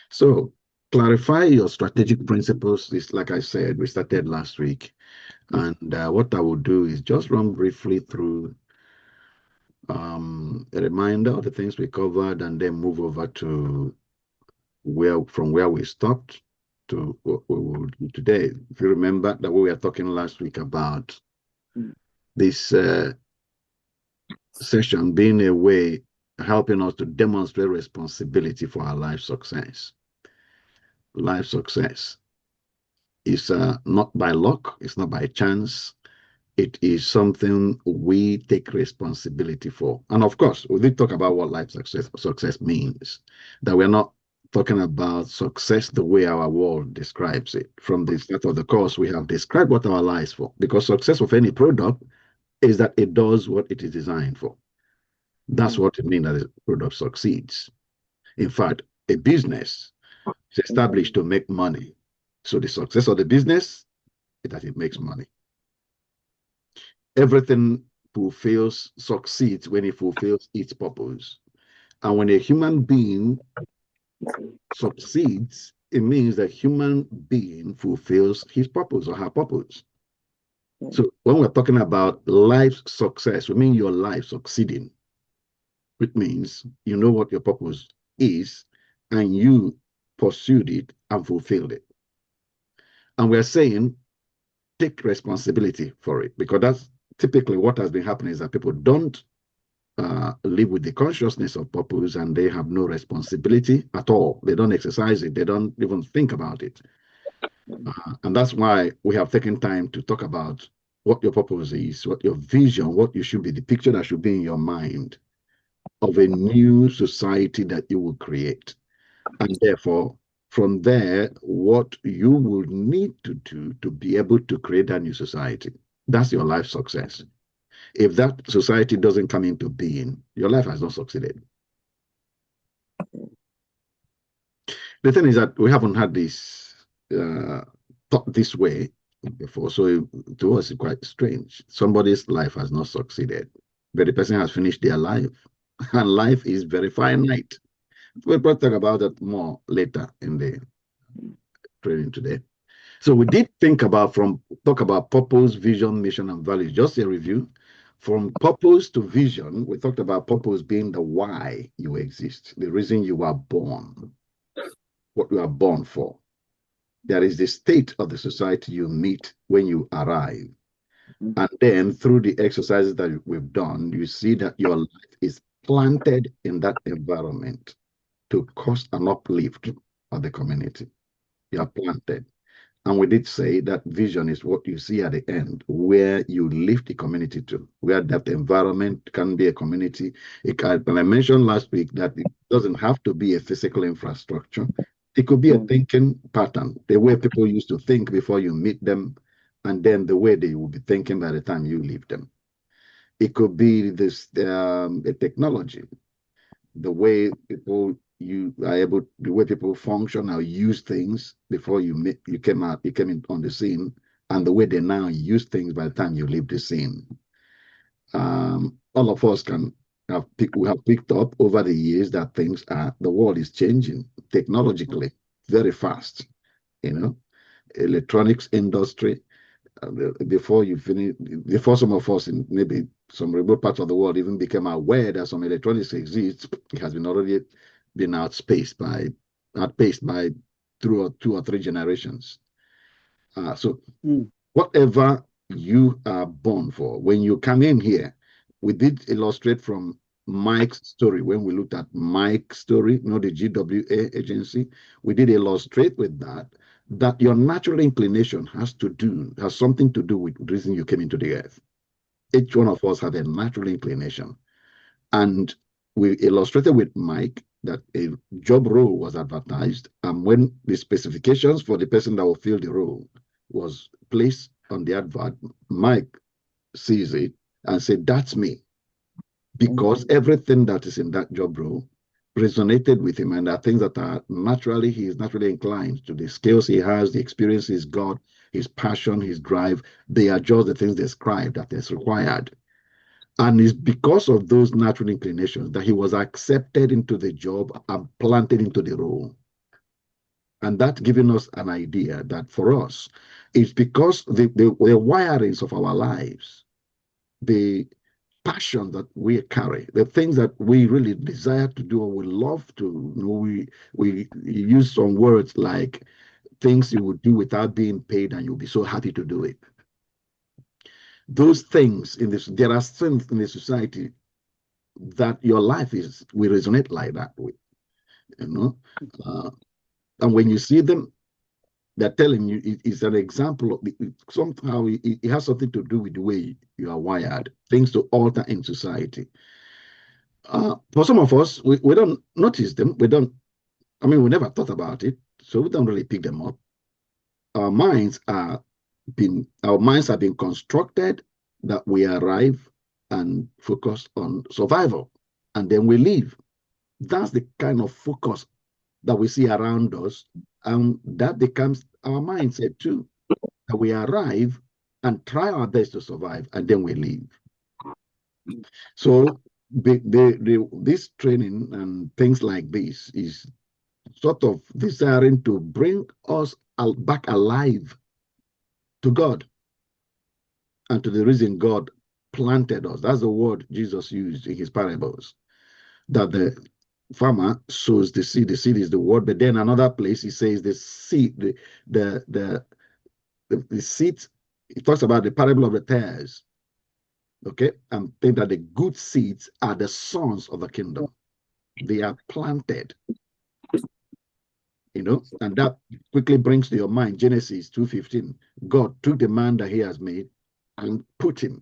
So clarify your strategic principles. This, like I said, we started last week. And what I will do is just run briefly through a reminder of the things we covered and then move over to where we stopped to what we will do today. If you remember that we were talking last week about this session being a way helping us to demonstrate responsibility for our life success. Life success is not by luck, it's not by chance. It is something we take responsibility for. And of course, we did talk about what life success means, that we're not talking about success the way our world describes it. From the start of the course, we have described what our lives for, because success of any product is that it does what it is designed for. That's what it means that the product succeeds. In fact, a business is established to make money. So the success of the business is that it makes money. Everything succeeds when it fulfills its purpose. And when a human being succeeds, it means that human being fulfills his purpose or her purpose. So when we're talking about life success, we mean your life succeeding, which means you know what your purpose is and you pursued it and fulfilled it. And we're saying take responsibility for it, because that's typically what has been happening, is that people don't live with the consciousness of purpose and they have no responsibility at all. They don't exercise it. They don't even think about it. And that's why we have taken time to talk about what your purpose is, what your vision, what you should be, the picture that should be in your mind of a new society that you will create. And therefore, from there, what you will need to do to be able to create that new society. That's your life success. If that society doesn't come into being, your life has not succeeded. The thing is that we haven't had this thought this way before, so to us it's quite strange. Somebody's life has not succeeded, but the person has finished their life, and life is very finite. We'll probably talk about that more later in the training today. So we did talk about purpose, vision, mission, and values. Just a review. From purpose to vision, we talked about purpose being the why you exist, the reason you are born, what you are born for. There is the state of the society you meet when you arrive. And then through the exercises that we've done, you see that your life is planted in that environment to cause an uplift of the community. You are planted. And we did say that vision is what you see at the end, where you lift the community to, where that environment can be a community. And I mentioned last week that it doesn't have to be a physical infrastructure. It could be a thinking pattern, the way people used to think before you meet them, and then the way they will be thinking by the time you leave them. It could be the technology, the way people the way people function or use things before you came in on the scene, and the way they now use things by the time you leave the scene. All of us we have picked up over the years that the world is changing technologically very fast. You know, electronics industry. Before some of us in maybe some remote parts of the world even became aware that some electronics exists, it has been already been outpaced by two or three generations. So whatever you are born for, when you come in here, we did illustrate from Mike's story. When we looked at Mike's story, the GWA agency, we did illustrate with that your natural inclination has something to do with the reason you came into the earth. Each one of us have a natural inclination. And we illustrated with Mike that a job role was advertised, and when the specifications for the person that will fill the role was placed on the advert, Mike sees it and said, "That's me," because everything that is in that job role resonated with him, and there are things that he is naturally inclined to. The skills he has, the experience he's got, his passion, his drive, they are just the things described that is required. And it's because of those natural inclinations that he was accepted into the job and planted into the role. And that giving us an idea that for us, it's because the wirings of our lives, the passion that we carry, the things that we really desire to do or we love to, we use some words like things you would do without being paid and you'll be so happy to do it. Those things there are things in the society that your life will resonate like that with, you know. And when you see them, they're telling you it's an example of somehow it has something to do with the way you are wired, things to alter in society. For some of us, we don't notice them. We never thought about it, so we don't really pick them up. Our minds have been constructed that we arrive and focus on survival, and then we leave. That's the kind of focus that we see around us, and that becomes our mindset too. That we arrive and try our best to survive, and then we leave. So this training and things like this is sort of desiring to bring us back alive to God and to the reason God planted us. That's the word Jesus used in his parables, that the farmer sows the seed. The seed is the word, but then another place he says the seed, the seed, he talks about the parable of the tares. Okay, and think that the good seeds are the sons of the kingdom. They are planted, and that quickly brings to your mind Genesis 2:15. God took the man that he has made and put him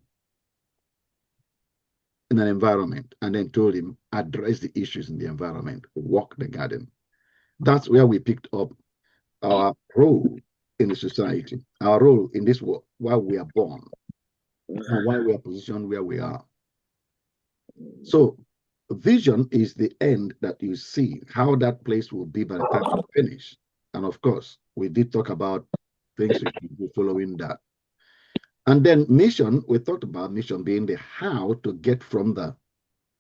in an environment and then told him, address the issues in the environment, walk the garden. That's where we picked up our role in the society, our role in this world, why we are born, and why we are positioned where we are. So vision is the end that you see, how that place will be by the time you finish. And of course, we did talk about things we should do following that. And then mission, we talked about mission being the how to get from the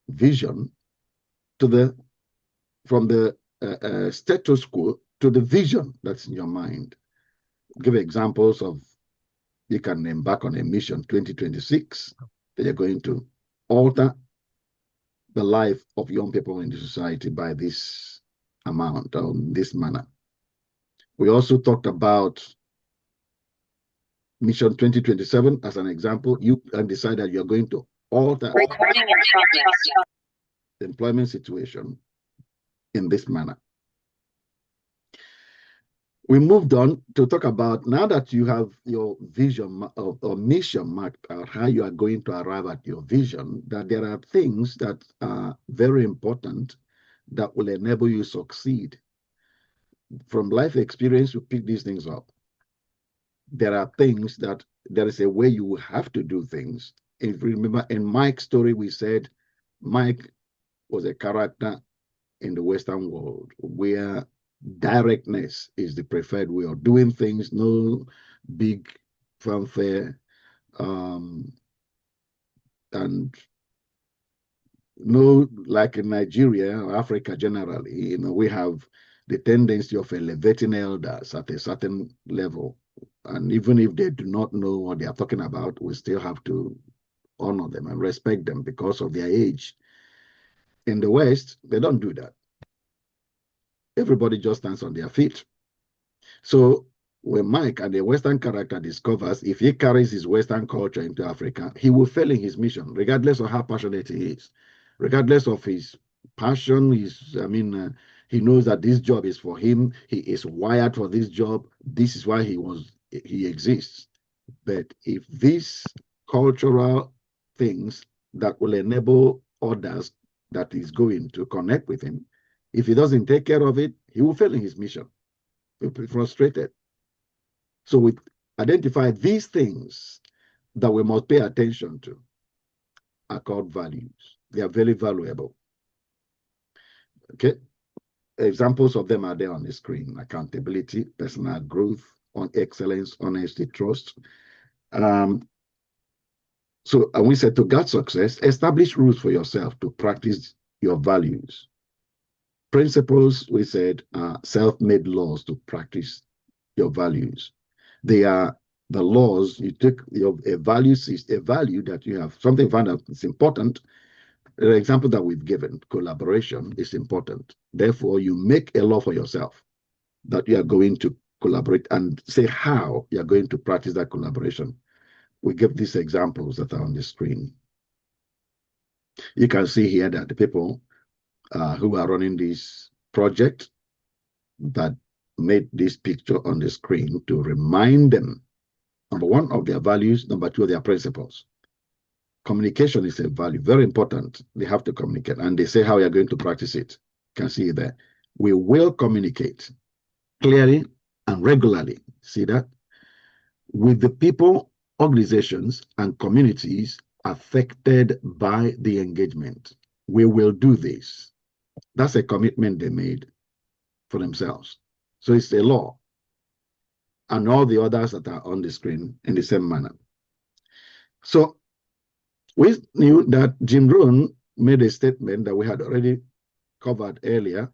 vision to from the status quo to the vision that's in your mind. Give examples of, you can embark on a mission 2026 that you're going to alter the life of young people in the society by this amount or this manner. We also talked about Mission 2027 as an example. You can decide that you're going to alter the employment situation in this manner. We moved on to talk about, now that you have your vision or mission marked out, how you are going to arrive at your vision, that there are things that are very important that will enable you to succeed. From life experience, you pick these things up. There are things that there is a way you have to do things. If you remember in Mike's story, we said Mike was a character in the Western world where directness is the preferred way of doing things, no big fanfare, and no, like in Nigeria or Africa generally, we have the tendency of elevating elders at a certain level. And even if they do not know what they are talking about, we still have to honor them and respect them because of their age. In the West, they don't do that. Everybody just stands on their feet. So when Mike, and the Western character, discovers if he carries his Western culture into Africa, he will fail in his mission, regardless of how passionate he is, regardless of his passion. He knows that this job is for him. He is wired for this job. This is why he exists. But if these cultural things that will enable others that is going to connect with him, if he doesn't take care of it, he will fail in his mission. He'll be frustrated. So we identify these things that we must pay attention to are called values. They are very valuable. Okay. Examples of them are there on the screen: accountability, personal growth, on excellence, honesty, trust. And we said, to guard success, establish rules for yourself to practice your values. Principles, we said, are self-made laws to practice your values. They are the laws you take a value that you have, something you find out is important. The example that we've given, collaboration, is important. Therefore, you make a law for yourself that you are going to collaborate and say how you're going to practice that collaboration. We give these examples that are on the screen. You can see here that the people who are running this project that made this picture on the screen to remind them, number one, of their values, number two, of their principles. Communication is a value, very important. They have to communicate, and they say how you're going to practice it. You can see there. We will communicate clearly and regularly. See that? With the people, organizations, and communities affected by the engagement. We will do this. That's a commitment they made for themselves. So it's a law. And all the others that are on the screen in the same manner. So we knew that Jim Rohn made a statement that we had already covered earlier,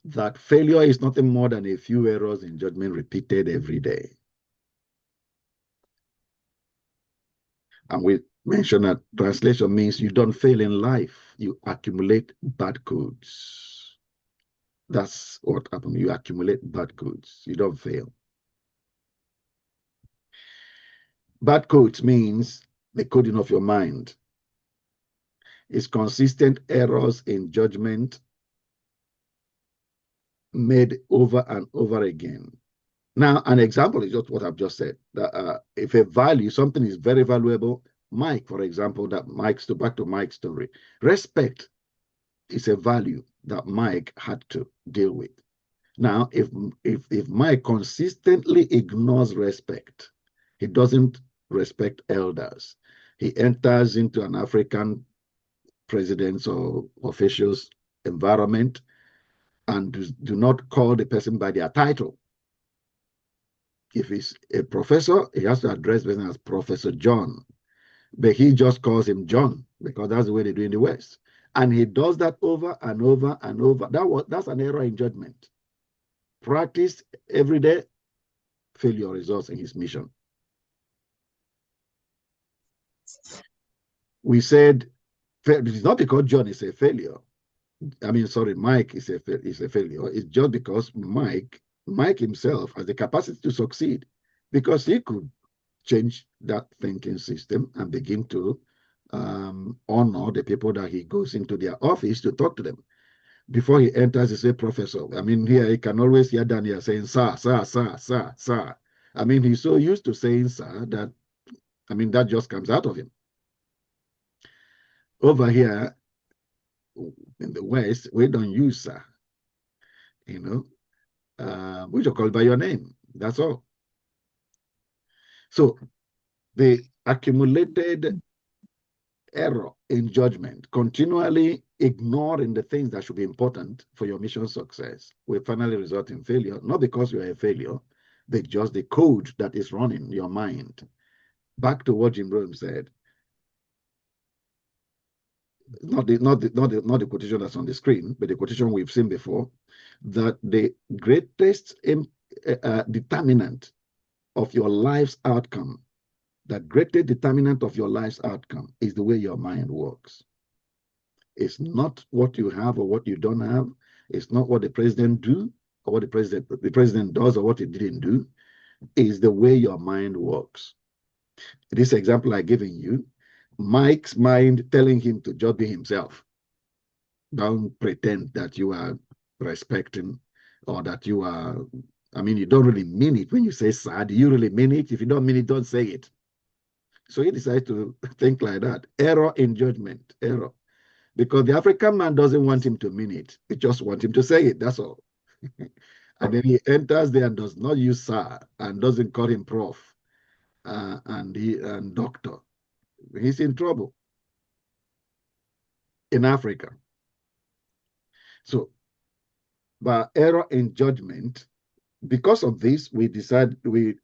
that failure is nothing more than a few errors in judgment repeated every day. And we mentioned that translation means you don't fail in life, you accumulate bad codes. That's what happens. You accumulate bad codes. You don't fail. Bad codes means the coding of your mind. It's consistent errors in judgment made over and over again. Now, an example is just what I've just said. That if a value, something is very valuable, Mike, for example, back to Mike's story, respect is a value that Mike had to deal with. Now, if Mike consistently ignores respect, he doesn't respect elders. He enters into an African president's or officials' environment and do not call the person by their title. If he's a professor, he has to address the person as Professor John. But he just calls him John because that's the way they do in the West. And he does that over and over and over. That's an error in judgment. Practice every day, failure results in his mission. We said it's not because John is a failure. Mike is a failure. It's just because Mike himself has the capacity to succeed, because he could change that thinking system and begin to honor the people that he goes into their office to talk to them. Before he enters, he says, Professor. Here he can always hear Daniel saying, sir, sir, sir, sir, sir. He's so used to saying sir that, that just comes out of him. Over here in the West, we don't use sir. We just call by your name. That's all. So the accumulated error in judgment, continually ignoring the things that should be important for your mission success, will finally result in failure, not because you're a failure, but just the code that is running your mind. Back to what Jim Rohn said, not the quotation that's on the screen, but the quotation we've seen before, that the greatest determinant of your life's outcome, the greatest determinant of your life's outcome is the way your mind works. It's not what you have or what you don't have. It's not what the president do or what the president does or what he didn't do. It's the way your mind works. This example I've given you, Mike's mind telling him to just be himself. Don't pretend that you are respecting or that you are, you don't really mean it when you say sir. Do you really mean it? If you don't mean it, don't say it. So he decided to think like that. Error in judgment, error. Because the African man doesn't want him to mean it. He just wants him to say it, that's all. And then he enters there and does not use sir and doesn't call him prof and doctor. He's in trouble in Africa. So, by error in judgment, because of this, we decided we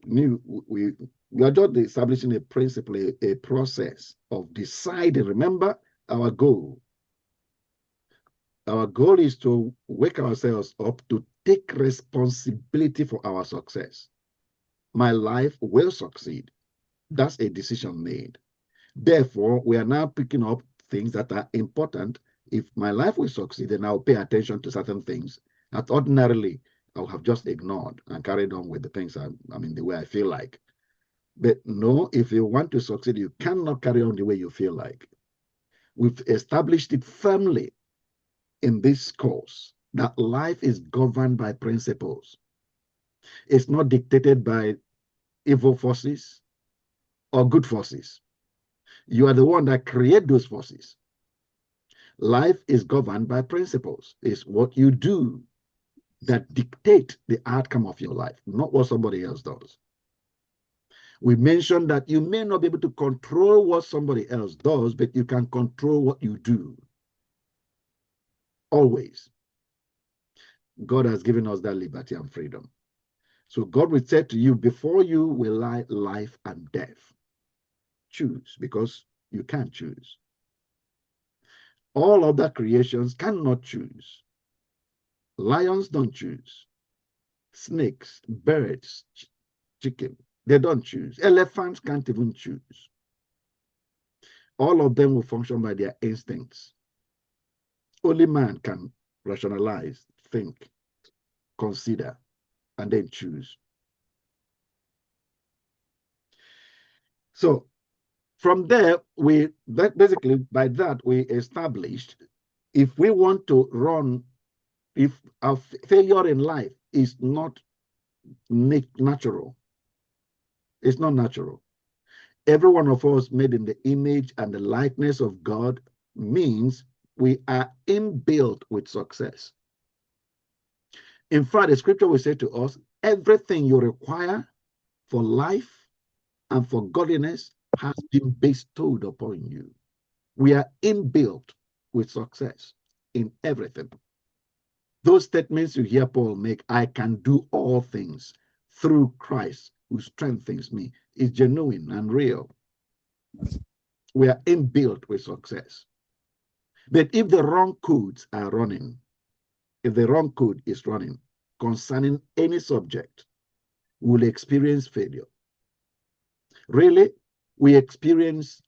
are just establishing a principle, a process of deciding. Remember our goal. Our goal is to wake ourselves up to take responsibility for our success. My life will succeed. That's a decision made. Therefore, we are now picking up things that are important. If my life will succeed, then I'll pay attention to certain things that ordinarily I would have just ignored and carried on with the things the way I feel like. But no, if you want to succeed, you cannot carry on the way you feel like. We've established it firmly in this course that life is governed by principles. It's not dictated by evil forces or good forces. You are the one that create those forces. Life is governed by principles. It's what you do that dictate the outcome of your life, not what somebody else does. We mentioned that you may not be able to control what somebody else does, but you can control what you do. Always. God has given us that liberty and freedom. So God will say to you, before you will lie life and death. Choose, because you can't choose. All other creations cannot choose. Lions don't choose. Snakes, birds, chicken, they don't choose. Elephants can't even choose. All of them will function by their instincts. Only man can rationalize, think, consider, and then choose. So from there, basically by that we established if we want to run, if our failure in life is not natural, it's not natural. Every one of us made in the image and the likeness of God means we are inbuilt with success. In fact, the scripture will say to us, everything you require for life and for godliness has been bestowed upon you. We are inbuilt with success in everything. Those statements you hear Paul make, I can do all things through Christ who strengthens me, is genuine and real. We are inbuilt with success. But if the wrong codes are running, if the wrong code is running concerning any subject, we'll experience failure. Really, we experience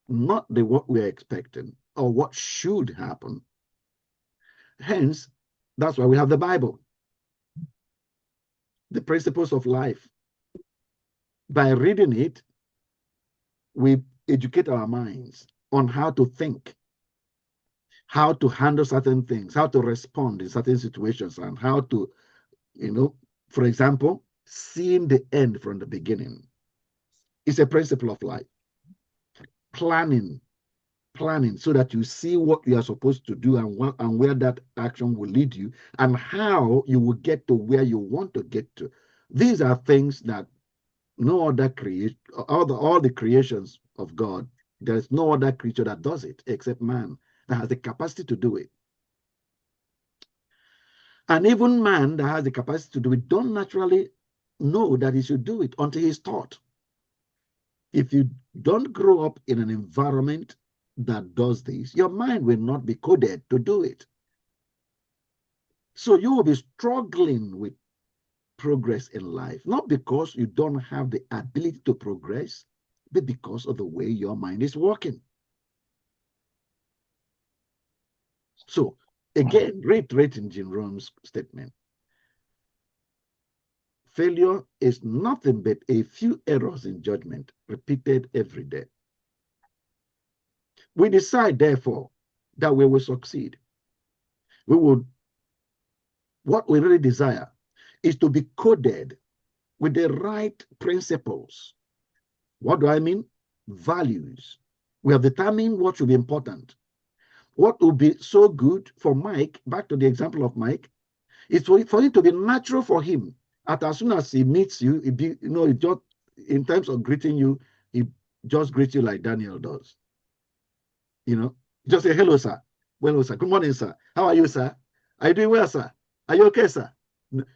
not what we are expecting or what should happen. Hence, that's why we have the Bible, the principles of life. By reading it, we educate our minds on how to think, how to handle certain things, how to respond in certain situations, and how to, for example, seeing the end from the beginning. It's a principle of life. Planning so that you see what you are supposed to do and where that action will lead you and how you will get to where you want to get to. These are things that no other all the creations of God, there is no other creature that does it except man that has the capacity to do it. And even man that has the capacity to do it don't naturally know that he should do it until he's taught. If you don't grow up in an environment that does this, your mind will not be coded to do it. So you will be struggling with progress in life, not because you don't have the ability to progress, but because of the way your mind is working. So again, reiterating Jim Rohn's statement, failure is nothing but a few errors in judgment repeated every day. We decide, therefore, that we will succeed. What we really desire is to be coded with the right principles. What do I mean? Values. We have determined what should be important. What will be so good for Mike, back to the example of Mike, is for it to be natural for him. As soon as he meets you, just in terms of greeting you, he just greets you like Daniel does. Just say, hello, sir. Well, sir. Good morning, sir. How are you, sir? Are you doing well, sir? Are you okay, sir?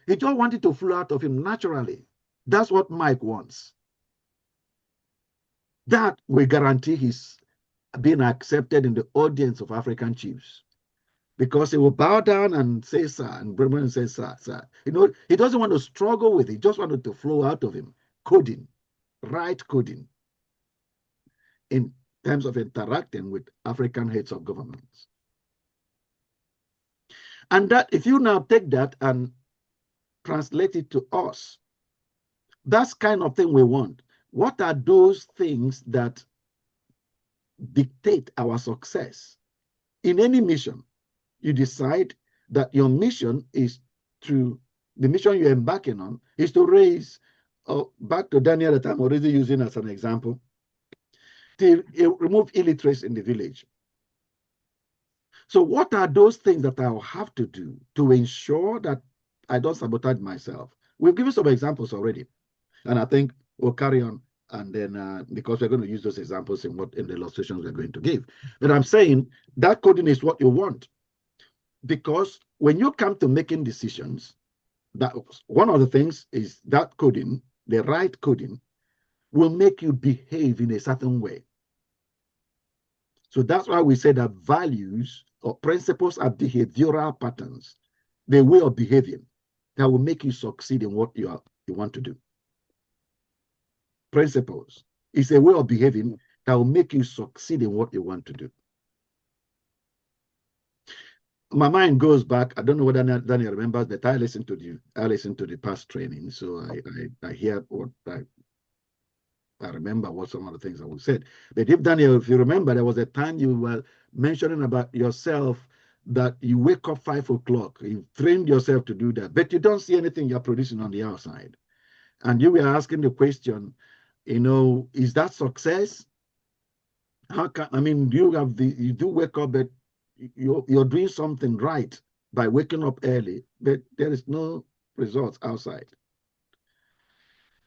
He just wanted to flow out of him naturally. That's what Mike wants. That will guarantee his being accepted in the audience of African chiefs. because he will bow down and say, sir, and Bremen say, sir, sir. You know, he doesn't want to struggle with it. He just wanted to flow out of him. Coding, right coding, in terms of interacting with African heads of governments. And that, if you now take that and translate it to us, that's kind of thing we want. What are those things that dictate our success? In any mission, you decide that your mission is to, the mission you're embarking on is to raise, back to Daniel that I'm already using as an example, to remove illiteracy in the village. So what are those things that I'll have to do to ensure that I don't sabotage myself? We've given some examples already, and I think we'll carry on, and then because we're going to use those examples in the illustrations we're going to give. But I'm saying that coding is what you want, because when you come to making decisions, that one of the things is that coding, the right coding, will make you behave in a certain way. So that's why we say that values or principles are behavioral patterns, the way of behaving that will make you succeed in what you want to do. Principles is a way of behaving that will make you succeed in what you want to do. My mind goes back. I don't know whether Daniel remembers, but I listened to the past training, so I hear what I remember what some of the things that we said. But if Daniel, if you remember, there was a time you were mentioning about yourself that you wake up 5 o'clock. You trained yourself to do that, but you don't see anything you're producing on the outside. And you were asking the question, you know, is that success? How can, I mean, you do wake up, but you're doing something right by waking up early, but there is no results outside.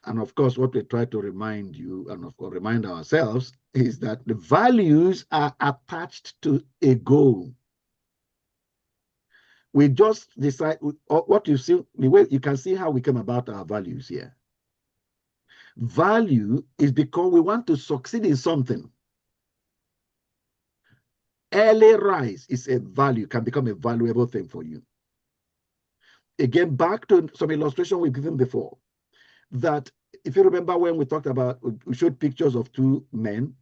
And of course, what we try to remind you and of course remind ourselves is that the values are attached to a goal. We just decide what you see, the way you can see how we came about our values here. Value is because we want to succeed in something. Early rise is a value, can become a valuable thing for you. Again, back to some illustration we've given before, that if you remember when we talked about, we showed pictures of two men.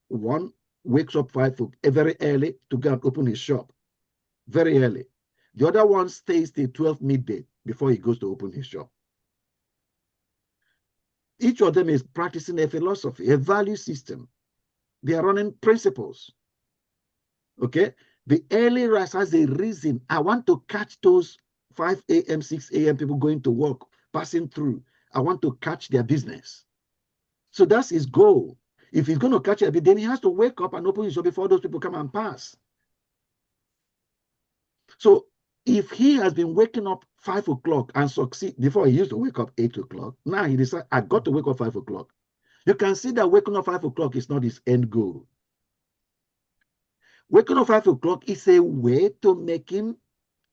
One wakes up very early to go and open his shop, very early. The other one stays till 12 midday before he goes to open his shop. Each of them is practicing a philosophy, a value system. They are running principles. Okay? The early rise has a reason. I want to catch those 5 a.m., 6 a.m. people going to work, passing through. I want to catch their business. So that's his goal. If he's going to catch it, then he has to wake up and open his shop before those people come and pass. So if he has been waking up 5 o'clock and succeed, before he used to wake up 8 o'clock, now he decides, I got to wake up 5 o'clock. You can see that waking up 5 o'clock is not his end goal. Waking up 5 o'clock is a way to make him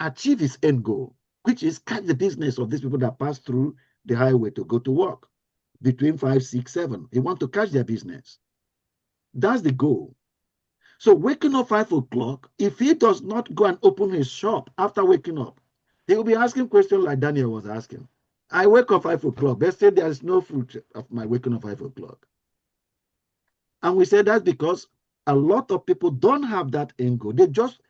achieve his end goal, which is catch the business of these people that pass through the highway to go to work between 5, 6, 7. He wants to catch their business. That's the goal. So waking up 5 o'clock, if he does not go and open his shop after waking up, he will be asking questions like Daniel was asking. I wake up 5 o'clock, but still there is no fruit of my waking up 5 o'clock. And we say that's because a lot of people don't have that end goal. They just,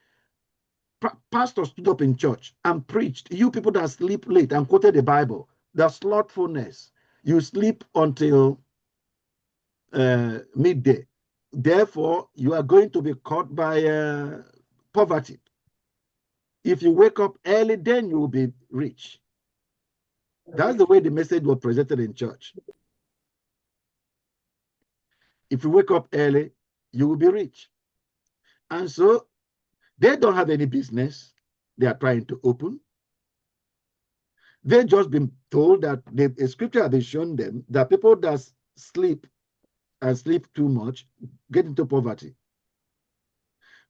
pastor stood up in church and preached. You people that sleep late and quoted the Bible, the slothfulness. You sleep until midday. Therefore, you are going to be caught by poverty. If you wake up early, then you will be rich. That's the way the message was presented in church. If you wake up early, you will be rich. And so they don't have any business they are trying to open. They've just been told that the scripture has been shown them that people that sleep and sleep too much get into poverty.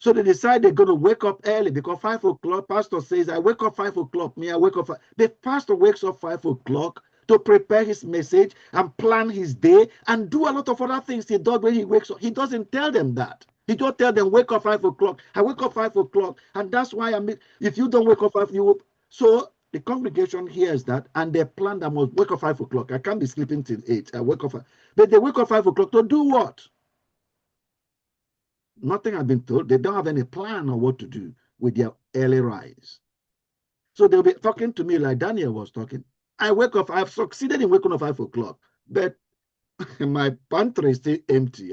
So they decide they're going to wake up early because 5 o'clock, pastor says, I wake up 5 o'clock, me, I wake up. The pastor wakes up 5 o'clock to prepare his message and plan his day and do a lot of other things he does when he wakes up. He doesn't tell them that. He just tell them, wake up 5 o'clock. I wake up 5 o'clock. And that's why if you don't wake up 5, you will. So the congregation hears that and they plan that I must wake up 5 o'clock. I can't be sleeping till 8. I wake up 5. But they wake up 5 o'clock to do what? Nothing has been told. They don't have any plan on what to do with their early rise. So they'll be talking to me like Daniel was talking. I wake up, I've succeeded in waking up 5 o'clock, but my pantry is still empty.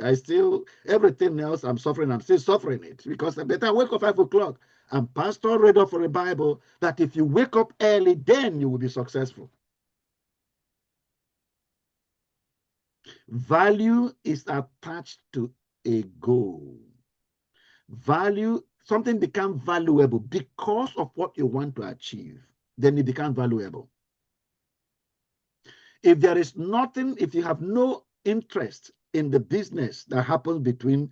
Everything else I'm still suffering it because I better wake up 5 o'clock. And Pastor read up for a Bible that if you wake up early, then you will be successful. Value is attached to a goal. Something becomes valuable because of what you want to achieve. Then it becomes valuable. If there is nothing, if you have no interest in the business that happens between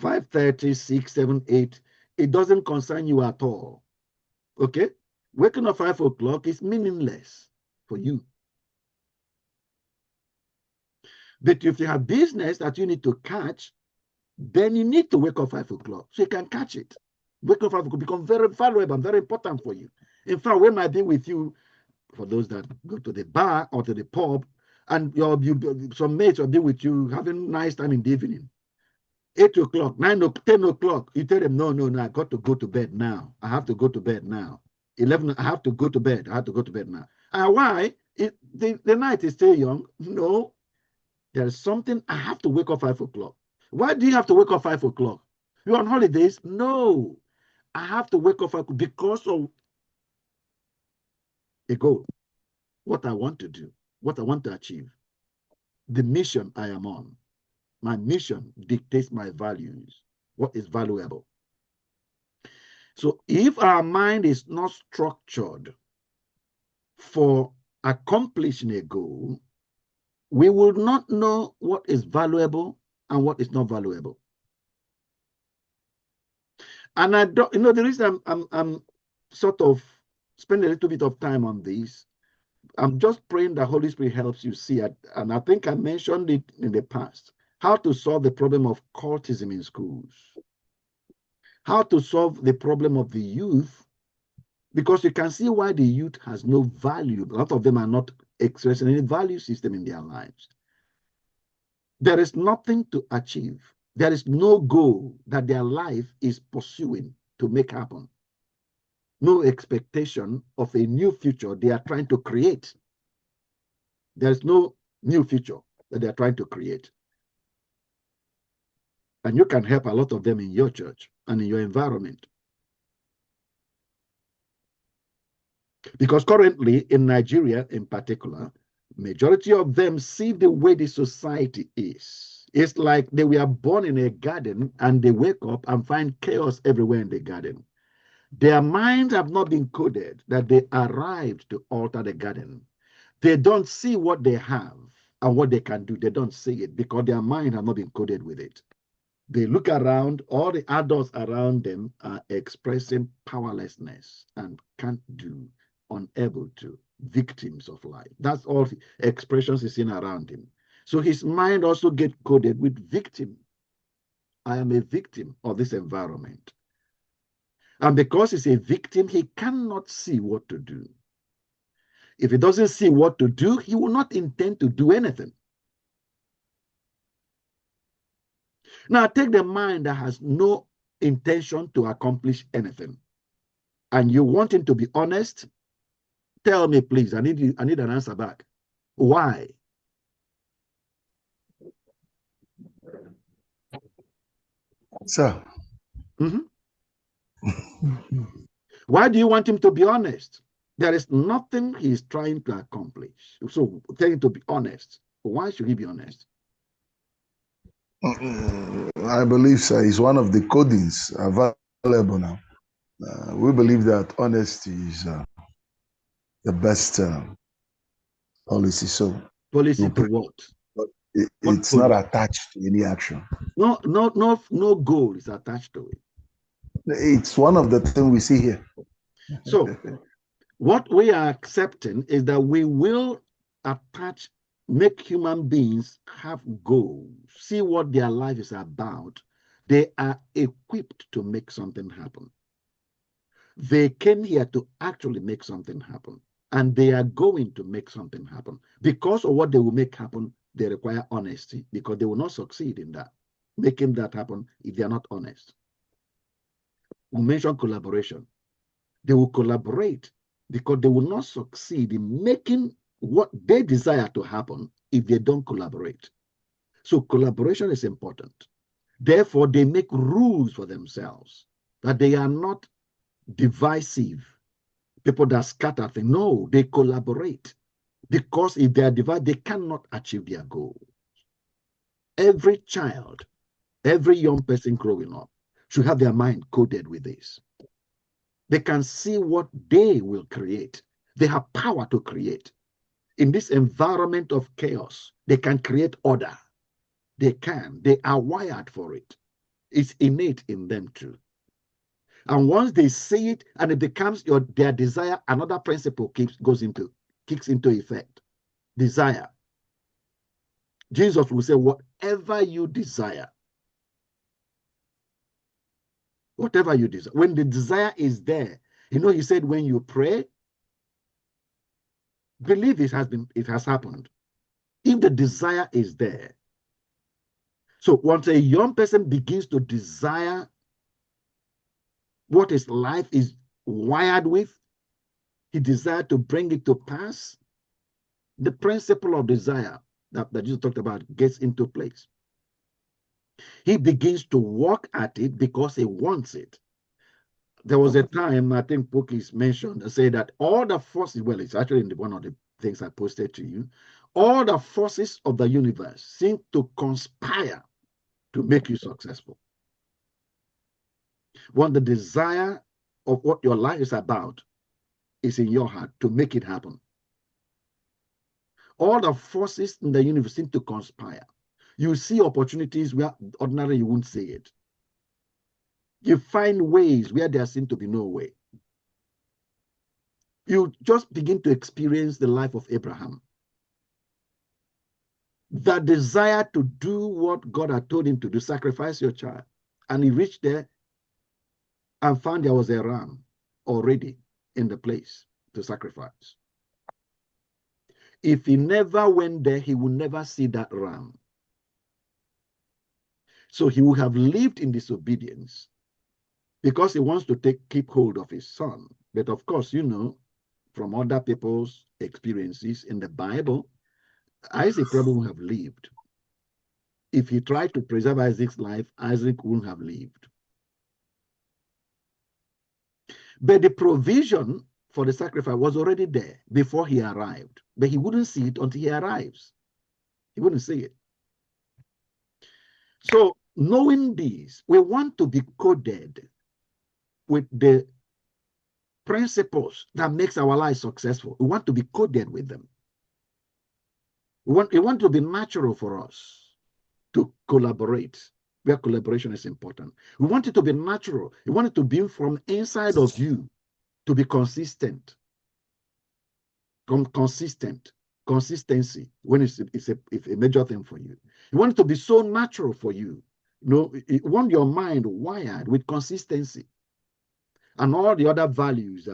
5:30, 6, 7, 8, it doesn't concern you at all. Okay? Waking up 5 o'clock is meaningless for you. But if you have business that you need to catch, then you need to wake up 5 o'clock so you can catch it. Wake up 5 o'clock become very valuable and very important for you. In fact, when I be with you, for those that go to the bar or to the pub, and some mates will be with you having a nice time in the evening. 8 o'clock, 9 o'clock, 10 o'clock, you tell them, no, I got to go to bed now. I have to go to bed now. 11, I have to go to bed. I have to go to bed now. And why? The night is still young. No, there's something, I have to wake up 5 o'clock. Why do you have to wake up 5 o'clock? You're on holidays? No, I have to wake up 5 o'clock because of a goal, what I want to do, what I want to achieve, the mission I am on. My mission dictates my values, what is valuable. So if our mind is not structured for accomplishing a goal, we will not know what is valuable and what is not valuable. And I don't, the reason I'm sort of spending a little bit of time on this, I'm just praying the Holy Spirit helps you see it. And I think I mentioned it in the past, how to solve the problem of cultism in schools, how to solve the problem of the youth, because you can see why the youth has no value. A lot of them are not expressing any value system in their lives. There is nothing to achieve. There is no goal that their life is pursuing to make happen. No expectation of a new future they are trying to create. There's no new future that they are trying to create. And you can help a lot of them in your church and in your environment. Because currently in Nigeria in particular, majority of them see the way the society is. It's like they were born in a garden and they wake up and find chaos everywhere in the garden. Their minds have not been coded that they arrived to alter the garden. They don't see what they have and what they can do. They don't see it because their mind has not been coded with it. They look around, all the adults around them are expressing powerlessness and can't do, unable to, victims of life. That's all the expressions he's seeing around him. So his mind also gets coded with victim. I am a victim of this environment. And because he's a victim, he cannot see what to do. If he doesn't see what to do, he will not intend to do anything. Now, take the mind that has no intention to accomplish anything, and you want him to be honest. Tell me, please. I need an answer back. Why? Sir. Why do you want him to be honest? There is nothing he's trying to accomplish. So tell him to be honest. Why should he be honest? I believe, sir, it's one of the codings available now. We believe that honesty is the best policy. So policy to what? It's not attached to any action. No goal is attached to it. It's one of the things we see here. So what we are accepting is that we will make human beings have goals, see what their life is about, They are equipped to make something happen. They came here to actually make something happen. And they are going to make something happen. Because of what they will make happen, they require honesty, because they will not succeed in that, making that happen, if they are not honest. We mentioned collaboration. They will collaborate because they will not succeed in making what they desire to happen if they don't collaborate. So collaboration is important. Therefore, they make rules for themselves that they are not divisive, people that scatter things. No, they collaborate, because if they are divided, they cannot achieve their goal. Every child, every young person growing up should have their mind coded with this. They can see what they will create. They have power to create. In this environment of chaos, they can create order. They can. They are wired for it. It's innate in them too. And once they see it and it becomes their desire, another principle kicks into effect. Desire. Jesus will say, whatever you desire, whatever you desire. When the desire is there, he said, when you pray, believe it has happened. If the desire is there. So once a young person begins to desire what his life is wired with, he desires to bring it to pass, the principle of desire that Jesus talked about gets into place. He begins to work at it because he wants it. There was a time, I think Pookies mentioned, they say that all the forces, well, it's actually in one of the things I posted to you, all the forces of the universe seem to conspire to make you successful. When the desire of what your life is about is in your heart, to make it happen, all the forces in the universe seem to conspire. You see opportunities where ordinarily you won't see it. You find ways where there seem to be no way. You just begin to experience the life of Abraham. The desire to do what God had told him to do, sacrifice your child. And he reached there and found there was a ram already in the place to sacrifice. If he never went there, he would never see that ram. So he would have lived in disobedience because he wants to keep hold of his son. But of course, from other people's experiences in the Bible, Isaac probably would have lived. If he tried to preserve Isaac's life, Isaac wouldn't have lived. But the provision for the sacrifice was already there before he arrived. But he wouldn't see it until he arrives. He wouldn't see it. So knowing this, we want to be coded with the principles that makes our life successful. We want to be coded with them. We want to be natural for us to collaborate, where collaboration is important. We want it to be natural. We want it to be from inside of you, to be consistent. Consistency, when it's a major thing for you. You want it to be so natural for you. You want your mind wired with consistency and all the other values,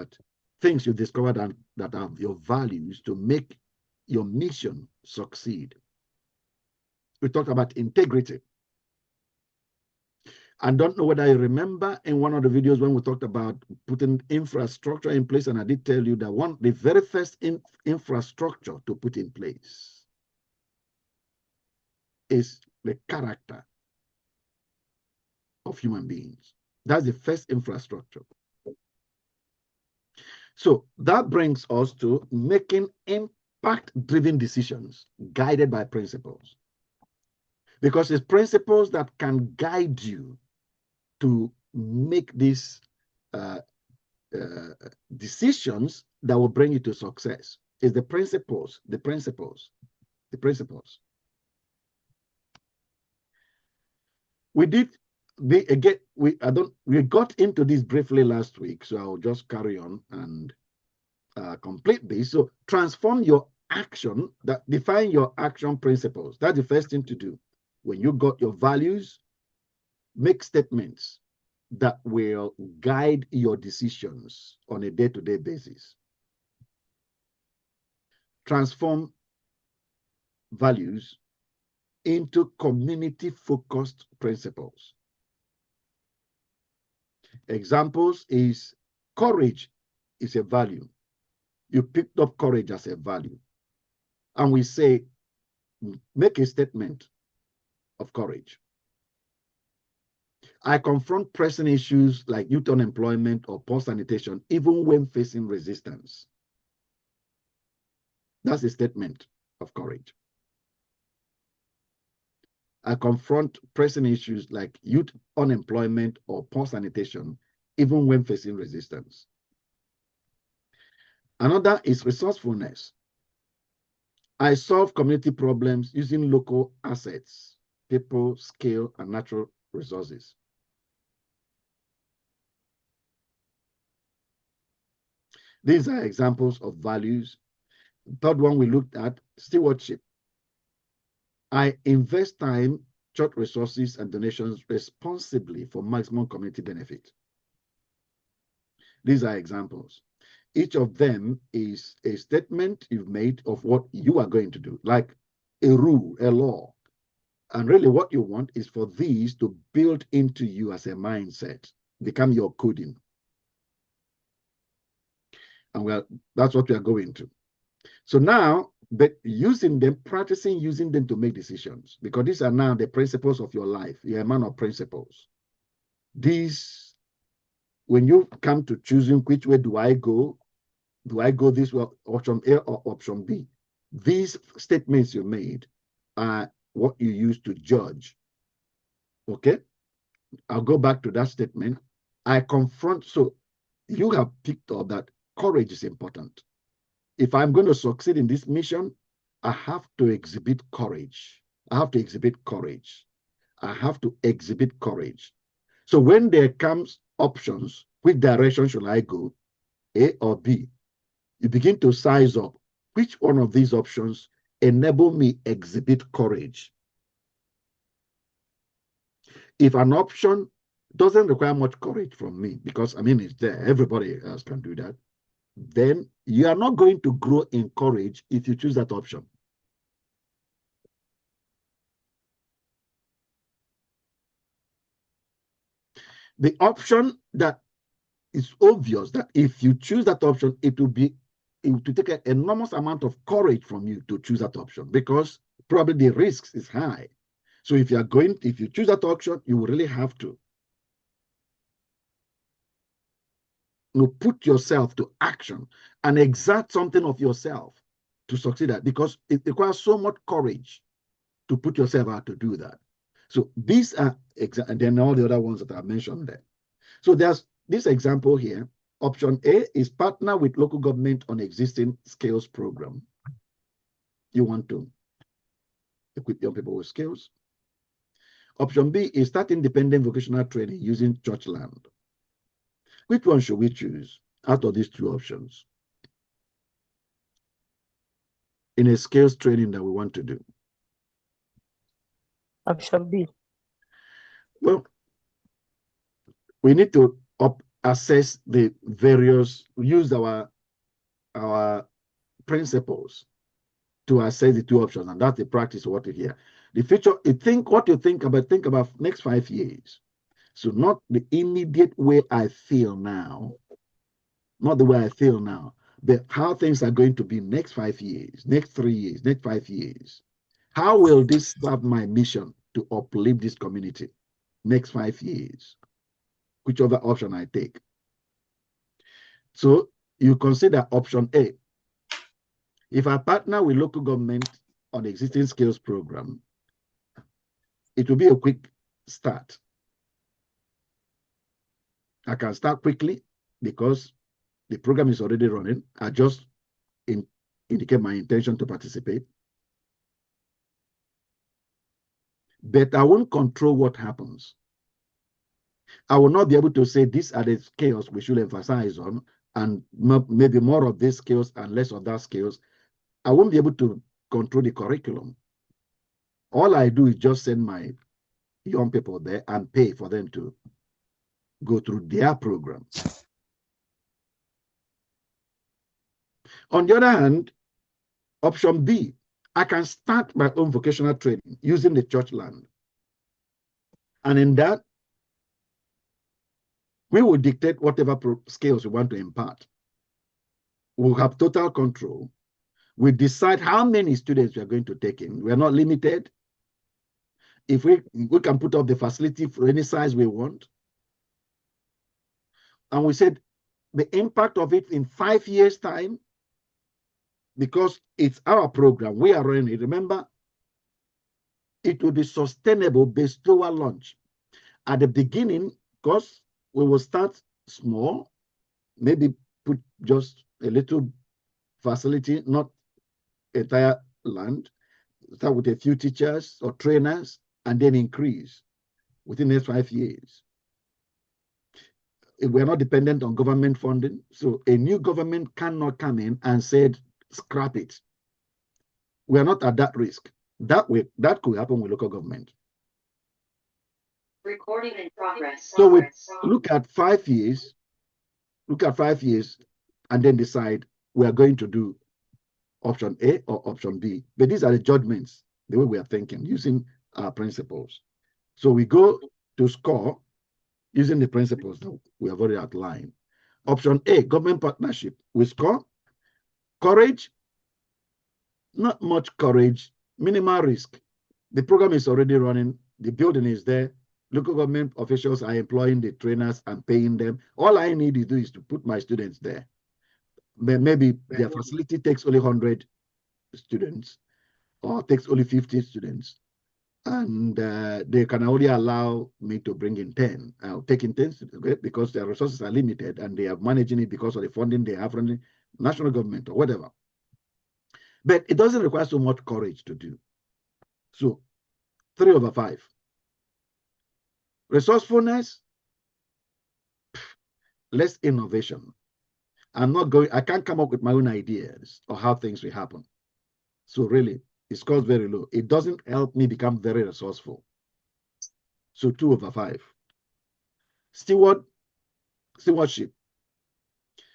things you discovered that are your values to make your mission succeed. We talked about integrity. I don't know whether you remember in one of the videos when we talked about putting infrastructure in place, and I did tell you that the very first infrastructure to put in place is the character of human beings. That's the first infrastructure. So that brings us to making impact-driven decisions guided by principles. Because it's principles that can guide you to make these decisions that will bring you to success. It's the principles. We got into this briefly last week, so I'll just carry on and complete this. So transform your action, define your action principles. That's the first thing to do. When you got your values, Make statements that will guide your decisions on a day-to-day basis. Transform values into community-focused principles. Examples is courage is a value. You picked up courage as a value. And we say, make a statement of courage. I confront pressing issues like youth unemployment or poor sanitation, even when facing resistance. That's a statement of courage. I confront pressing issues like youth unemployment or poor sanitation, even when facing resistance. Another is resourcefulness. I solve community problems using local assets, people, skill, and natural resources. These are examples of values. Third one we looked at, stewardship. I invest time, church resources, and donations responsibly for maximum community benefit. These are examples. Each of them is a statement you've made of what you are going to do, like a rule, a law. And really what you want is for these to build into you as a mindset, become your coding. And that's what we are going to. So now, but using them, practicing using them to make decisions, because these are now the principles of your life. You're a man of principles. These, when you come to choosing which way do I go this way, option A or option B, these statements you made are what you use to judge. Okay? I'll go back to that statement. I confront, so you have picked up that courage is important. If I'm going to succeed in this mission, I have to exhibit courage. I have to exhibit courage. I have to exhibit courage. So when there comes options, which direction should I go, A or B? You begin to size up which one of these options enable me exhibit courage. If an option doesn't require much courage from me, because I mean, it's there, everybody else can do that, then you are not going to grow in courage if you choose that option. The option that is obvious that if you choose that option, it will take an enormous amount of courage from you to choose that option, because probably the risks is high. So if you choose that option, you will really have to put yourself to action and exert something of yourself to succeed at, because it requires so much courage to put yourself out to do that. So these are, and then all the other ones that I mentioned there. So there's this example here. Option A is partner with local government on existing skills program. You want to equip young people with skills. Option B is start independent vocational training using church land. Which one should we choose out of these two options in a skills training that we want to do? Option B. Well, we need to assess the various, use our principles to assess the two options, and that's the practice of what you hear. The future, what you think about next 5 years. So not the immediate way I feel now, not the way I feel now, but how things are going to be next 5 years, next 3 years, next 5 years. How will this serve my mission to uplift this community next 5 years? Whichever option I take. So you consider option A. If I partner with local government on the existing skills program, it will be a quick start. I can start quickly because the program is already running. I just indicate my intention to participate. But I won't control what happens. I will not be able to say these are the skills we should emphasize on, and maybe more of these skills and less of that skills. I won't be able to control the curriculum. All I do is just send my young people there and pay for them to go through their program. On the other hand, option B, I can start my own vocational training using the church land. And in that, we will dictate whatever skills we want to impart. We'll have total control. We decide how many students we are going to take in. We are not limited. If we can put up the facility for any size we want. And we said the impact of it in 5 years' time, because it's our program, we are running it. Remember, it will be sustainable based lower launch. At the beginning, because we will start small, maybe put just a little facility, not entire land, start with a few teachers or trainers, and then increase within the next 5 years. We're not dependent on government funding, so a new government cannot come in and say, scrap it. We are not at that risk. That could happen with local government. Recording in progress. So we look at 5 years, and then decide we are going to do option A or option B. But these are the judgments, the way we are thinking, using our principles. So we go to score using the principles that we have already outlined. Option A, government partnership. We score. Courage, not much courage, minimal risk. The program is already running. The building is there. Local government officials are employing the trainers and paying them. All I need to do is to put my students there. Maybe their facility takes only 100 students or takes only 50 students. And they can only allow me to bring in 10. I'll take in 10 because their resources are limited and they are managing it because of the funding they have from the national government or whatever. But it doesn't require so much courage to do. So 3/5. Resourcefulness, less innovation. I can't come up with my own ideas or how things will happen. So really, it scores very low. It doesn't help me become very resourceful. So 2/5. Stewardship.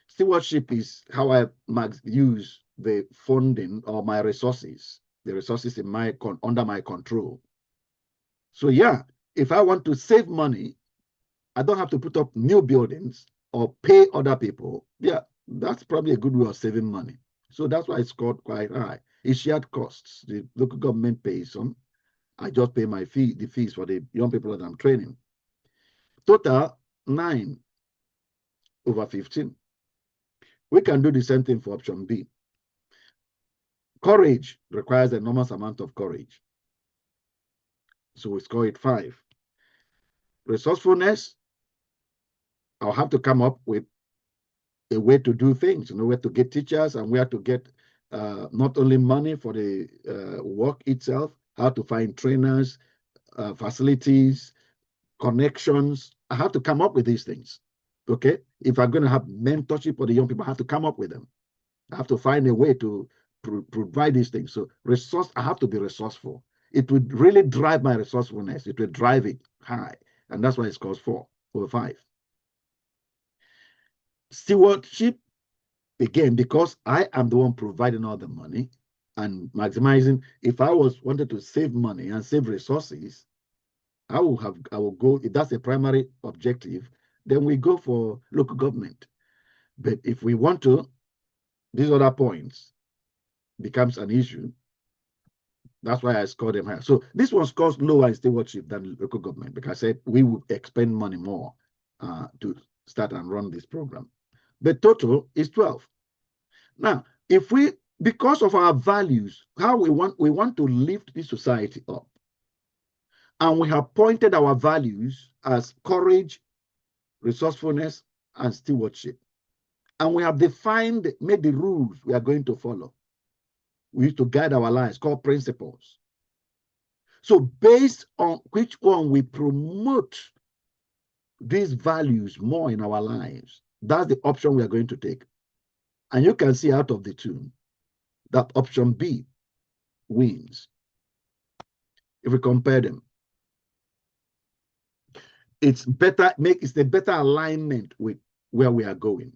Stewardship is how I use the funding or my resources, the resources under my control. So yeah, if I want to save money, I don't have to put up new buildings or pay other people. Yeah, that's probably a good way of saving money. So that's why it's scored quite high. It's shared costs. The local government pays some. I just pay my the fees for the young people that I'm training. Total 9/15. We can do the same thing for option B. Courage requires an enormous amount of courage. So we score it 5. Resourcefulness, I'll have to come up with a way to do things, where to get teachers and where to get not only money for the work itself, how to find trainers, facilities, connections. I have to come up with these things, okay? If I'm going to have mentorship for the young people, I have to come up with them. I have to find a way to provide these things. So I have to be resourceful. It would really drive my resourcefulness. It would drive it high. And that's why it scores 4/5. Stewardship, again, because I am the one providing all the money and maximizing. If I wanted to save money and save resources, I will go, if that's a primary objective, then we go for local government. But if we want to, these other points becomes an issue. That's why I scored them higher. So this one scores lower in stewardship than local government, because I said we would expend money more to start and run this program. The total is 12. Now, because of our values, how we want to lift this society up, and we have pointed our values as courage, resourcefulness, and stewardship. And we have made the rules we are going to follow. We used to guide our lives, called principles. So based on which one we promote these values more in our lives, that's the option we are going to take. And you can see out of the two that option B wins. If we compare them, it's better, it's a better alignment with where we are going.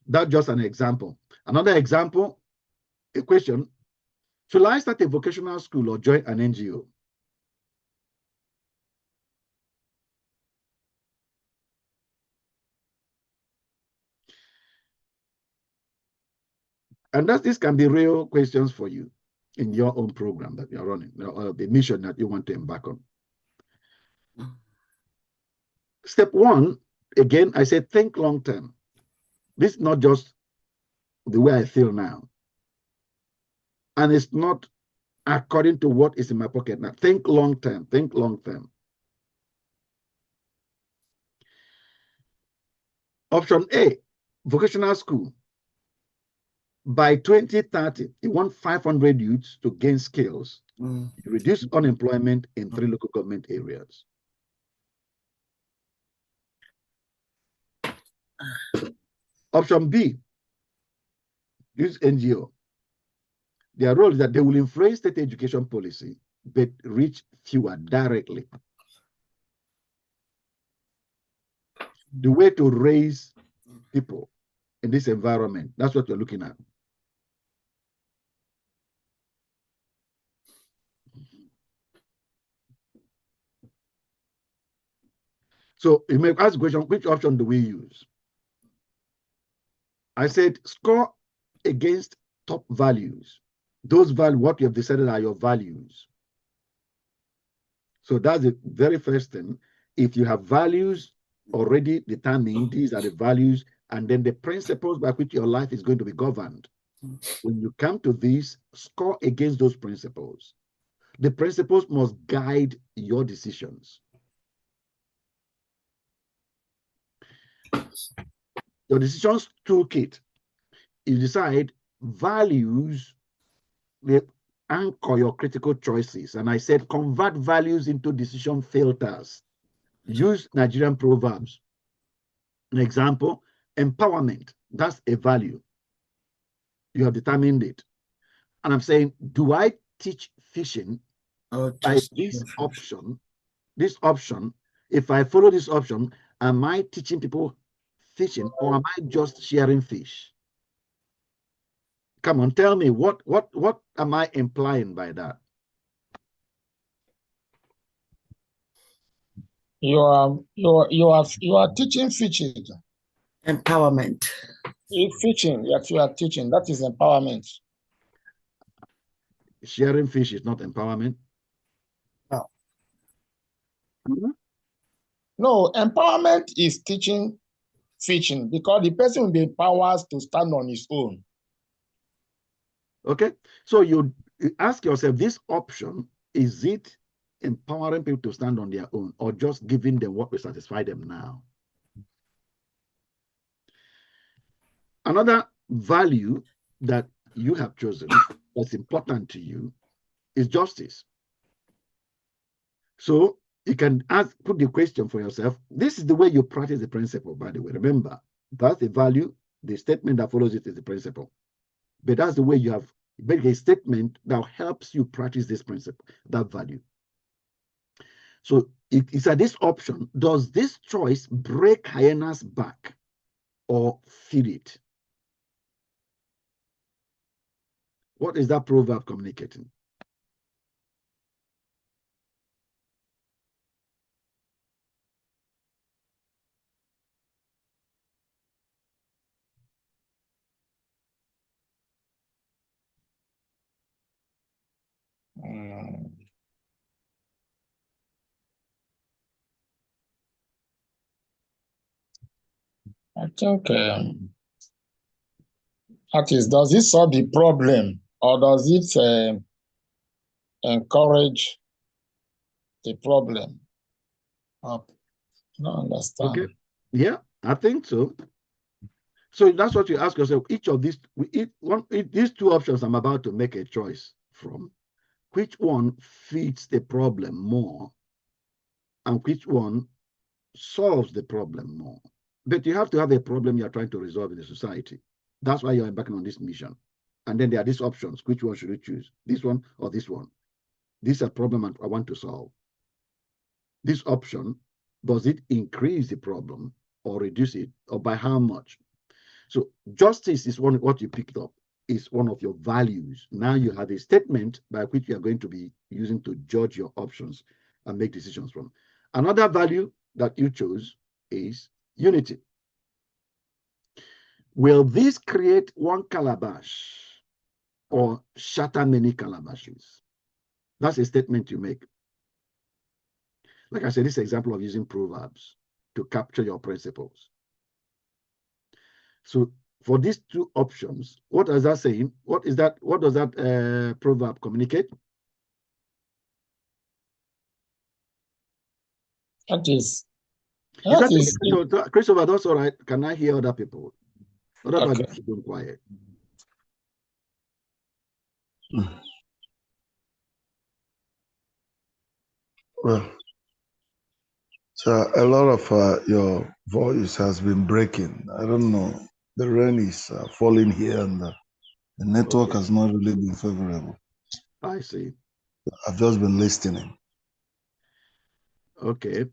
That's just an example. Another example, a question: should I start a vocational school or join an NGO? And this can be real questions for you in your own program that you're running, or the mission that you want to embark on. Step one, again, I said think long term. This is not just the way I feel now. And it's not according to what is in my pocket now. Think long term. Think long term. Option A, vocational school. By 2030, you want 500 youths to gain skills, reduce unemployment in 3 local government areas. Option B, use NGO. Their role is that they will influence state education policy, but reach fewer directly. The way to raise people in this environment, that's what you're looking at. So you may ask the question, which option do we use? I said score against top values. Those values, what you have decided are your values. So that's the very first thing. If you have values already determined, these are the values, and then the principles by which your life is going to be governed. When you come to these, score against those principles. The principles must guide your decisions. Your decisions toolkit, you decide values, they anchor your critical choices. And I said, convert values into decision filters. Use Nigerian proverbs. An example, empowerment, that's a value. You have determined it. And I'm saying, do I teach fishing by this option? This option, if I follow this option, am I teaching people fishing or am I just sharing fish? Come on, tell me, what am I implying by that? You are teaching fishing. Empowerment. Fishing that you are teaching, that is empowerment. Sharing fish is not empowerment. No. No, empowerment is teaching fishing because the person will be empowered to stand on his own. Okay, so you ask yourself, this option, is it empowering people to stand on their own or just giving them what will satisfy them now? Another value that you have chosen that's important to you is justice. So you can put the question for yourself. This is the way you practice the principle, by the way. Remember, that's the value. The statement that follows it is the principle. But that's the way you have made a statement that helps you practice this principle, that value. So it's at this option, does this choice break hyena's back or feed it? What is that proverb communicating? I think that is, does it solve the problem or does it encourage the problem? I don't understand. Okay, yeah, I think so. So that's what you ask yourself. Each of these, these two options I'm about to make a choice from, which one fits the problem more and which one solves the problem more? But you have to have a problem you're trying to resolve in the society. That's why you're embarking on this mission. And then there are these options. Which one should you choose? This one or this one? this is a problem I want to solve. This option, does it increase the problem or reduce it, or by how much? So justice is what you picked up, is one of your values. Now you have a statement by which you are going to be using to judge your options and make decisions from. Another value that you chose is unity. Will this create one calabash or shatter many calabashes? That's a statement you make. Like I said, this is an example of using proverbs to capture your principles. So for these two options, what is that saying? What does that proverb communicate? Christopher, that's all right. Can I hear other people? Otherwise, okay. Keep them quiet. Well, so a lot of your voice has been breaking. I don't know. The rain is falling here, and the network has not really been favorable. I see. I've just been listening. Okay.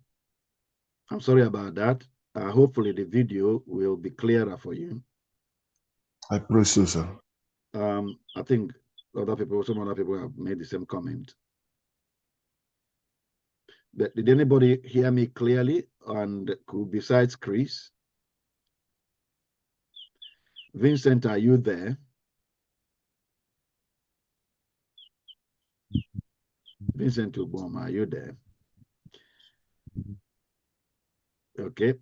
I'm sorry about that. Hopefully the video will be clearer for you. I pray so, sir. I think some other people have made the same comment. But did anybody hear me clearly? And besides Chris? Vincent, are you there? Vincent Ubom, are you there? Okay.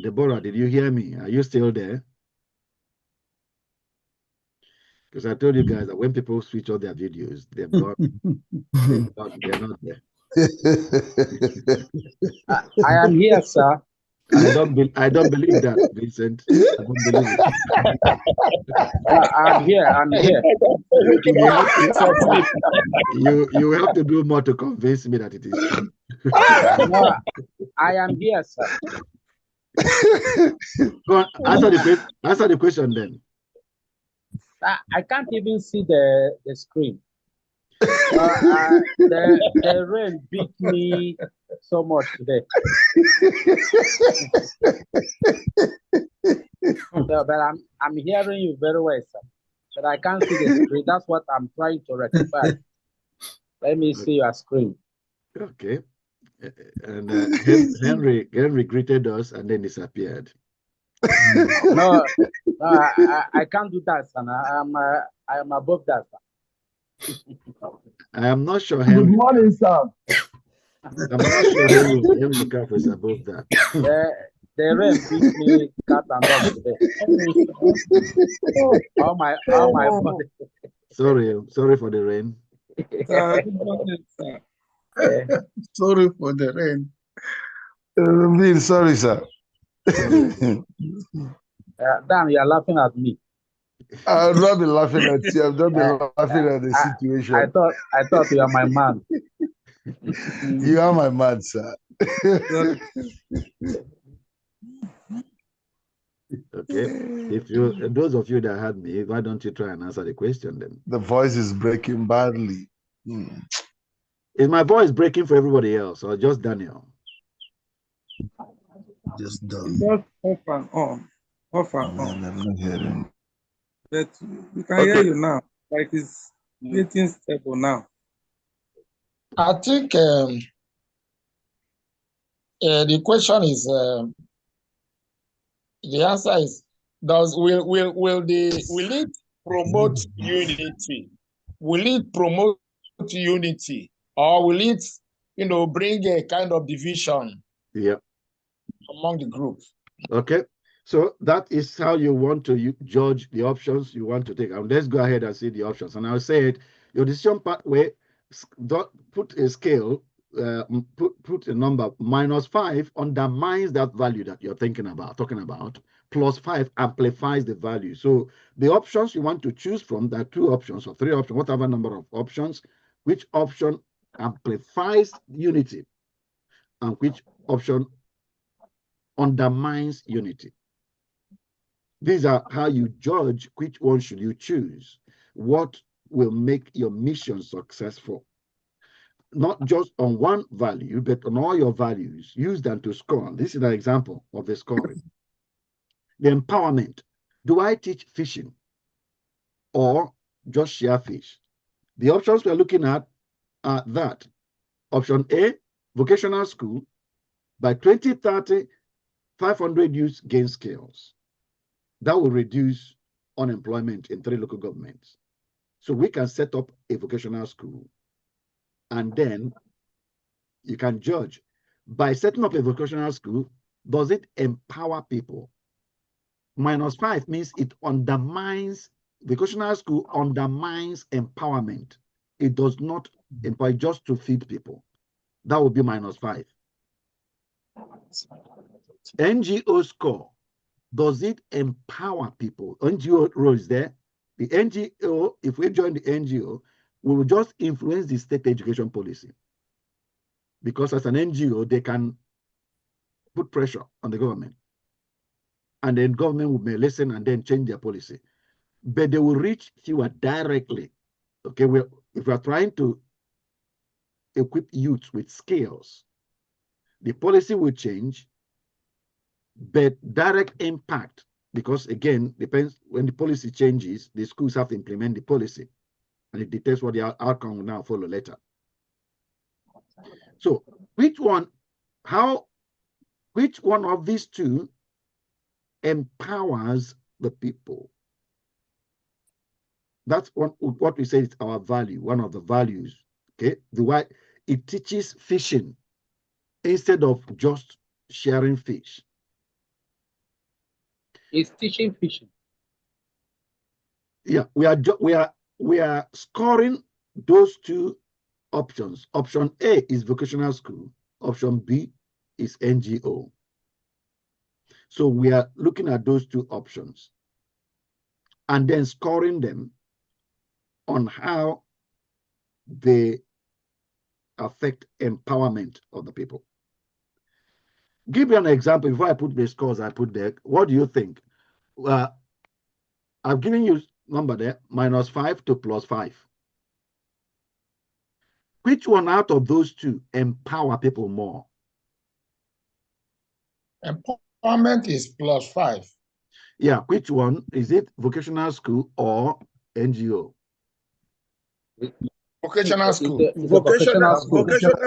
Deborah, did you hear me? Are you still there? Because I told you guys that when people switch on their videos, they've got they're not there. I am here, sir. I don't believe that, Vincent. I don't believe it. I'm here. I'm here. You have to do more to convince me that it is true. No, I am here, sir. Go on, answer the question then. I can't even see the screen. The rain beat me so much today. No, but I'm hearing you very well, sir. But I can't see the screen. That's what I'm trying to rectify. Let me see your screen. Okay. And Henry greeted us and then disappeared. No, I can't do that, son. I am above that, sir. I am not sure Henry. Good morning, sir. I'm not sure Henry Calf is above that. The rain beat me cat and dog today. All my body. Sorry for the rain. Sorry for the rain. Really sorry, sir. Damn, you are laughing at me. I've not been laughing at you. I've not been laughing at the situation. I thought you are my man. You are my man, sir. Okay. If those of you that had me, why don't you try and answer the question then? The voice is breaking badly. Is my voice breaking for everybody else or just Daniel? Just done. Just off and on. Off and on. I'm not hearing. But we can hear you now. Like it's getting stable now. I think the question is the answer is will it promote unity? Will it promote unity, or will it bring a kind of division among the group? Okay. So that is how you want to judge the options you want to take. And let's go ahead and see the options. And I'll say it, your decision pathway, put a scale, put a number, -5 undermines that value that you're talking about, +5 amplifies the value. So the options you want to choose from, there are 2 options or 3 options, whatever number of options, which option amplifies unity and which option undermines unity. These are how you judge which one should you choose. What will make your mission successful? not just on one value, but on all your values, use them to score. This is an example of the scoring. The empowerment. Do I teach fishing or just share fish? The options we're looking at are that. Option A, vocational school. By 2030, 500 youths gain skills. That will reduce unemployment in 3 local governments. So we can set up a vocational school, and then you can judge. By setting up a vocational school, does it empower people? -5 means it undermines, vocational school undermines empowerment. It does not empower just to feed people. That would be -5. NGO score, does it empower people? NGO role is there. The NGO, if we join the NGO, we will just influence the state education policy. Because as an NGO, they can put pressure on the government. And then government may listen and then change their policy. But they will reach fewer directly. Okay, if we are trying to equip youth with skills, the policy will change, but direct impact, because again, depends when the policy changes, the schools have to implement the policy, and it dictates what the outcome will now follow later. So which one of these two empowers the people? That's what we say is our value, one of the values. Okay, the why it teaches fishing instead of just sharing fish. It's teaching fishing. Yeah, we are scoring those two options. Option A is vocational school. Option B is NGO. So we are looking at those two options and then scoring them on how they affect empowerment of the people. Give me an example. Before I put the scores I put there, what do you think? I've given you number there, -5 to +5. Which one out of those two empower people more? Empowerment is +5. Yeah, which one? Is it vocational school or NGO? Vocational school. Vocational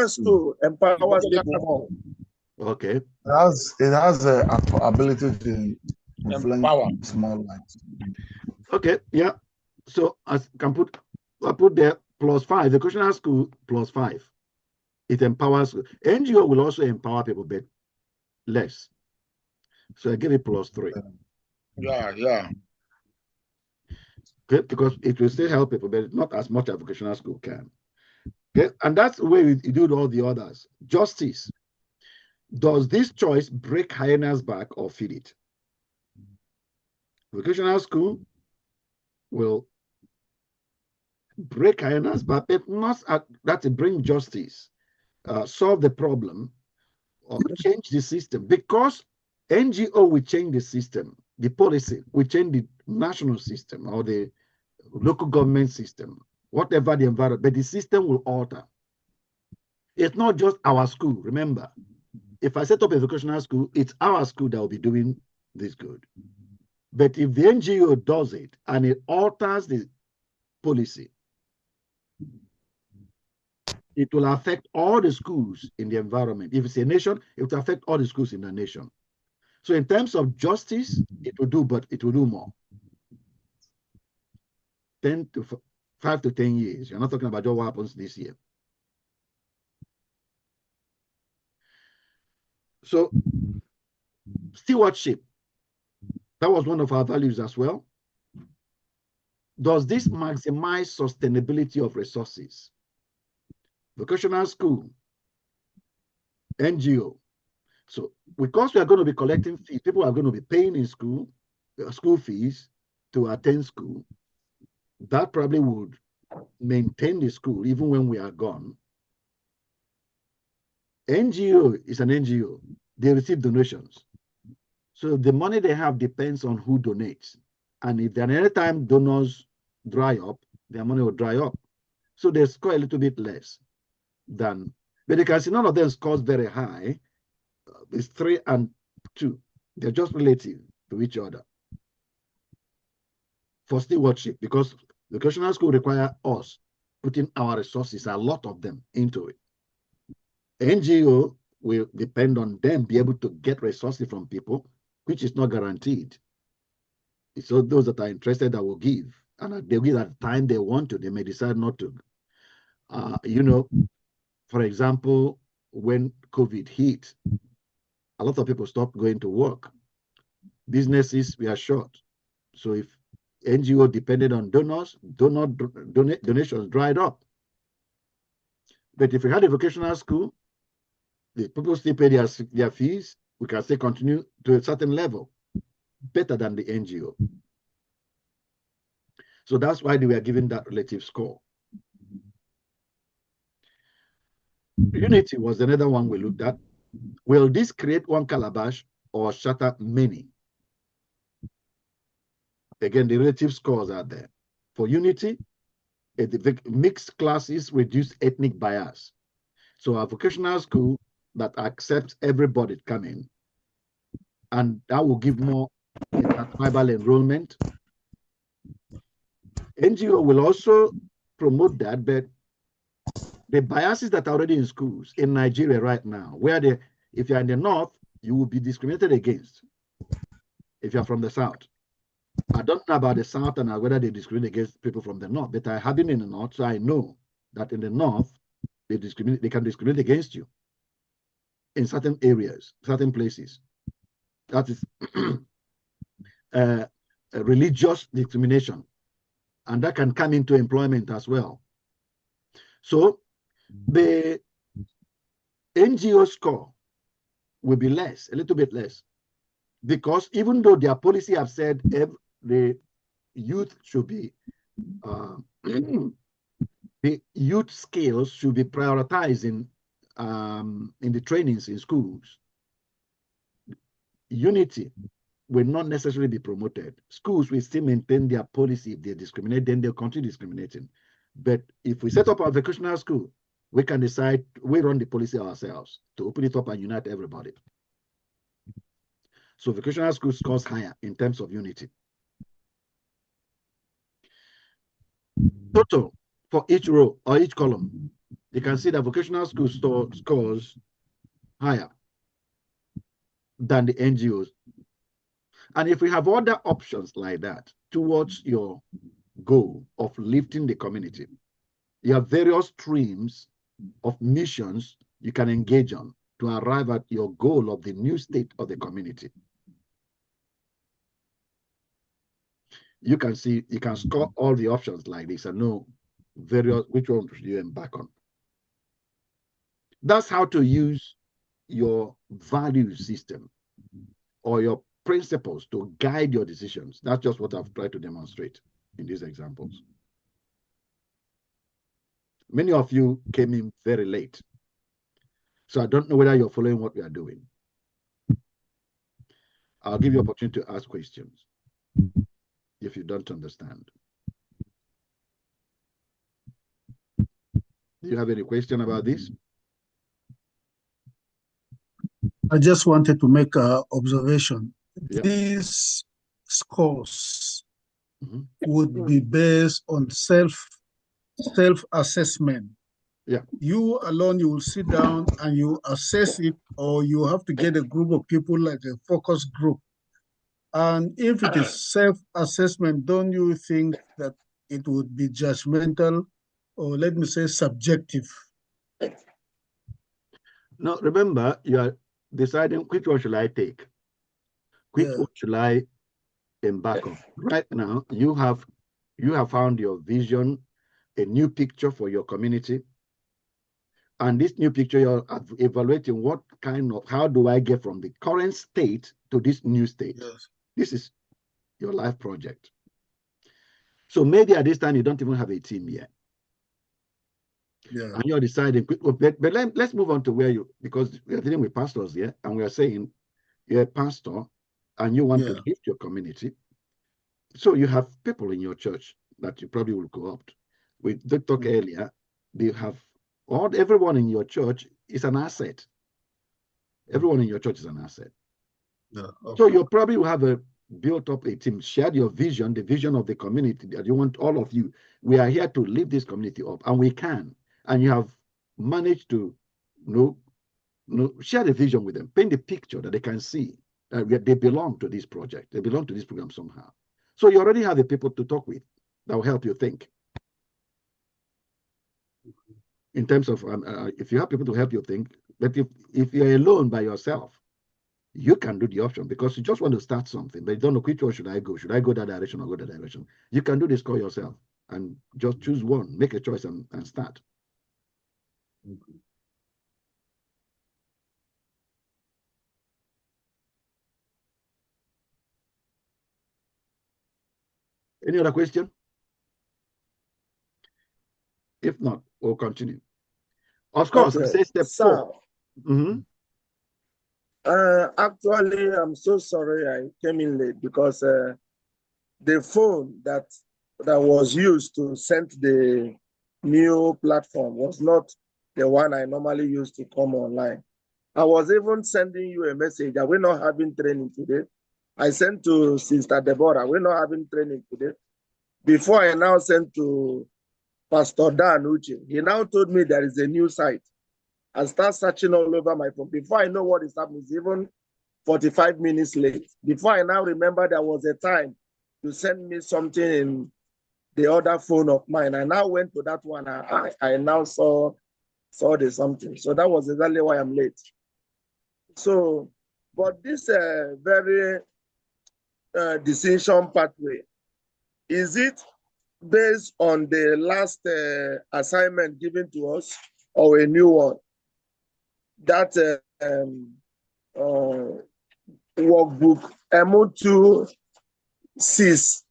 school empowers people more. Okay. It has the ability to influence more lives. Okay, yeah. So I put there +5. Vocational school +5. It empowers. NGO will also empower people, but less. So I give it +3. Yeah. Okay, because it will still help people, but not as much as vocational school can. Okay, and that's the way we do all the others. Justice. Does this choice break hyena's back or feed it? Vocational school will break hyena's back, but not that to bring justice, solve the problem, or change the system. Because NGO will change the system, the policy will change the national system or the local government system, whatever the environment, but the system will alter. It's not just our school. Remember, if I set up a vocational school, it's our school that will be doing this good. But if the NGO does it and it alters the policy, it will affect all the schools in the environment. If it's a nation, it will affect all the schools in the nation. So in terms of justice, it will do, but it will do more. 5 to 10 years. You're not talking about what happens this year. So stewardship, that was one of our values as well. Does this maximize sustainability of resources? Vocational school, NGO. So because we are going to be collecting fees, people are going to be paying in school fees to attend school. That probably would maintain the school even when we are gone. NGO is an NGO. They receive donations. So the money they have depends on who donates. And if there are any time donors dry up, their money will dry up. So they score a little bit less. than, but you can see none of them scores very high. It's 3 and 2. They're just relative to each other for stewardship, because vocational school require us putting our resources, a lot of them, into it. NGO will depend on them be able to get resources from people, which is not guaranteed. So those that are interested that will give, and they'll give at the time they want to. They may decide not to. You know, for example, when COVID hit, a lot of people stopped going to work. Businesses were short. So if NGO depended on donors, donations dried up. But if we had a vocational school, the people still pay their fees, we can still continue to a certain level, better than the NGO. So that's why they were given that relative score. Unity was another one we looked at. Will this create one calabash or shatter many? Again, the relative scores are there. For unity, mixed classes reduce ethnic bias. So a vocational school that accepts everybody coming, and that will give more tribal enrollment. NGO will also promote that, but the biases that are already in schools in Nigeria right now, where if you're in the north, you will be discriminated against if you're from the south. I don't know about the south and whether they discriminate against people from the north, but I have been in the north, so I know that in the north, they can discriminate against you in certain areas, certain places. That is religious discrimination, and that can come into employment as well. So the NGO score will be less, a little bit less, because even though their policy have said the youth should be the youth skills should be prioritized in the trainings in schools, unity will not necessarily be promoted. Schools will still maintain their policy. If they discriminate, then they'll continue discriminating. But if we set up a vocational school, we can decide, we run the policy ourselves to open it up and unite everybody. So vocational school scores higher in terms of unity. Total for each row or each column, you can see that vocational school scores higher than the NGOs. And if we have other options like that towards your goal of lifting the community, you have various streams of missions you can engage on to arrive at your goal of the new state of the community. You can see, you can score all the options like this and know which one should you embark on. That's how to use your value system or your principles to guide your decisions. That's just what I've tried to demonstrate in these examples. Many of you came in very late, so I don't know whether you're following what we are doing. I'll give you opportunity to ask questions if you don't understand. Do you have any question about this? I just wanted to make an observation. Yeah. These scores would be based on self-assessment. Yeah. You alone, you will sit down and you assess it, or you have to get a group of people like a focus group. And if it is self-assessment, don't you think that it would be judgmental, or let me say subjective? No, remember, you are deciding which one should I take? Which one should I embark on? Right now, you have found your vision, a new picture for your community. And this new picture, you're evaluating what kind of, how do I get from the current state to this new state? Yes. This is your life project. So maybe at this time, you don't even have a team yet. Yeah. And you're deciding, but let's move on to where because we are dealing with pastors here, and we are saying you're a pastor and you want to lift your community. So you have people in your church that you probably will co-opt. We did talk earlier, they have everyone in your church is an asset. Everyone in your church is an asset. Yeah, okay. So you probably will have built up a team, shared your vision, the vision of the community that you want all of you. We are here to lift this community up, and we can. And you have managed to share the vision with them, paint the picture that they can see that they belong to this project. They belong to this program somehow. So you already have the people to talk with that will help you think. In terms of, if you have people to help you think, but if you're alone by yourself, you can do the option because you just want to start something, but you don't know which one should I go? Should I go that direction or go that direction? You can do this call yourself and just choose one, make a choice and start. Any other question? If not, we'll continue. Of course, Okay. I say step 4. Actually, I'm so sorry I came in late because the phone that was used to send the new platform was not the one I normally use to come online. I was even sending you a message that we're not having training today. I sent to Sister Deborah, we're not having training today. Before I now sent to Pastor Dan Uche, he now told me there is a new site. I start searching all over my phone. Before I know what is happening, it's even 45 minutes late. Before I now remember there was a time to send me something in the other phone of mine. I now went to that one. I now saw the something. So that was exactly why I'm late. So, but this very decision pathway, is it based on the last assignment given to us or a new one? That workbook W206,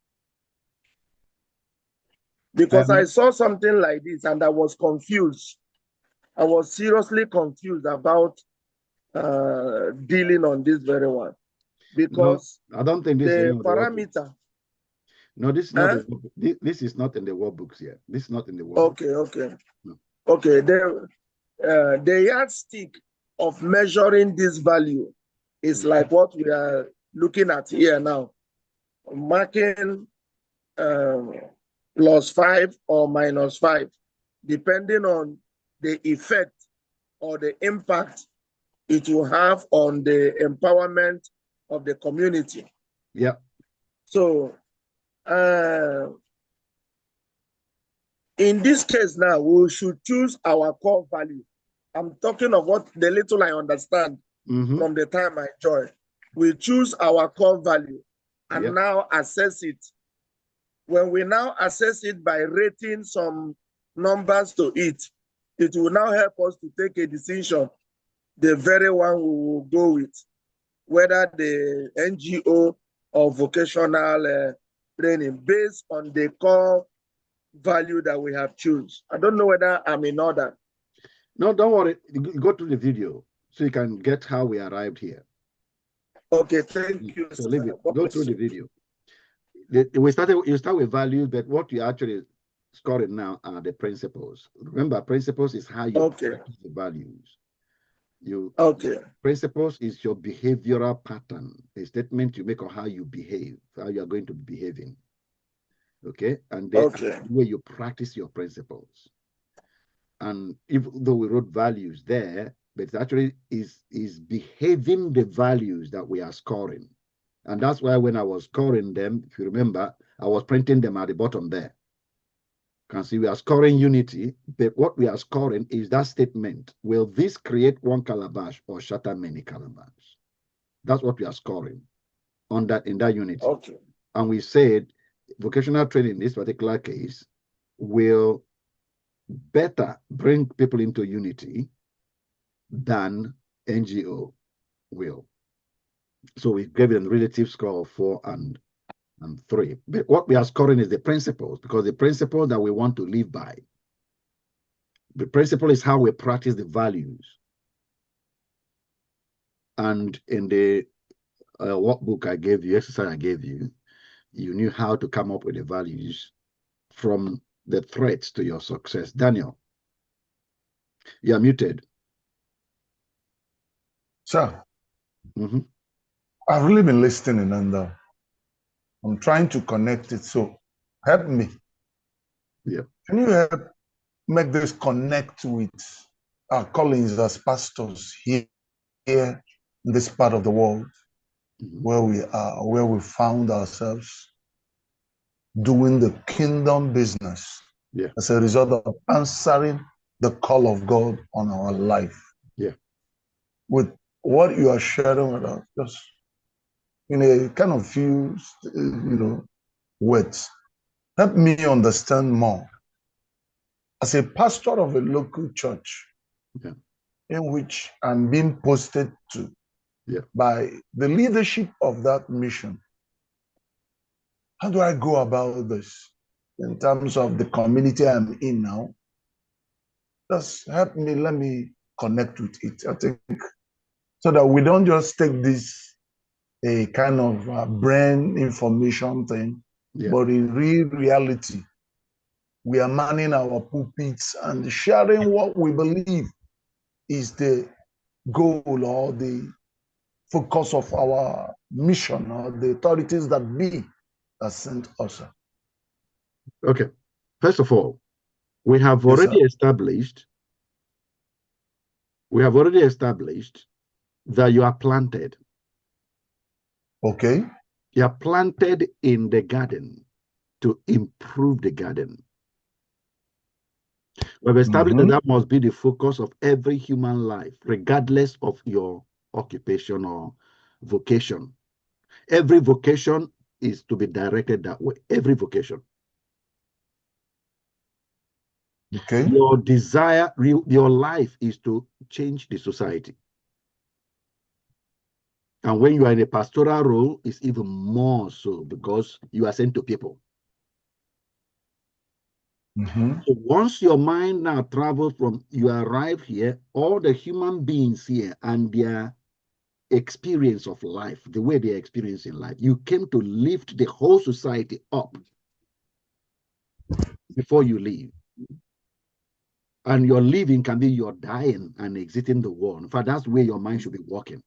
because I saw something like this and I was confused. I was seriously confused about dealing on this very one because no, I don't think this the is parameter. No, this is not. This is not in the workbooks yet. This is not in the workbook. Okay. No. Okay. The yardstick of measuring this value is like what we are looking at here now, marking +5 or -5, depending on the effect or the impact it will have on the empowerment of the community. Yeah. So in this case now, we should choose our core value. I'm talking of what the little I understand from the time I joined. We choose our core value and now assess it. When we now assess it by rating some numbers to it, it will now help us to take a decision, the very one we will go with, whether the NGO or vocational training based on the core value that we have choose. I don't know whether I'm in order. No, don't worry. Go to the video so you can get how we arrived here. Okay, thank you. So leave it. Go through the video. You start with value, but what you actually scoring now are the principles. Remember, principles is how you practice the values. Principles is your behavioral pattern, a statement you make on how you behave, how you are going to be behaving. Okay, and then the way you practice your principles. And even though we wrote values there, but it actually is behaving the values that we are scoring. And that's why when I was scoring them, if you remember, I was printing them at the bottom there. You can see we are scoring unity, but what we are scoring is that statement. Will this create one calabash or shatter many calabash? That's what we are scoring in that unity. Okay. And we said vocational training in this particular case will better bring people into unity than NGO will. So we gave it a relative score of 4 and 3. But what we are scoring is the principles, because the principle that we want to live by. The principle is how we practice the values. And in the workbook I gave you, exercise I gave you, you knew how to come up with the values from the threats to your success. Daniel. You are muted. Sir, Mm-hmm. I've really been listening and I'm trying to connect it. So help me. Yeah. Can you help make this connect with our callings as pastors here in this part of the world where we are, where we found ourselves doing the kingdom business as a result of answering the call of God on our life? Yeah. With what you are sharing with us, just in a kind of few, words, help me understand more. As a pastor of a local church, in which I'm being posted to by the leadership of that mission, how do I go about this in terms of the community I'm in now? Just help me, let me connect with it. I think so that we don't just take this a kind of brain information thing, but in real reality, we are manning our pulpits and sharing what we believe is the goal or the focus of our mission or the authorities that be that sent us. Okay. First of all, we have Yes, already sir. established that you are planted. Okay. You are planted in the garden to improve the garden. We've established that that must be the focus of every human life, regardless of your occupation or vocation. Every vocation is to be directed that way. Every vocation. Okay. Your desire, your life is to change the society. And when you are in a pastoral role, it's even more so because you are sent to people. So once your mind now travels from, you arrive here, all the human beings here and their experience of life, the way they're experiencing life, you came to lift the whole society up before you leave. And your living can be your dying and exiting the world. In fact, that's where your mind should be working.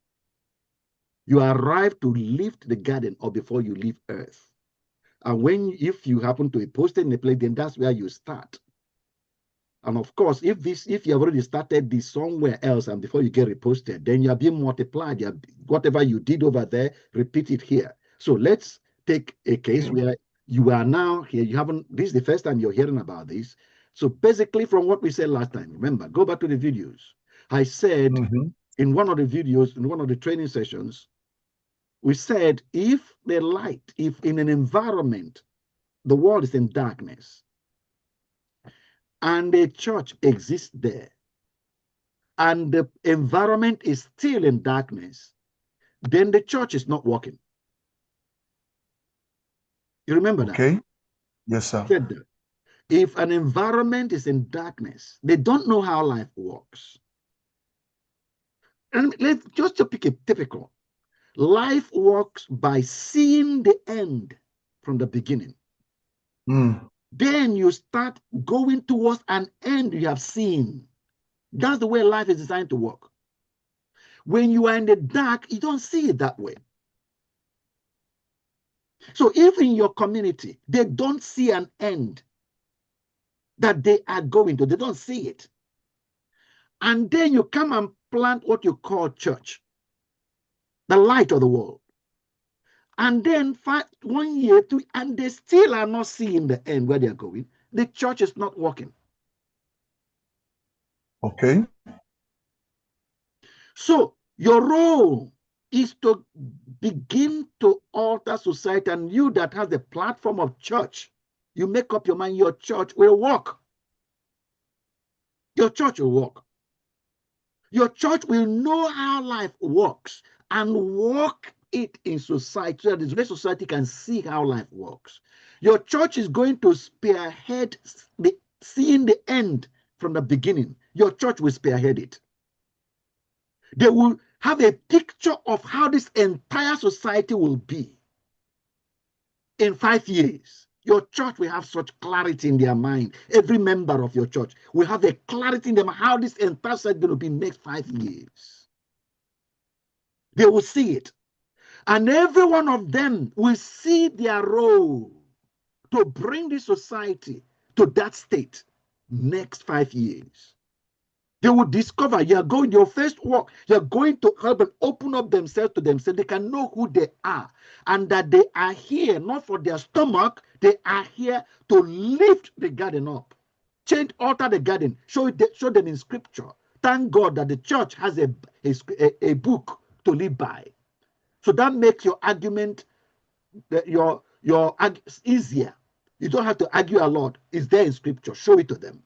You arrive to lift the garden up before you leave earth. And if you happen to be posted in a place, then that's where you start. And of course, if you have already started this somewhere else and before you get reposted, then you are being multiplied. Whatever you did over there, repeat it here. So let's take a case where you are now here. This is the first time you're hearing about this. So basically from what we said last time, remember, go back to the videos. I said in one of the videos, in one of the training sessions, we said if in an environment, the world is in darkness, and a church exists there, and the environment is still in darkness, then the church is not working. You remember that? Okay. Yes, sir. Said that. If an environment is in darkness, they don't know how life works. And let's just to pick a typical. Life works by seeing the end from the beginning. Then you start going towards an end you have seen. That's the way life is designed to work. When you are in the dark, you don't see it that way. So if in your community, they don't see an end that they are going to, they don't see it. And then you come and plant what you call church, the light of the world. And then 1 year, 2, and they still are not seeing the end where they're going. The church is not working. Okay. So your role is to begin to alter society, and you that has the platform of church, you make up your mind your church will work. Your church will work. Your church will know how life works and work it in society so that the rest of society can see how life works. Your church is going to spearhead seeing the end from the beginning. Your church will spearhead it. They will have a picture of how this entire society will be in 5 years. Your church will have such clarity in their mind. Every member of your church will have a clarity in them how this entire site is going to be next 5 years. They will see it. And every one of them will see their role to bring the society to that state next 5 years. They will discover your first work, you're going to help them open up themselves to themselves. They can know who they are and that they are here not for their stomach, they are here to lift the garden up. Change, alter the garden, show them in scripture. Thank God that the church has a book to live by. So that makes your argument easier. You don't have to argue a lot. It's there in scripture. Show it to them.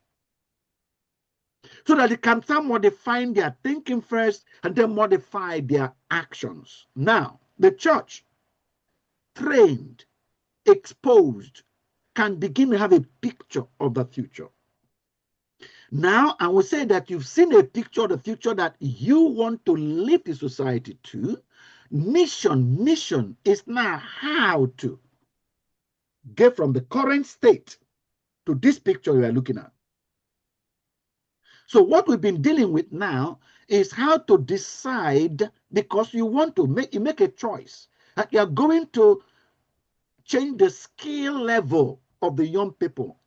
So that they can start modifying their thinking first and then modify their actions. Now, the church, trained, exposed, can begin to have a picture of the future. Now, I will say that you've seen a picture of the future that you want to lead the society to. Mission is now how to get from the current state to this picture we are looking at. So what we've been dealing with now is how to decide, because you want to make a choice that you're going to change the skill level of the young people,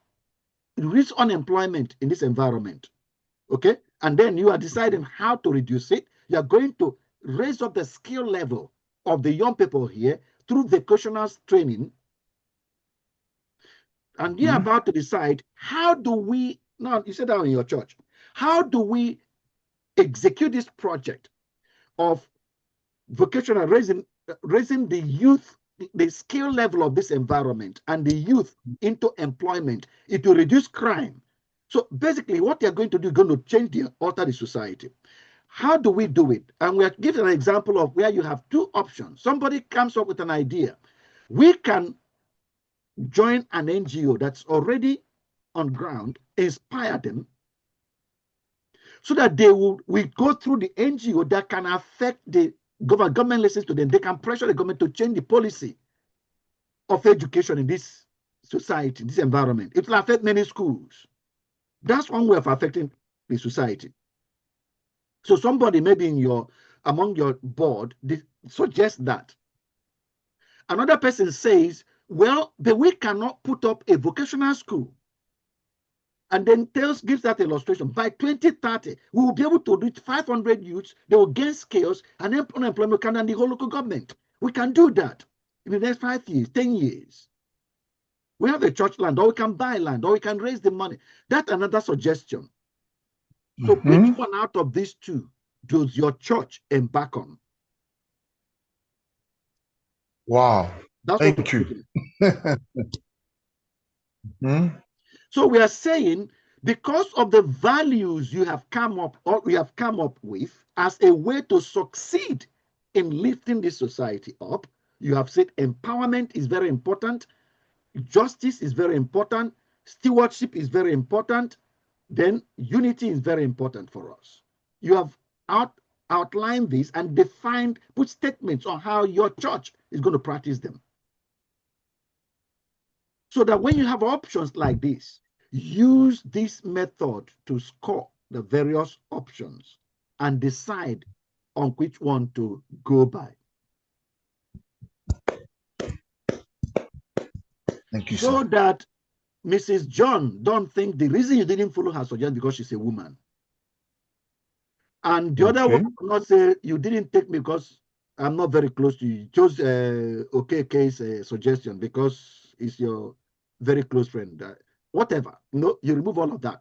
reduce unemployment in this environment, okay? And then you are deciding how to reduce it. You're going to raise up the skill level of the young people here through vocational training. And you're about to decide, how do we, now you said that in your church, how do we execute this project of vocational raising the youth, the skill level of this environment and the youth into employment? It will reduce crime. So basically what you're going to do is going to alter the society. How do we do it? And we're giving an example of where you have two options. Somebody comes up with an idea. We can join an NGO that's already on ground, inspire them, so that we go through the NGO that can affect the government. Government listens to them. They can pressure the government to change the policy of education in this society, this environment. It will affect many schools. That's one way of affecting the society. So somebody maybe among your board suggests that. Another person says, well, but we cannot put up a vocational school. And then gives that illustration. By 2030, we will be able to reach 500 youths. They will gain skills, and then unemployment can and the whole local government. We can do that in the next 5 years, 10 years. We have a church land, or we can buy land, or we can raise the money. That's another suggestion. So which one out of these two does your church embark on? Wow. That's Thank you. So we are saying, because of the values we have come up with as a way to succeed in lifting this society up, you have said empowerment is very important, justice is very important, stewardship is very important, then unity is very important for us. You have outlined this and put statements on how your church is going to practice them. So that when you have options like this, use this method to score the various options and decide on which one to go by. Thank you, so sir. That Mrs. John don't think the reason you didn't follow her suggestion because she's a woman. And the other one will not say you didn't take me because I'm not very close to you. You chose OKK's suggestion because it's your very close friend. Whatever. No, you remove all of that.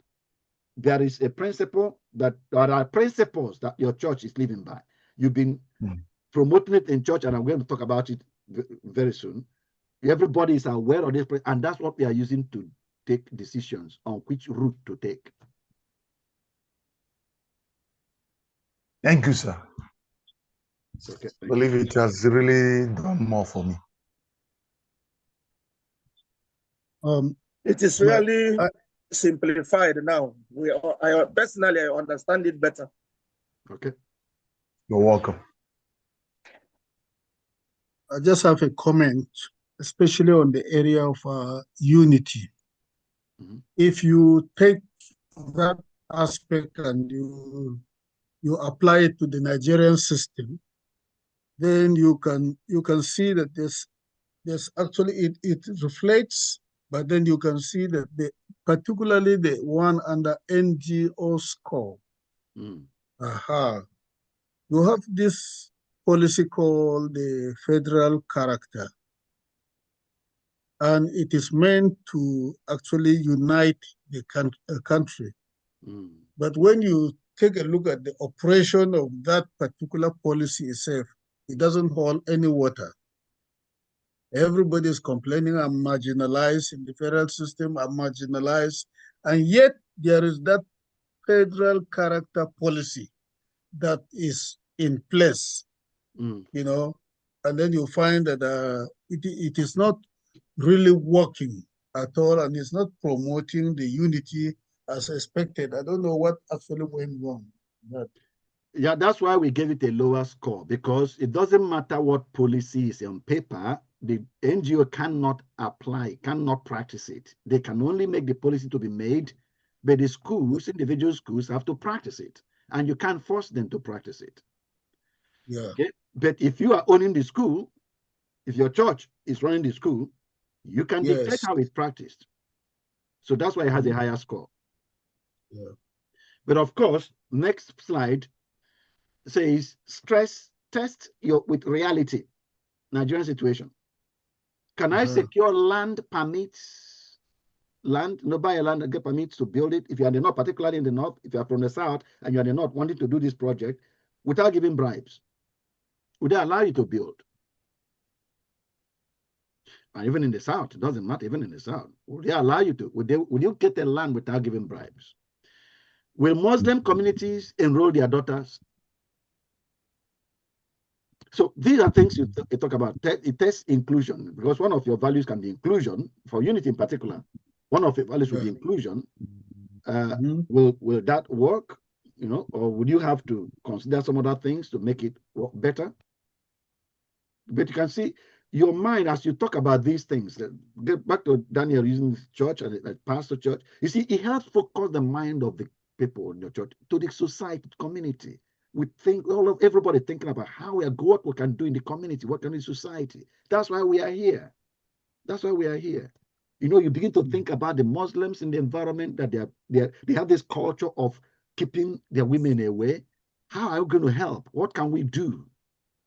There is a principle there are principles that your church is living by. You've been promoting it in church, and I'm going to talk about it very soon. Everybody is aware of this, and that's what we are using to take decisions on which route to take. Thank you, sir. Okay, I believe it has really done more for me. It is really simplified now. I personally understand it better. Okay. You're welcome. I just have a comment. especially on the area of unity. Mhm. If you take that aspect and you apply it to the Nigerian system, then you can see that there's actually it reflects, but then you can see that particularly the one under NGO score. Aha. You have this policy called the federal character, and it is meant to actually unite the country. But when you take a look at the operation of that particular policy itself, it doesn't hold any water. Everybody is complaining, I'm marginalized in the federal system, I'm marginalized. And yet there is that federal character policy that is in place, you know, and then you find that it is not really working at all, and it's not promoting the unity as expected. I don't know what actually went wrong. Yeah, that's why we gave it a lower score, because it doesn't matter what policy is on paper, the NGO cannot apply, cannot practice it. They can only make the policy to be made, but the schools, individual schools, have to practice it, and you can't force them to practice it. Yeah. Okay? But if you are owning the school, if your church is running the school, you can dictate how it's practiced. So that's why it has a higher score. Yeah. But of course, next slide says stress test with reality. Nigerian situation. Can I secure land permits? Land, buy a land and get permits to build it. If you are in the north, particularly in the north, if you are from the south and you are in the north wanting to do this project without giving bribes, would they allow you to build? And even in the south, it doesn't matter, even in the south, would they allow you to? Would you get the land without giving bribes? Will Muslim communities enroll their daughters? So these are things you talk about. It tests inclusion, because one of your values can be inclusion, for unity in particular. One of your values will be inclusion. Will that work? Or would you have to consider some other things to make it work better? But you can see your mind as you talk about these things. Get back to Daniel using church and pastor church. You see, it helps focus the mind of the people in the church to the society, community. We think everybody thinking about what we can do in the community, what can in society. That's why we are here. That's why we are here. You begin to think about the Muslims in the environment, that they have this culture of keeping their women away. How are we going to help? What can we do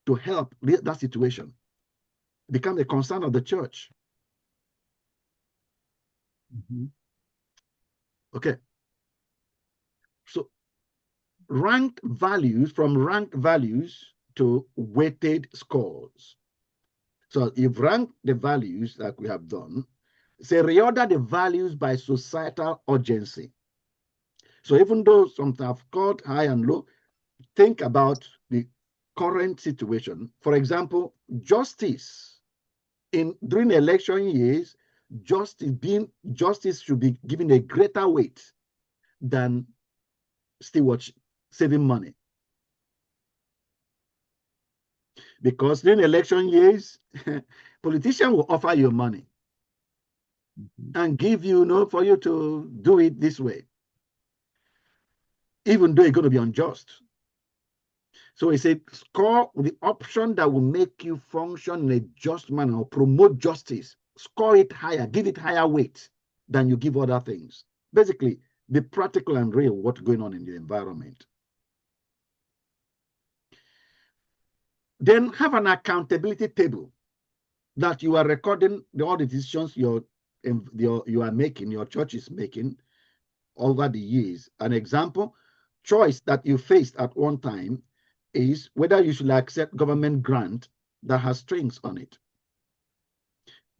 to help that situation? Become the concern of the church. Okay. So ranked values, from ranked values to weighted scores. So you've ranked the values like we have done. Say reorder the values by societal urgency. So even though some have called high and low, think about the current situation. For example, justice. During election years, justice should be given a greater weight than stewardship, saving money. Because during election years, politicians will offer you money and give you, for you to do it this way, even though it's going to be unjust. So he said, score the option that will make you function in a just manner or promote justice. Score it higher, give it higher weight than you give other things. Basically, be practical and real what's going on in the environment. Then have an accountability table that you are recording all the decisions you are making, your church is making over the years. An example, choice that you faced at one time is whether you should accept government grant that has strings on it.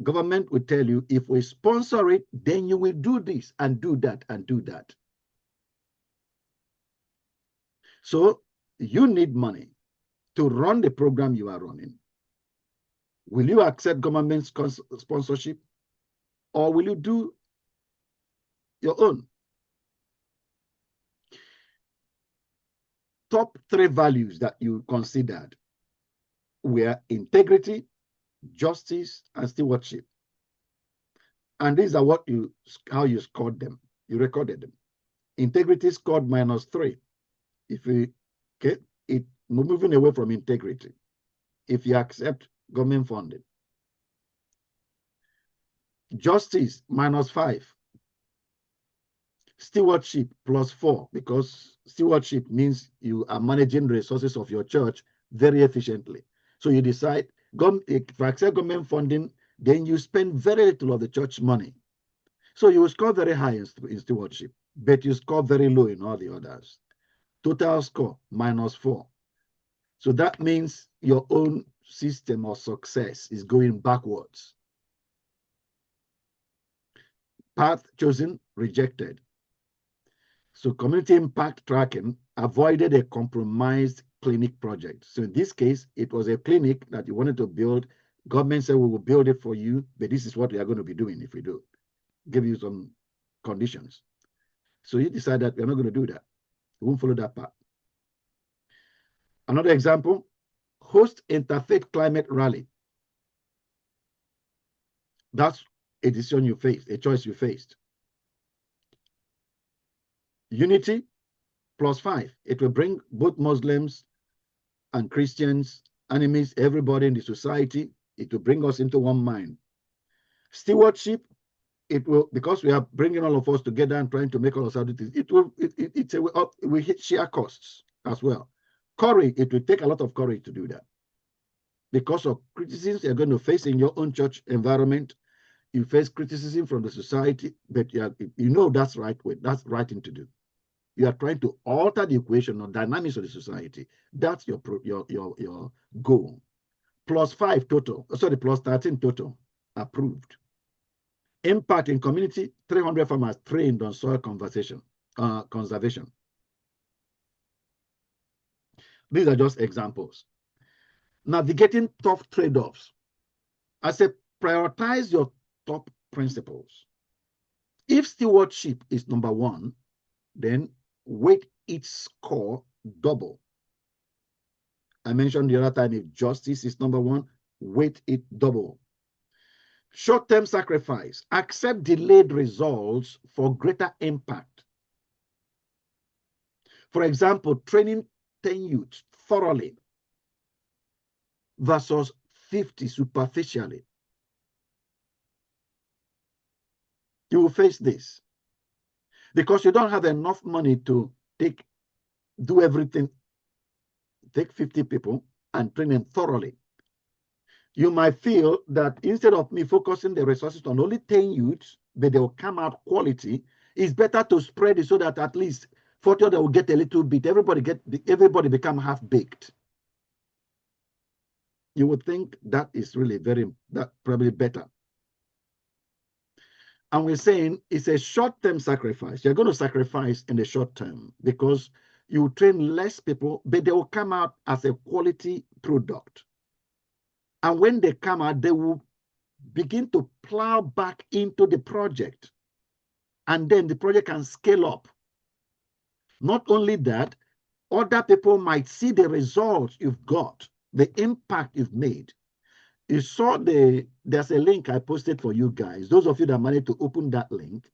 Government will tell you, if we sponsor it, then you will do this and do that and do that. So you need money to run the program you are running. Will you accept government sponsorship, or will you do your own? Top 3 values that you considered were integrity, justice, and stewardship. And these are how you scored them. You recorded them. Integrity scored -3. If you get it, moving away from integrity, if you accept government funding. Justice -5. Stewardship +4, because stewardship means you are managing the resources of your church very efficiently. So you decide, if you accept government funding, then you spend very little of the church money. So you will score very high in stewardship, but you score very low in all the others. Total score -4. So that means your own system of success is going backwards. Path chosen, rejected. So community impact tracking avoided a compromised clinic project. So in this case, it was a clinic that you wanted to build. Government said, we will build it for you, but this is what we are going to be doing if we do. Give you some conditions. So you decide that we're not going to do that. We won't follow that path. Another example, host interfaith climate rally. That's a decision you faced, a choice you faced. Unity +5. It will bring both Muslims and Christians, enemies, everybody in the society. It will bring us into one mind. Stewardship, it will, because we are bringing all of us together and trying to make all of us do this, we hit share costs as well. Courage, it will take a lot of courage to do that. Because of criticisms you're going to face in your own church environment, you face criticism from the society, but you know that's right way, that's right thing to do. You are trying to alter the equation or dynamics of the society. That's your goal. +5 total, sorry, +13 total, approved. Impact in community, 300 farmers trained on soil conservation. These are just examples. Navigating tough trade-offs. I say prioritize your top principles. If stewardship is number 1, then weight each score double. I mentioned the other time, if justice is number 1, weight it double. Short-term sacrifice, accept delayed results for greater impact. For example, training 10 youths thoroughly versus 50 superficially. You will face this because you don't have enough money to do everything. Take 50 people and train them thoroughly. You might feel that instead of me focusing the resources on only 10 youths, but they will come out quality, it's better to spread it so that at least 40 of them will get a little bit. Everybody become half-baked. You would think that is really probably better. And we're saying it's a short-term sacrifice. You're going to sacrifice in the short term because you train less people, but they will come out as a quality product. And when they come out, they will begin to plow back into the project. And then the project can scale up. Not only that, other people might see the results you've got, the impact you've made. You saw there's a link I posted for you guys. Those of you that managed to open that link,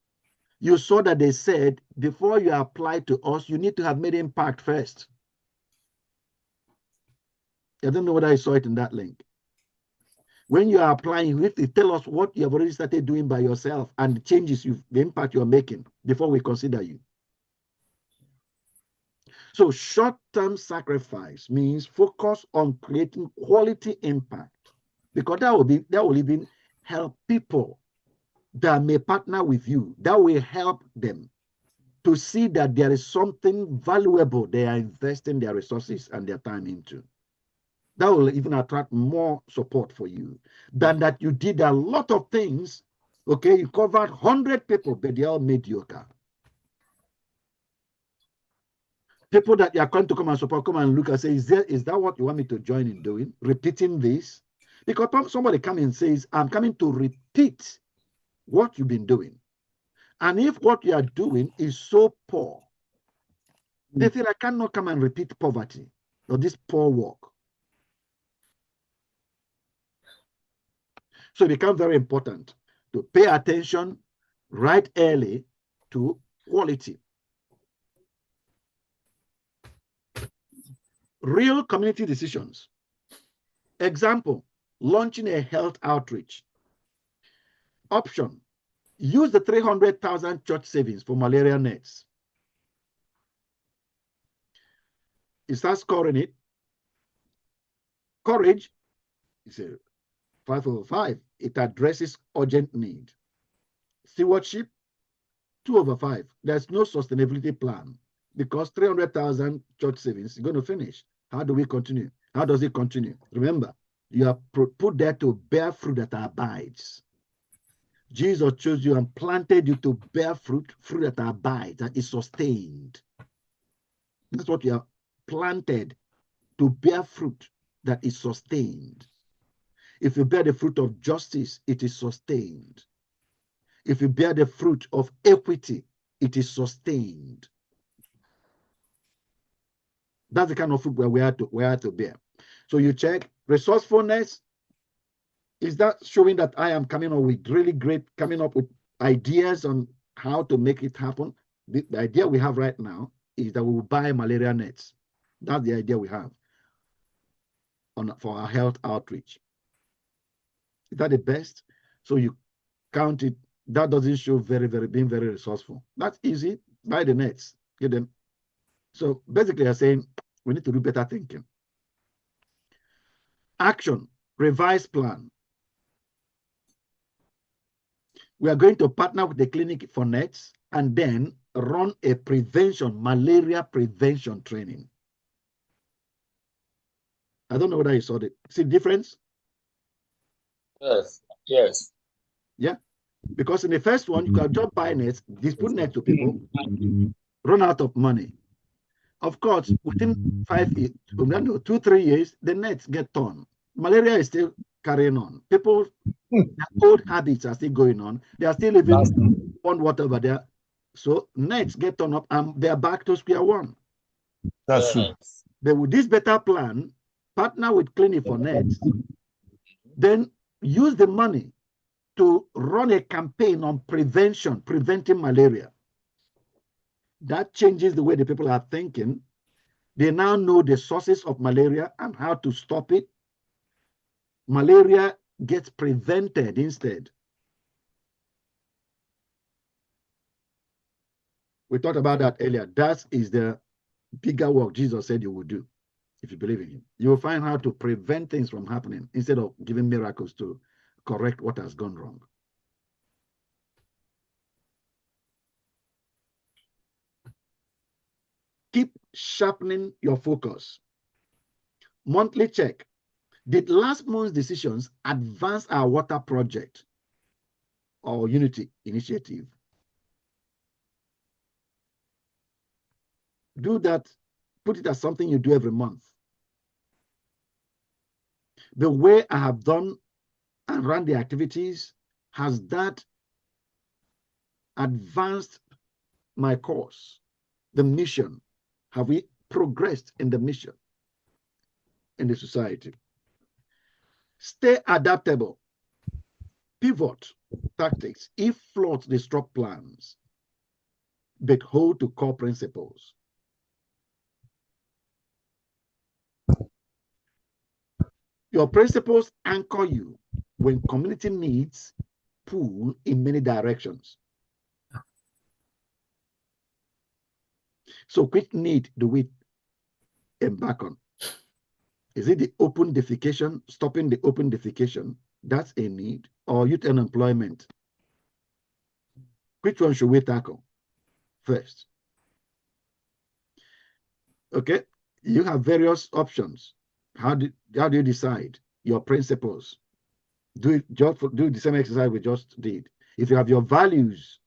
you saw that they said, before you apply to us, you need to have made impact first. I don't know whether I saw it in that link. When you are applying, you have to tell us what you have already started doing by yourself and the changes the impact you're making before we consider you. So short-term sacrifice means focus on creating quality impact, because that will even help people that may partner with you. That will help them to see that there is something valuable they are investing their resources and their time into. That will even attract more support for you than that you did a lot of things. Okay, you covered 100 people, but they're all mediocre. People that you are going to come and support, come and look and say, is that what you want me to join in doing? Repeating this? Because somebody comes and says, I'm coming to repeat what you've been doing. And if what you are doing is so poor, they feel I cannot come and repeat poverty or this poor work. So it becomes very important to pay attention right early to quality. Real community decisions. Example, launching a health outreach. Option, use the 300,000 church savings for malaria nets. You start scoring it. Courage is a 5 over 5. It addresses urgent need. Stewardship, 2 over 5. There's no sustainability plan because 300,000 church savings is going to finish. How do we continue? How does it continue? Remember, you are put there to bear fruit that abides. Jesus chose you and planted you to bear fruit that abides, that is sustained. That's what you are planted, to bear fruit that is sustained. If you bear the fruit of justice, it is sustained. If you bear the fruit of equity, it is sustained. That's the kind of fruit we are to bear. So you check resourcefulness. Is that showing that I am coming up with really great, coming up with ideas on how to make it happen? The idea we have right now is that we will buy malaria nets. That's the idea we have for our health outreach. Is that the best? So you count it. That doesn't show being very resourceful. That's easy. Buy the nets. Get them. So basically, I'm saying we need to do better thinking. Action, revise plan. We are going to partner with the clinic for nets and then run a malaria prevention training. I don't know whether you saw the difference. Yes, yes. Yeah, because in the first one, you can just buy nets, distribute nets to people, run out of money. Of course, within 2-3 years, the nets get torn. Malaria is still carrying on. People, their old habits are still going on. They are still living on whatever there. So nets get torn up and they're back to square one. That's true. But with this better plan, partner with Clinic for Nets, then use the money to run a campaign on preventing malaria. That changes the way the people are thinking. They now know the sources of malaria and how to stop it. Malaria gets prevented instead. We talked about that earlier. That is the bigger work Jesus said you would do if you believe in him. You will find how to prevent things from happening instead of giving miracles to correct what has gone wrong. Keep sharpening your focus. Monthly check. Did last month's decisions advance our water project or unity initiative? Do that. Put it as something you do every month. The way I have done and run the activities, has that advanced my course, the mission? Have we progressed in the mission in the society? Stay adaptable. Pivot tactics if flawed disrupt plans, but hold to core principles. Your principles anchor you when community needs pull in many directions. So which need do we embark on? Is it the open defecation, stopping the open defecation? That's a need. Or youth unemployment? Which one should we tackle first? Okay, you have various options. How do you decide your principles? Do the same exercise we just did. If you have your values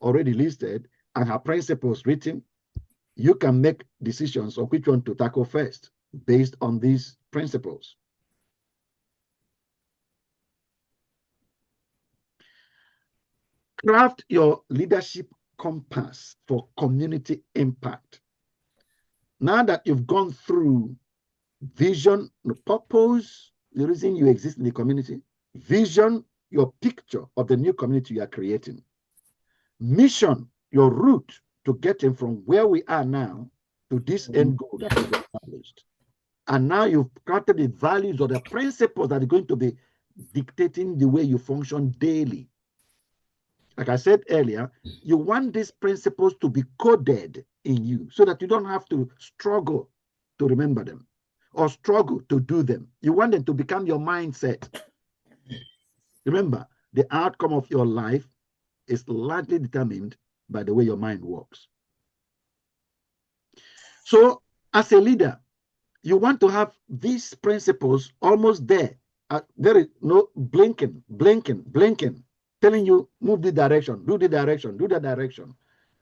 already listed and have principles written, you can make decisions on which one to tackle first based on these principles. Craft your leadership compass for community impact. Now that you've gone through vision, the purpose, the reason you exist in the community, vision, your picture of the new community you are creating. Mission, your route to getting from where we are now to this end goal that is established. And now you've crafted the values or the principles that are going to be dictating the way you function daily. Like I said earlier, you want these principles to be coded in you so that you don't have to struggle to remember them or struggle to do them. You want them to become your mindset. Remember, the outcome of your life is largely determined by the way your mind works. So, as a leader, you want to have these principles almost there. There is no blinking, telling you move the direction, do the direction, do the direction.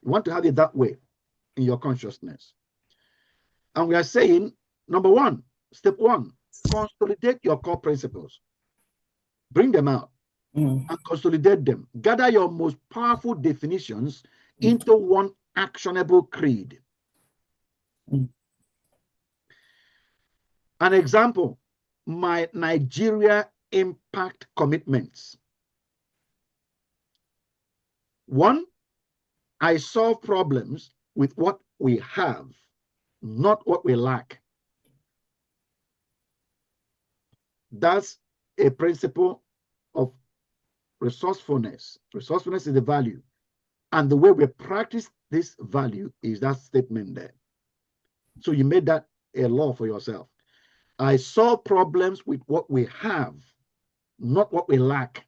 You want to have it that way in your consciousness. And we are saying, number one, step one, consolidate your core principles. Bring them out and consolidate them. Gather your most powerful definitions into one actionable creed. An example, my Nigeria impact commitments. One, I solve problems with what we have, not what we lack. That's a principle of resourcefulness. Resourcefulness is the value. And the way we practice this value is that statement there. So you made that a law for yourself. I solve problems with what we have, not what we lack.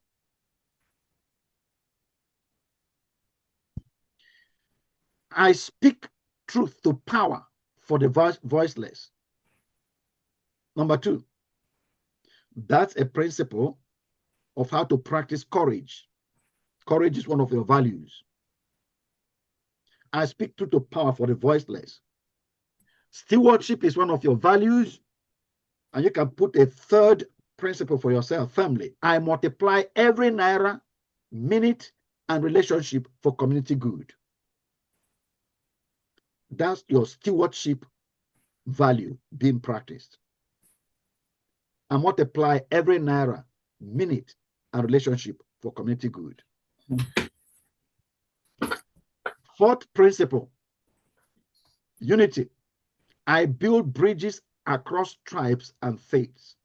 I speak truth to power for the voiceless. Number two, that's a principle of how to practice courage. Courage is one of your values. I speak truth to power for the voiceless. Stewardship is one of your values. And you can put a third principle for yourself firmly. I multiply every naira, minute, and relationship for community good. That's your stewardship value being practiced. I multiply every naira, minute, and relationship for community good. Fourth principle, unity. I build bridges across tribes and faiths.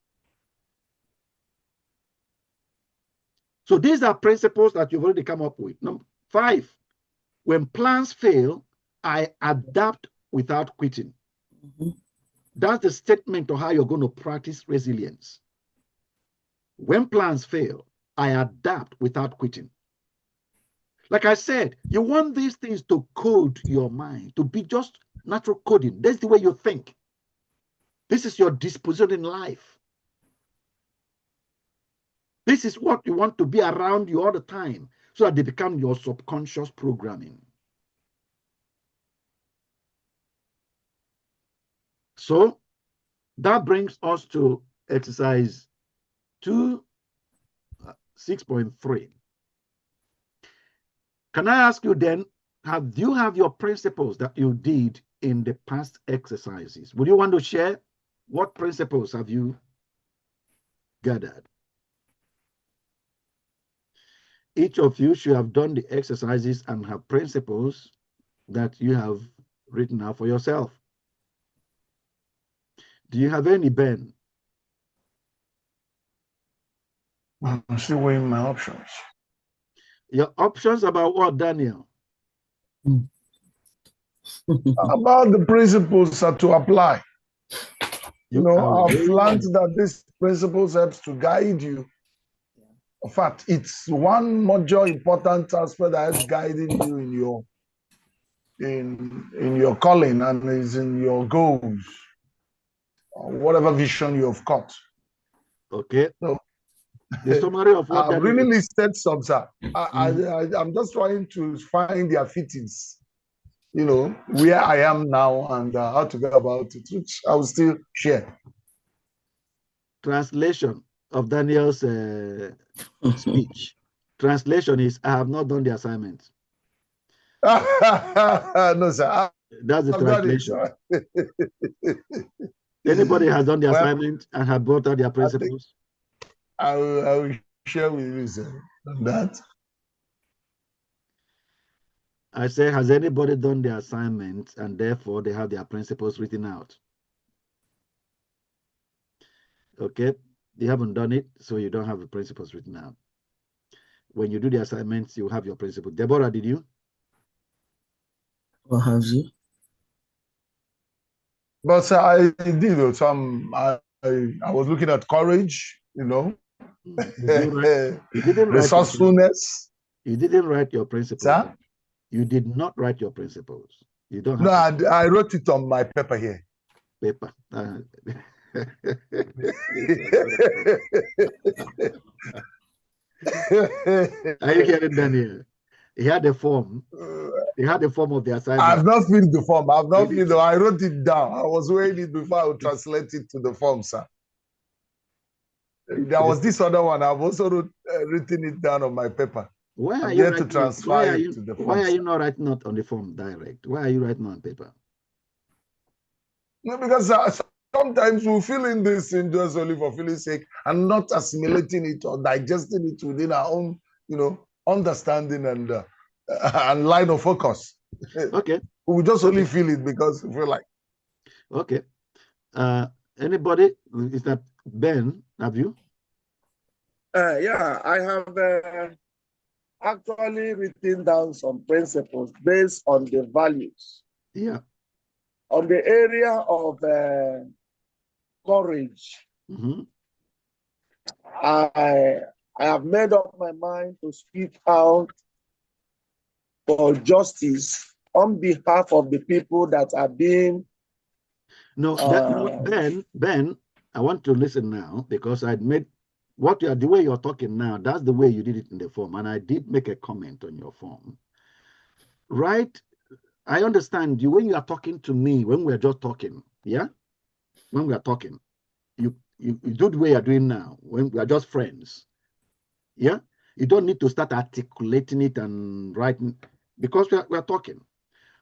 So these are principles that you've already come up with. Number 5, when plans fail, I adapt without quitting. That's the statement of how you're going to practice resilience. When plans fail, I adapt without quitting. Like I said, you want these things to code your mind, to be just natural coding. That's the way you think. This is your disposition in life. This is what you want to be around you all the time so that they become your subconscious programming. So that brings us to exercise 6.3. Can I ask you then, do you have your principles that you did in the past exercises? Would you want to share? What principles have you gathered? Each of you should have done the exercises and have principles that you have written out for yourself. Do you have any, Ben? I'm still weighing my options. Your options about what, Daniel? About the principles are to apply. You know, I've learned that these principles helps to guide you. In fact, it's one major important aspect that is guiding you in your calling and is in your goals, or whatever vision you have got. Okay. So, the summary of what I've really listed some, sir. I'm just trying to find their fittings, you know, where I am now and how to go about it, which I will still share. Translation of Daniel's speech. Translation is, I have not done the assignment. No, sir. That's the translation. Anybody has done the assignment and have brought out their principles? I will share with you, sir, on that? I say, has anybody done their assignment and therefore they have their principles written out? Okay, you haven't done it, so you don't have the principles written out. When you do the assignments, you have your principle. Deborah, did you? Or have you? But sir, I did some. I was looking at courage, you know, You didn't write resourcefulness. You didn't write your principles. Sir? You did not write your principles. You don't have. No, I wrote it on my paper here. Paper. Are you hearing Daniel? He had a form. He had the form of the assignment. I've not filled the form. I've not filled it. I wrote it down. I was waiting it before I would translate it to the form, sir. There was this other one. I've also written it down on my paper. Why are I'm you there to transfer it to the form? Why are you not writing it on the form direct? Why are you writing on paper? No, because sometimes we feel in this in just only for feeling's sake and not assimilating it or digesting it within our own, you know, understanding and line of focus. Okay. We just only feel it because we feel like. Okay. Anybody? Is that Ben? Have you? Yeah, I have actually written down some principles based on the values. Yeah. On the area of courage, I have made up my mind to speak out for justice on behalf of the people that are being. No, Ben, I want to listen now because I'd made the way you're talking now, that's the way you did it in the form. And I did make a comment on your form. Right? I understand you when you are talking to me, when we're just talking, yeah? When we are talking, you do the way you're doing now, when we are just friends. Yeah? You don't need to start articulating it and writing because we're talking.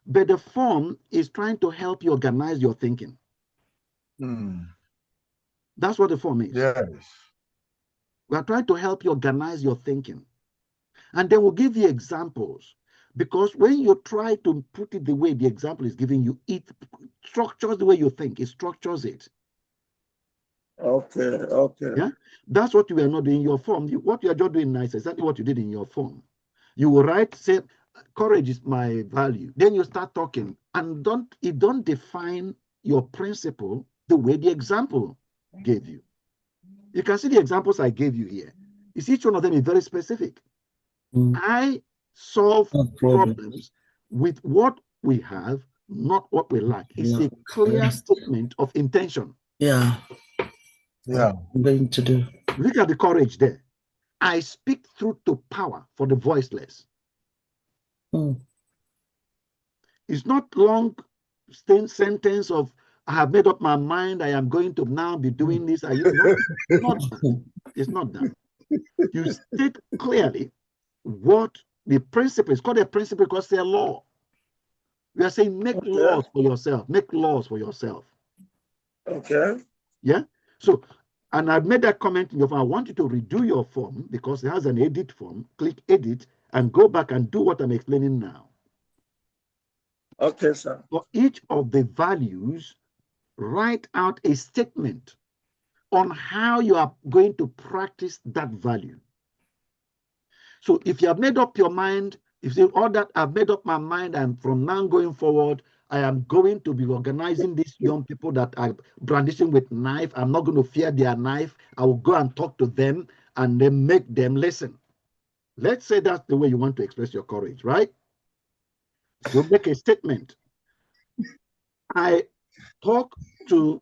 But the form is trying to help you organize your thinking. That's what the form is. Yes. We are trying to help you organize your thinking. And then we'll give you examples. Because when you try to put it the way the example is giving you, it structures the way you think. It structures it. Okay. Yeah? That's what you are not doing in your form. What you are just doing now is exactly what you did in your form. You will write, say, courage is my value. Then you start talking and don't define your principle the way the example gave you. You can see the examples I gave you here. Each one of them is very specific. I solve problems with what we have, not what we lack. It's a clear statement of intention. Yeah. I'm going to do. Look at the courage there. I speak truth to power for the voiceless. It's not long sentence of I have made up my mind. I am going to now be doing this. It's not that. You state clearly what the principle is. Called a principle because it's a law. We are saying make laws for yourself. Make laws for yourself. Okay. Yeah. So, and I've made that comment in your form. I want you to redo your form because it has an edit form. Click edit and go back and do what I'm explaining now. Okay, sir. For each of the values, write out a statement on how you are going to practice that value. So if you have made up your mind, if you say, all that I've made up my mind, and from now going forward, I am going to be organizing these young people that are brandishing with knife. I'm not going to fear their knife. I will go and talk to them and then make them listen. Let's say that's the way you want to express your courage, right? So make a statement. I talk to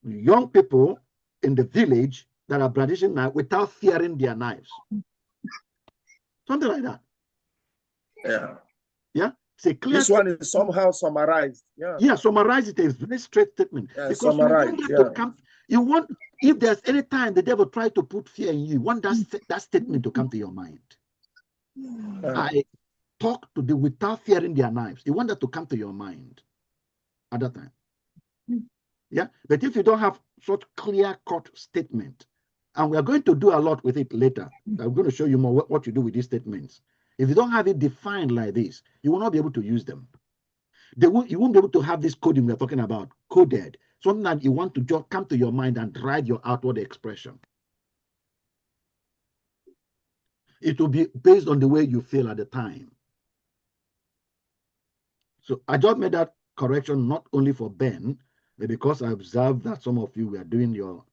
young people in the village that are brandishing knives without fearing their knives. Something like that. Yeah. Yeah. It's a clear this one is somehow summarized. Yeah. Yeah, summarize it as a very straight statement. Yeah, because you want if there's any time the devil tries to put fear in you, want that statement to come to your mind. I talk to them without fearing their knives. You want that to come to your mind at that time. Yeah. But if you don't have such clear-cut statement, And we are going to do a lot with it later. I'm going to show you more what you do with these statements. If you don't have it defined like this, you will not be able to use them. You won't be able to have this coding we're talking about, coded, something that you want to just come to your mind and drive your outward expression. It will be based on the way you feel at the time. So I just made that correction not only for Ben, but because I observed that some of you were doing you're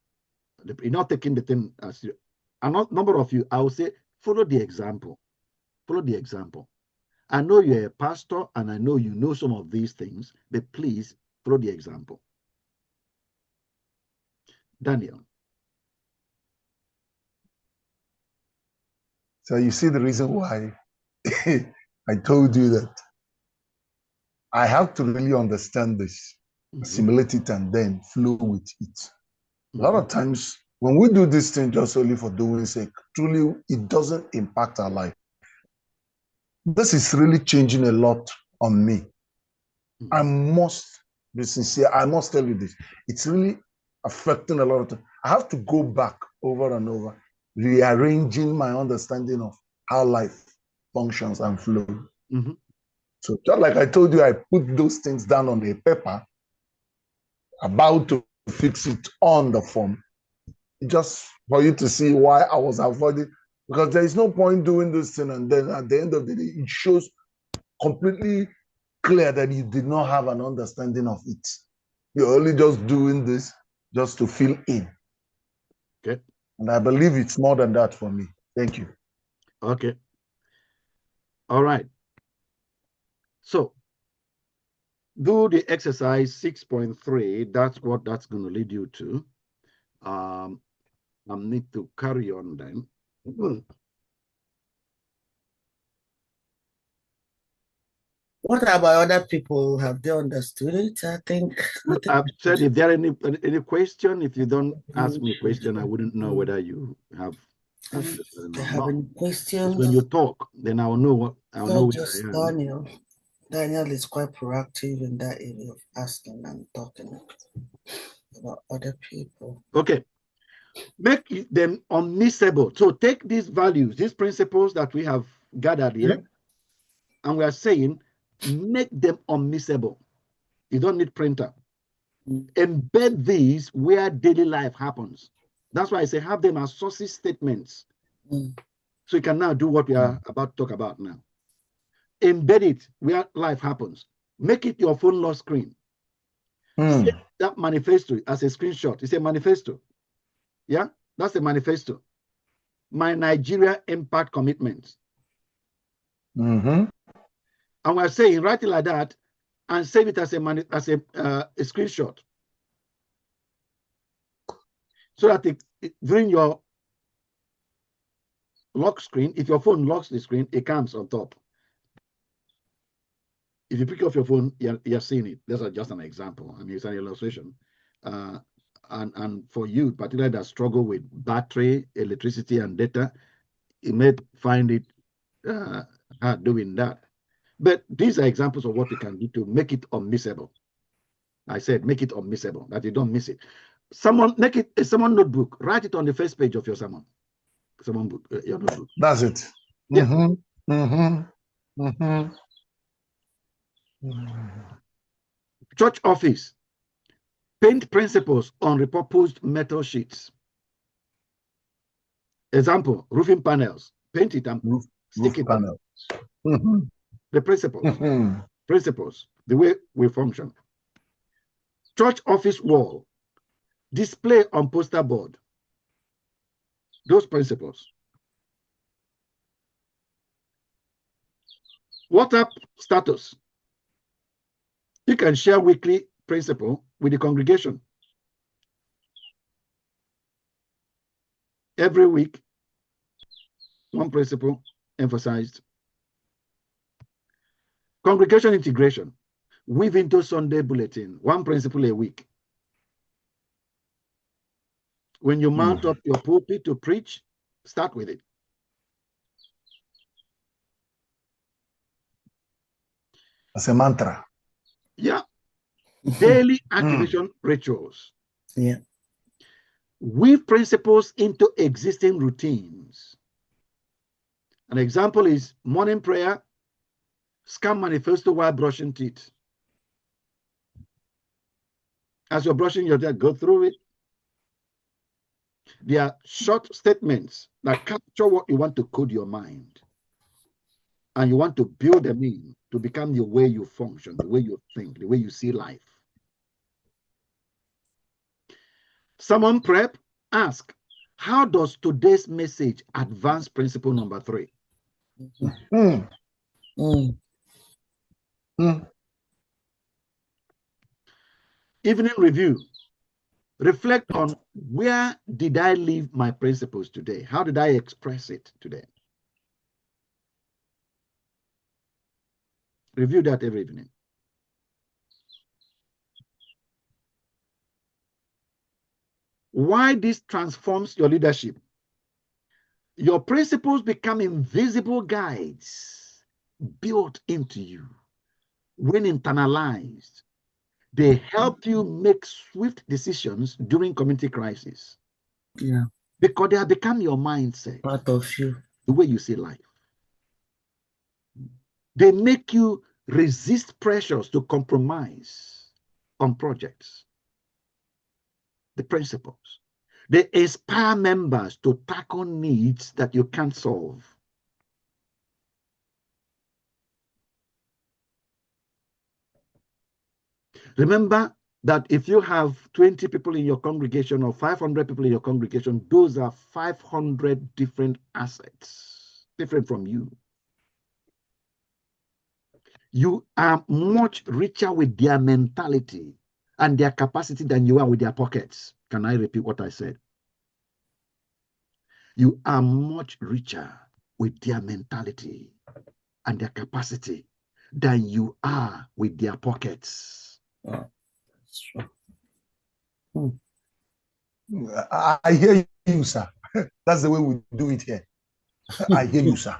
not taking the thing as you, a number of you, I will say, follow the example. Follow the example. I know you're a pastor and I know you know some of these things, but please follow the example. Daniel. So you see the reason why I told you that I have to really understand this, assimilate it, and then flow with it. A lot of times when we do this thing just only for doing sake, truly it doesn't impact our life. This is really changing a lot on me. I must be sincere. I must tell you this. It's really affecting a lot of things. I have to go back over and over, rearranging my understanding of how life functions and flows. So just like I told you, I put those things down on a paper, about to fix it on the form, just for you to see why I was avoiding, because there is no point doing this thing and then at the end of the day, it shows completely clear that you did not have an understanding of it. You're only just doing this just to fill in. Okay. And I believe it's more than that for me. Thank you. Okay. All right. So do the exercise 6.3. That's what that's going to lead you to. I need to carry on then. What about other people? Have they understood it? I think I've said if there are any question, if you don't ask me a question, I wouldn't know whether you have. If they have any questions, it's when you talk, then I'll know what I'll know where just I am. Daniel. Daniel is quite proactive in that area of asking and talking about other people. Okay. Make them unmissable. So take these values, these principles that we have gathered here, and we are saying, make them unmissable. You don't need printer. Embed these where daily life happens. That's why I say have them as sources statements. So you can now do what we are about to talk about now. Embed it where life happens. Make it your phone lock screen. Save that manifesto as a screenshot. It's a manifesto. Yeah, that's a manifesto. My Nigeria impact commitments. And we're saying write it like that and save it as a screenshot, so that during your lock screen, if your phone locks the screen, it comes on top. If you pick up your phone, you're seeing it. That's just an example. I mean, it's an illustration. And for you, particularly that struggle with battery, electricity, and data, you may find it hard doing that. But these are examples of what you can do to make it unmissable. I said, make it unmissable, that you don't miss it. Make it a sermon notebook. Write it on the first page of your sermon. Sermon book, your notebook. That's it. Yeah. Church office. Paint principles on repurposed metal sheets. Example, roofing panels. Paint it and stick it on. The principles. Principles, the way we function. Church office wall. Display on poster board. Those principles. WhatsApp status. You can share weekly principle with the congregation. Every week, one principle emphasized. Congregation integration. Weave into Sunday bulletin, one principle a week. When you mount up your pulpit to preach, start with it. As a mantra. Yeah. Daily activation rituals. Yeah. weave principles into existing routines. An example is morning prayer, scan manifesto while brushing teeth. As you're brushing your teeth, go through it. They are short statements that capture what you want to code your mind. And you want to build them in to become the way you function, the way you think, the way you see life. Someone prep, ask, how does today's message advance principle number 3? Mm. Mm. Mm. Evening review. Reflect on where did I leave my principles today? How did I express it today? Review that every evening. Why this transforms your leadership? Your principles become invisible guides built into you. When internalized, they help you make swift decisions during community crisis. Yeah. Because they have become your mindset, Part of you. the way you see life. They make you resist pressures to compromise on projects. The principles. They inspire members to tackle needs that you can't solve. Remember that if you have 20 people in your congregation or 500 people in your congregation, those are 500 different assets, different from you. You are much richer with their mentality and their capacity than you are with their pockets. Can I repeat what I said? You are much richer with their mentality and their capacity than you are with their pockets. Oh, that's true. Hmm. I hear you, sir. That's the way we do it here. I hear you, sir.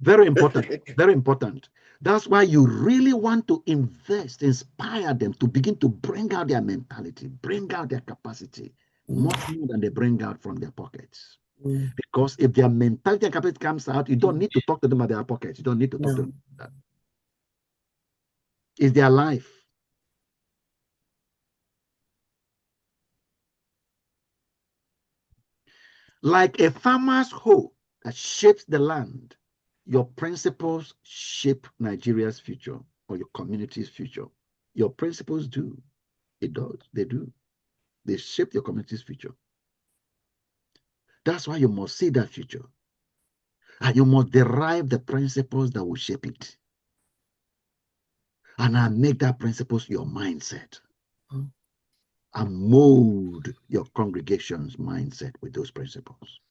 Very important, very important. That's why you really want to invest, inspire them to begin to bring out their mentality, bring out their capacity, much more than they bring out from their pockets. Mm. Because if their mentality and capacity comes out, you don't need to talk to them about their pockets. You don't need to talk to them about that. It's their life. Like a farmer's hoe that shapes the land, your principles shape Nigeria's future or your community's future. Your principles do. It does. They do. They shape your community's future. That's why you must see that future. And you must derive the principles that will shape it. And make that principles your mindset. Mm. And mold your congregation's mindset with those principles.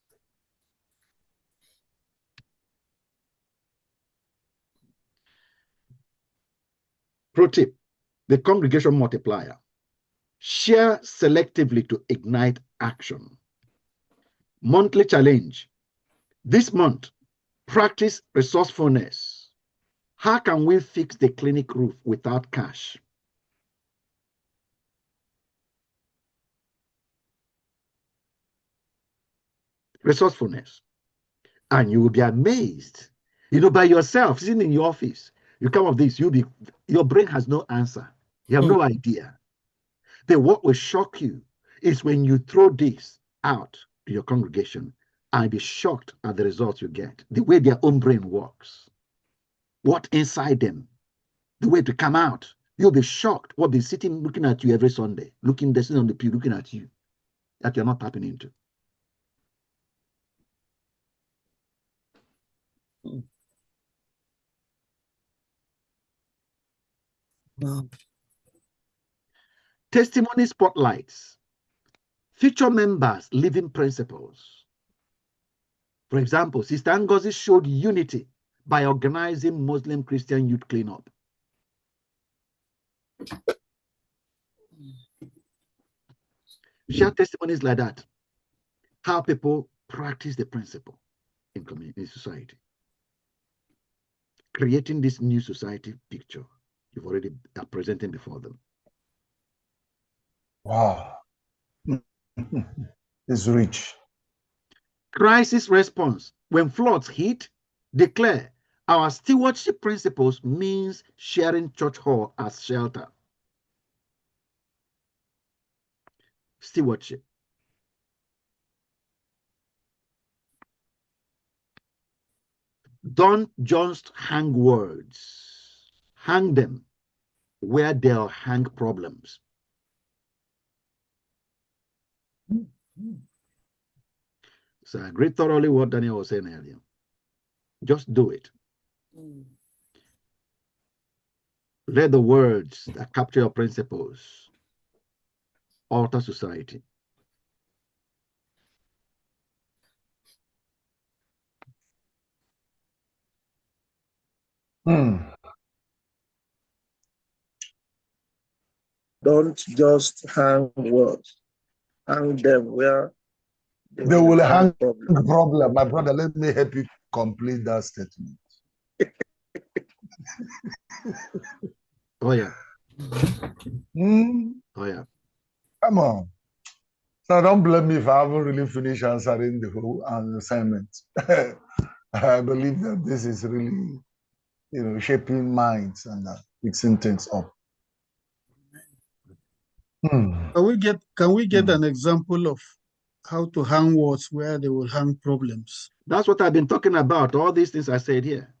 Pro tip, the congregation multiplier. Share selectively to ignite action. Monthly challenge. This month, practice resourcefulness. How can we fix the clinic roof without cash? Resourcefulness. And you will be amazed. You know, by yourself, sitting in your office, you come up with this, your brain has no answer. You have no idea. Then what will shock you is when you throw this out to your congregation and be shocked at the results you get, the way their own brain works, what inside them, the way to come out. You'll be shocked what be sitting looking at you every Sunday, sitting on the pew, looking at you, that you're not tapping into. Wow. Testimony spotlights. Feature members' living principles. For example, Sister Ngozi showed unity by organizing Muslim Christian youth cleanup. Share testimonies like that. How people practice the principle in community, in society. Creating this new society picture you've already are presenting before them. Wow. It's rich. Crisis response. When floods hit, declare our stewardship principles means sharing church hall as shelter. Stewardship. Don't just hang words. Hang them where they'll hang problems. So I agree thoroughly what Daniel was saying earlier. Just do it. Let the words that capture your principles alter society. Don't just hang words, hang them where They will hang problem. problem. My brother, let me help you complete that statement. Oh, yeah. Oh, yeah. Come on. So don't blame me if I haven't really finished answering the whole assignment. I believe that this is really, shaping minds and fixing things up. Can we get an example of how to hang words where they will hang problems? That's what I've been talking about. All these things I said here.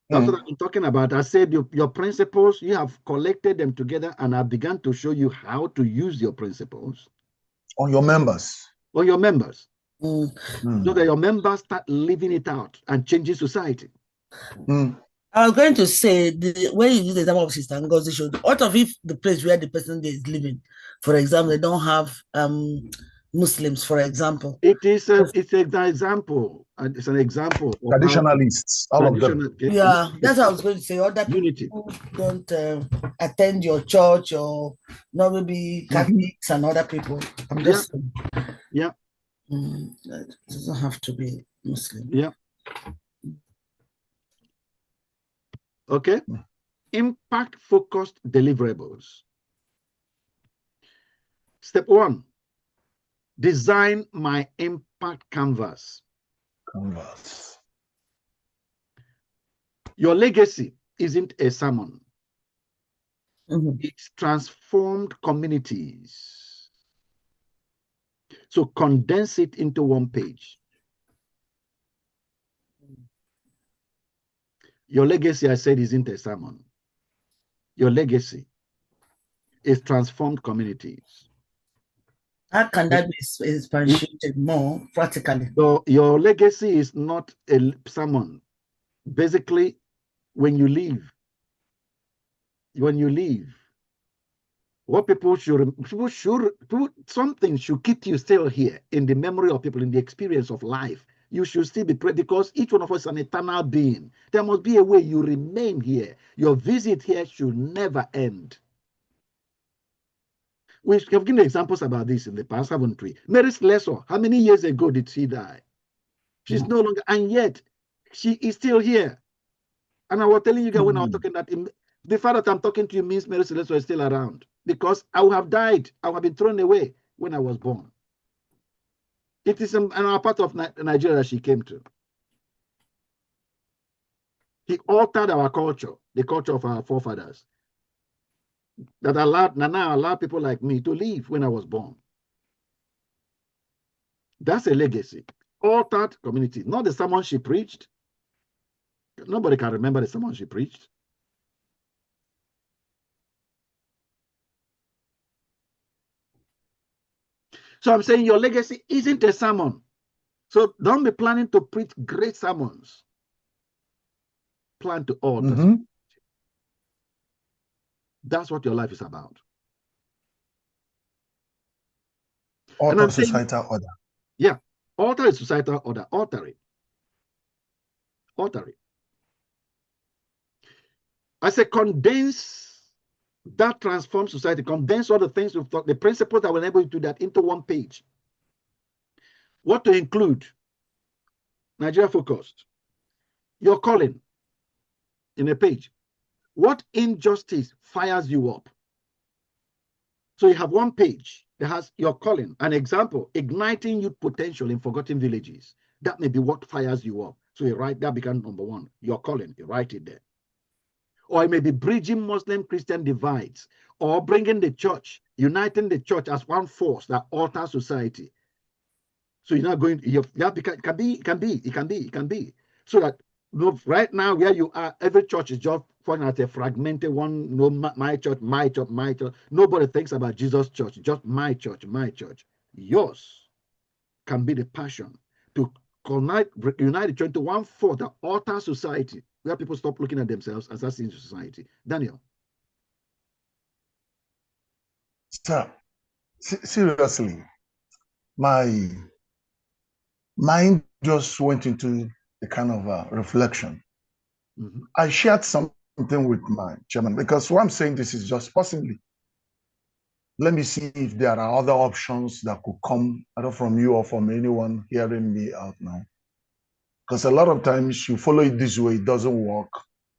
That's what I've been talking about. I said your principles, you have collected them together, and I began to show you how to use your principles on your members. On your members. So that your members start living it out and changing society. I was going to say, when you use the example of Sister Ngozi showed, what of if the place where the person is living, for example, they don't have Muslims, for example? It's an example. It's an example. Traditionalists, all of them. Yeah, that's what I was going to say. Other people don't attend your church, or not maybe Catholics and other people. I'm just saying. Yeah. It doesn't have to be Muslim. Yeah. Okay. Impact-focused deliverables. Step 1, design my impact canvas. Your legacy isn't a sermon. It's transformed communities. So condense it into one page. Your legacy, I said, isn't a sermon. Your legacy is transformed communities. How can that be expanded more practically? So your legacy is not a sermon. Basically, when you leave, what something should keep you still here in the memory of people, in the experience of life. You should still be present, because each one of us is an eternal being. There must be a way you remain here. Your visit here should never end. We have given examples about this in the past, haven't we? Mary Slessor, how many years ago did she die? She's no longer, and yet she is still here. And I was telling you guys when I was talking that the fact that I'm talking to you means Mary Slessor is still around, because I would have died. I would have been thrown away when I was born. It is an part of Nigeria that she came to. He altered our culture, the culture of our forefathers, that now allowed people like me to live when I was born. That's a legacy. Altered community, not the sermon she preached. Nobody can remember the sermon she preached. So I'm saying your legacy isn't a sermon. So don't be planning to preach great sermons. Plan to alter. That's what your life is about. Alter societal order. Yeah. Alter is societal order. Alter it. Alter it. I say condense that transforms society. Condense all the things we've talked, the principles that will enable you to do that into one page. What to include? Nigeria focused. Your calling in a page. What injustice fires you up? So you have one page that has your calling. An example, igniting youth potential in forgotten villages. That may be what fires you up. So you write, that becomes number one, your calling, you write it there. Or it may be bridging Muslim-Christian divides, or bringing the church, uniting the church as one force that alters society. So you're not going, it can be. So that right now where you are, every church is just falling at a fragmented one, no, my church. Nobody thinks about Jesus' church, just my church. Yours can be the passion to unite the church into one force that alters society, where people stop looking at themselves as that's in society. Daniel. Sir, seriously, my mind just went into a kind of reflection. Mm-hmm. I shared something with my chairman because what I'm saying this is just possibly. Let me see if there are other options that could come either from you or from anyone hearing me out now. Because a lot of times you follow it this way, it doesn't work.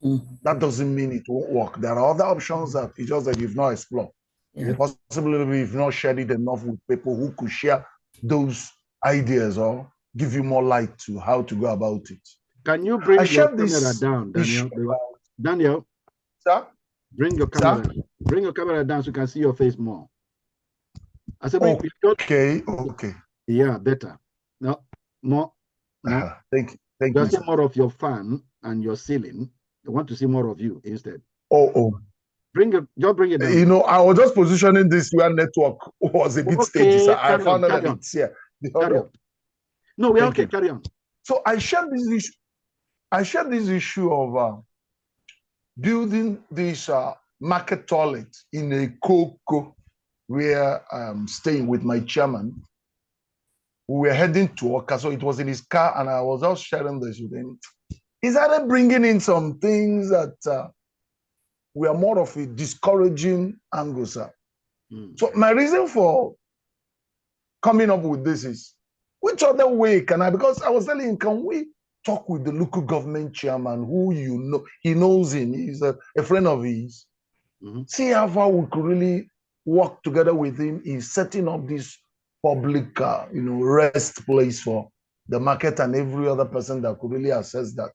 Mm-hmm. That doesn't mean it won't work. There are other options that it's just that you've not explored. Yeah. Possibly you've not shared it enough with people who could share those ideas or give you more light to how to go about it. Can you bring your camera this down, Daniel? issue. Daniel, Sir? bring your camera. Sir? Bring your camera down so you can see your face more. I said, okay. Yeah, better. No, more. No. Thank you. Just see more of your fan and your ceiling. I want to see more of you instead. Bring it down. You know, I was just positioning this where network was a bit stagey. So I found out that it's here. Carry on. No, we're okay. Carry on. So I shared this issue. I shared this issue of building this market toilet in a cocoa where I'm staying with my chairman. We were heading to Oka, so it was in his car, and I was just sharing this with him. He started bringing in some things that were more of a discouraging angle, sir. So my reason for coming up with this is, which other way can I, because I was telling him, can we talk with the local government chairman who he knows him, he's a friend of his. See how far we could really work together with him in setting up this public, rest place for the market and every other person that could really access that.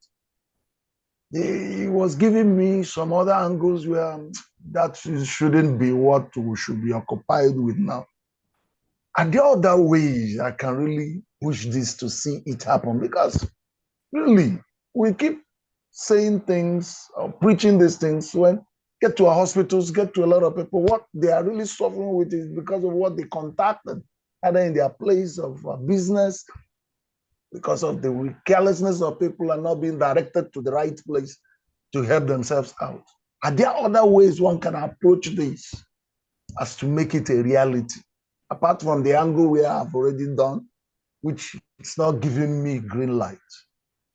He was giving me some other angles where that shouldn't be what we should be occupied with now. Are there other ways I can really push this to see it happen? Because really, we keep saying things, preaching these things, when get to our hospitals, get to a lot of people, what they are really suffering with is because of what they contacted, either in their place of business, because of the carelessness of people and not being directed to the right place to help themselves out. Are there other ways one can approach this as to make it a reality? Apart from the angle we have already done, which it's not giving me green light.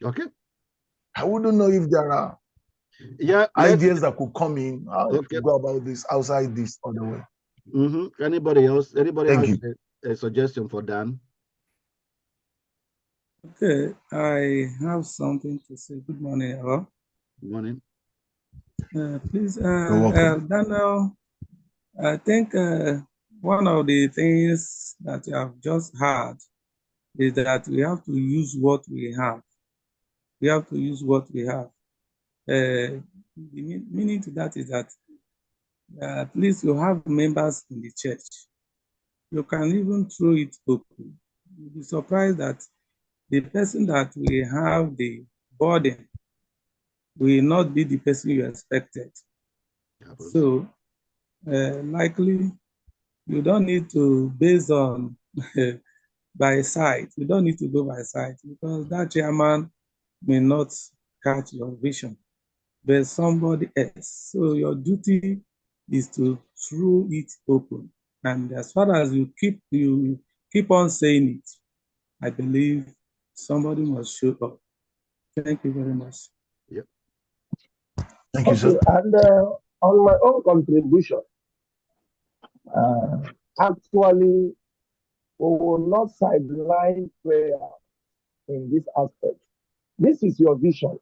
Okay. I wouldn't know if there are ideas that could come in to go about this outside this other way. Anybody else? Anybody has a suggestion for Dan? Okay, I have something to say. Good morning, hello. Good morning. Please, Daniel, I think one of the things that you have just heard is that we have to use what we have. We have to use what we have. The meaning to that is that at least you have members in the church. You can even throw it open. You'll be surprised that the person that will have the burden will not be the person you expected. So likely you don't need to base on by sight. You don't need to go by sight because that chairman may not catch your vision, but somebody else. So your duty is to throw it open. And as far as you keep on saying it, I believe somebody must show up. Thank you very much. Yep. Thank you, sir. And on my own contribution, actually, we will not sideline prayer in this aspect. This is your vision.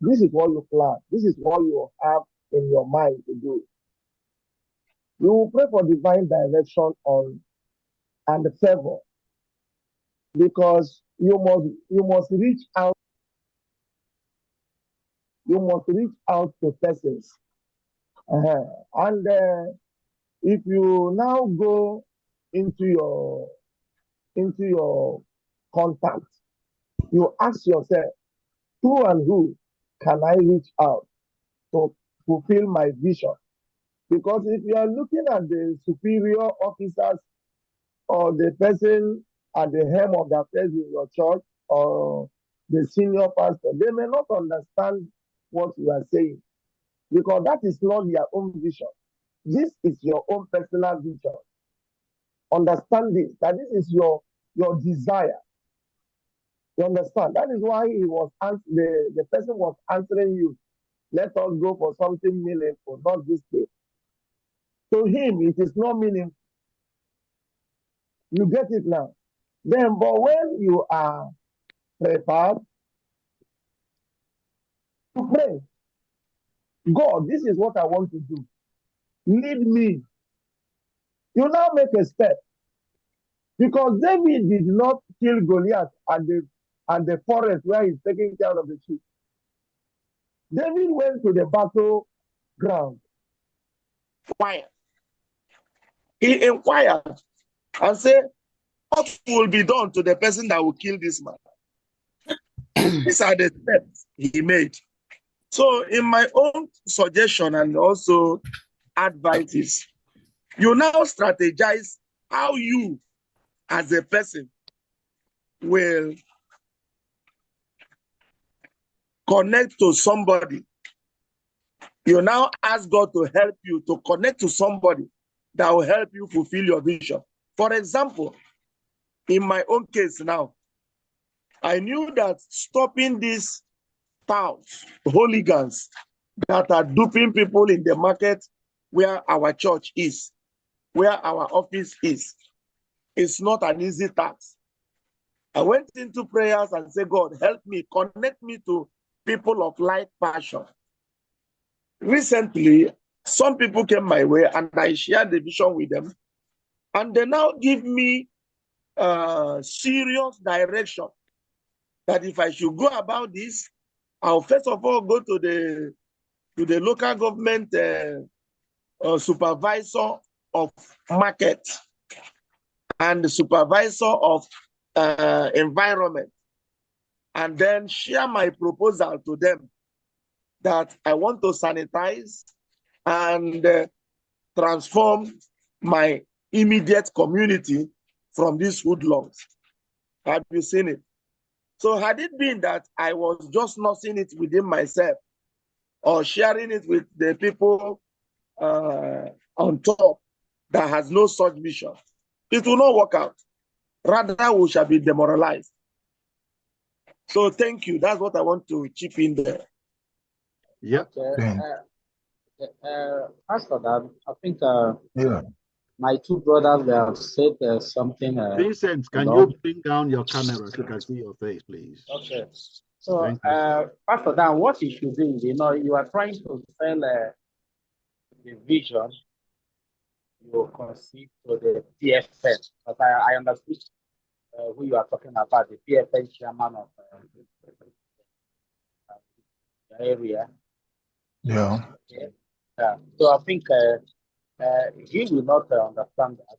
This is what you plan. This is what you have in your mind to do. You will pray for divine direction and favor, because you must reach out. You must reach out to persons. And if you now go into your contact, you ask yourself, who and who can I reach out to fulfill my vision? Because if you are looking at the superior officers or the person at the helm of the affairs in your church or the senior pastor, they may not understand what you are saying, because that is not their own vision. This is your own personal vision. Understand this, that this is your desire. You understand? That is why the person was answering you, let us go for something meaningful, not this thing. To him, it is not meaningful. You get it now? Then, but when you are prepared to pray, God, this is what I want to do. Lead me. You now make a step. Because David did not kill Goliath at the forest where he's taking care of the sheep. David went to the battleground. Quiet. He inquired and said, what will be done to the person that will kill this man? These are the steps he made. So in my own suggestion and also advice, you now strategize how you as a person will connect to somebody. You now ask God to help you to connect to somebody that will help you fulfill your vision. For example, in my own case now, I knew that stopping these touts, hooligans that are duping people in the market where our church is, where our office is not an easy task. I went into prayers and said, God, help me, connect me to people of like passion. Recently, some people came my way and I shared the vision with them, and they now give me serious direction that if I should go about this, I'll first of all go to the local government supervisor of market and the supervisor of environment, and then share my proposal to them that I want to sanitize and transform my immediate community from these hoodlums. Have you seen it? So had it been that I was just not seeing it within myself or sharing it with the people on top that has no such vision, it will not work out. Rather, we shall be demoralized. So thank you. That's what I want to chip in there. Yeah. Pastor Dan, I think my two brothers have said something. Vincent, can you bring down your camera so I can see your face, please? Okay. So, Pastor Dan, what you should do, you are trying to sell the vision you conceive to the PFN. But I understood who you are talking about, the PFN chairman of the area. Yeah. Okay. So I think he will not understand that.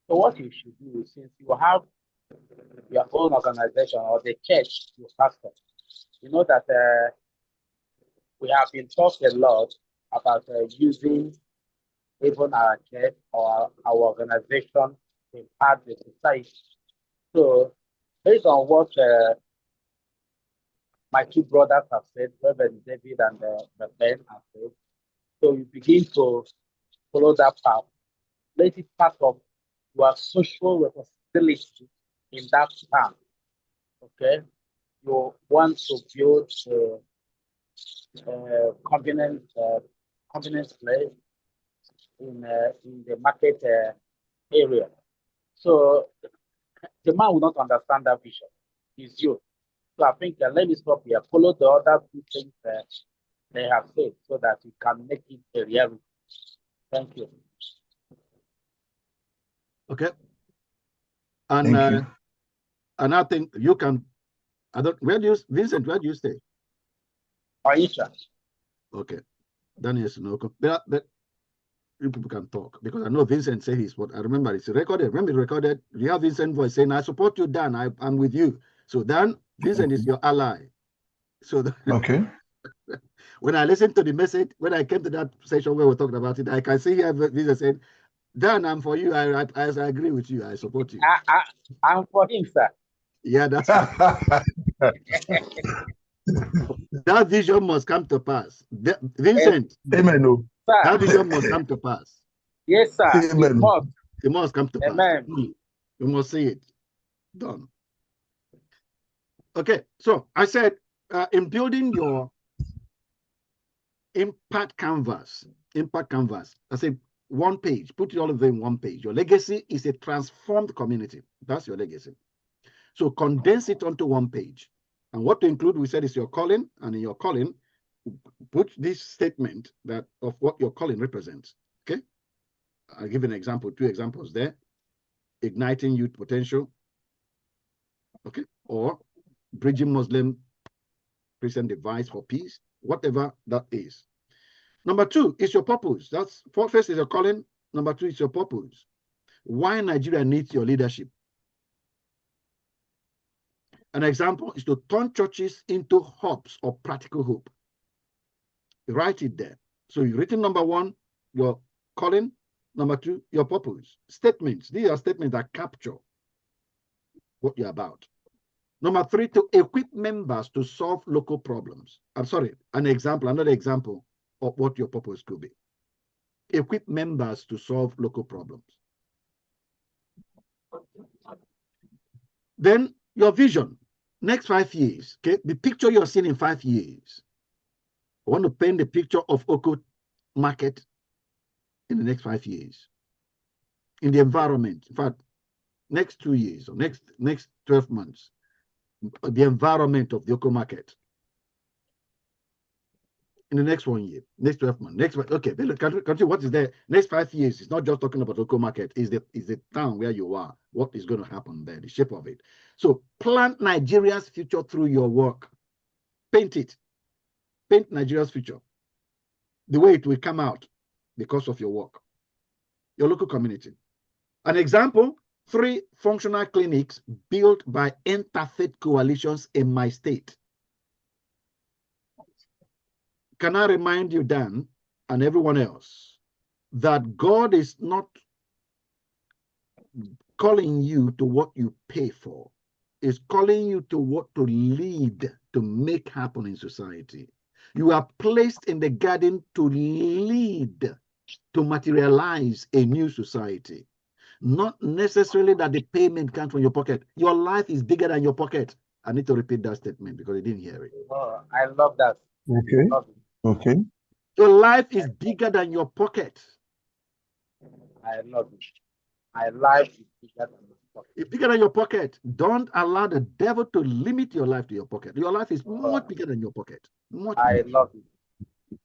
So what you should do is, since you have your own organization or the church you pastor, you know that we have been talking a lot about using even our church or our organization to impact the society. So based on what my two brothers have said, Reverend David and Ben have said, so you begin to follow that path. Let it part of your social responsibility in that town. Okay, you want to build a convenient place in the market area. So the man will not understand that vision. It's you. So I think let me stop here. Follow the other two things they have said so that you can make it a reality. Thank you. Okay. And Thank you. and I think you can. I don't. Where do you, Vincent? Where do you stay? Aisha. Okay. Daniel Sinoko. But you people can talk because I know Vincent said his what I remember it's recorded. Remember it's recorded. You have Vincent voice saying, "I support you, Dan. I'm with you." So Dan, Vincent is your ally. So Okay. when I listened to the message, when I came to that session where we're talking about it, I can see here Vincent saying, "Dan, I'm for you. I agree with you. I support you." I'm for him, sir. Yeah, that's that vision must come to pass. Vincent, Amen. that vision must come to pass. Yes, sir. Amen. It must come to pass. Amen. We must see it done. Okay, so I said in building your impact canvas, I said one page, put it all of them in one page. Your legacy is a transformed community. That's your legacy. So condense it onto one page. And what to include, we said, is your calling. And in your calling, put this statement that of what your calling represents. Okay. I'll give an example, 2 examples there. Igniting youth potential. Okay. Or bridging Muslim Christian divide for peace, whatever that is. Number 2 is your purpose. That's first is your calling. Number 2 is your purpose. Why Nigeria needs your leadership. An example is to turn churches into hubs of practical hope. Write it there. So you've written number 1, your calling. Number 2, your purpose. Statements. These are statements that capture what you're about. Number 3, to equip members to solve local problems. I'm sorry, another example of what your purpose could be. Equip members to solve local problems. Then your vision, next 5 years, okay? The picture you're seeing in 5 years. I want to paint the picture of Oko market in the next 5 years. In the environment, in fact, next 2 years or next 12 months, the environment of the Oko market. In the next 1 year, next 12 months, okay, country, what is there? Next 5 years, it's not just talking about local market, is the town where you are, what is going to happen there, the shape of it. So plan Nigeria's future through your work. Paint it. Paint Nigeria's future. The way it will come out because of your work. Your local community. An example, 3 functional clinics built by interfaith coalitions in my state. Can I remind you, Dan, and everyone else, that God is not calling you to what you pay for. He's calling you to what to lead, to make happen in society. You are placed in the garden to lead, to materialize a new society. Not necessarily that the payment comes from your pocket. Your life is bigger than your pocket. I need to repeat that statement because I didn't hear it. Oh, I love that. Okay. Love Okay. Your life is bigger than your pocket. I love it. My life is bigger than my pocket. It's bigger than your pocket. Don't allow the devil to limit your life to your pocket. Your life is much bigger than your pocket. I love it.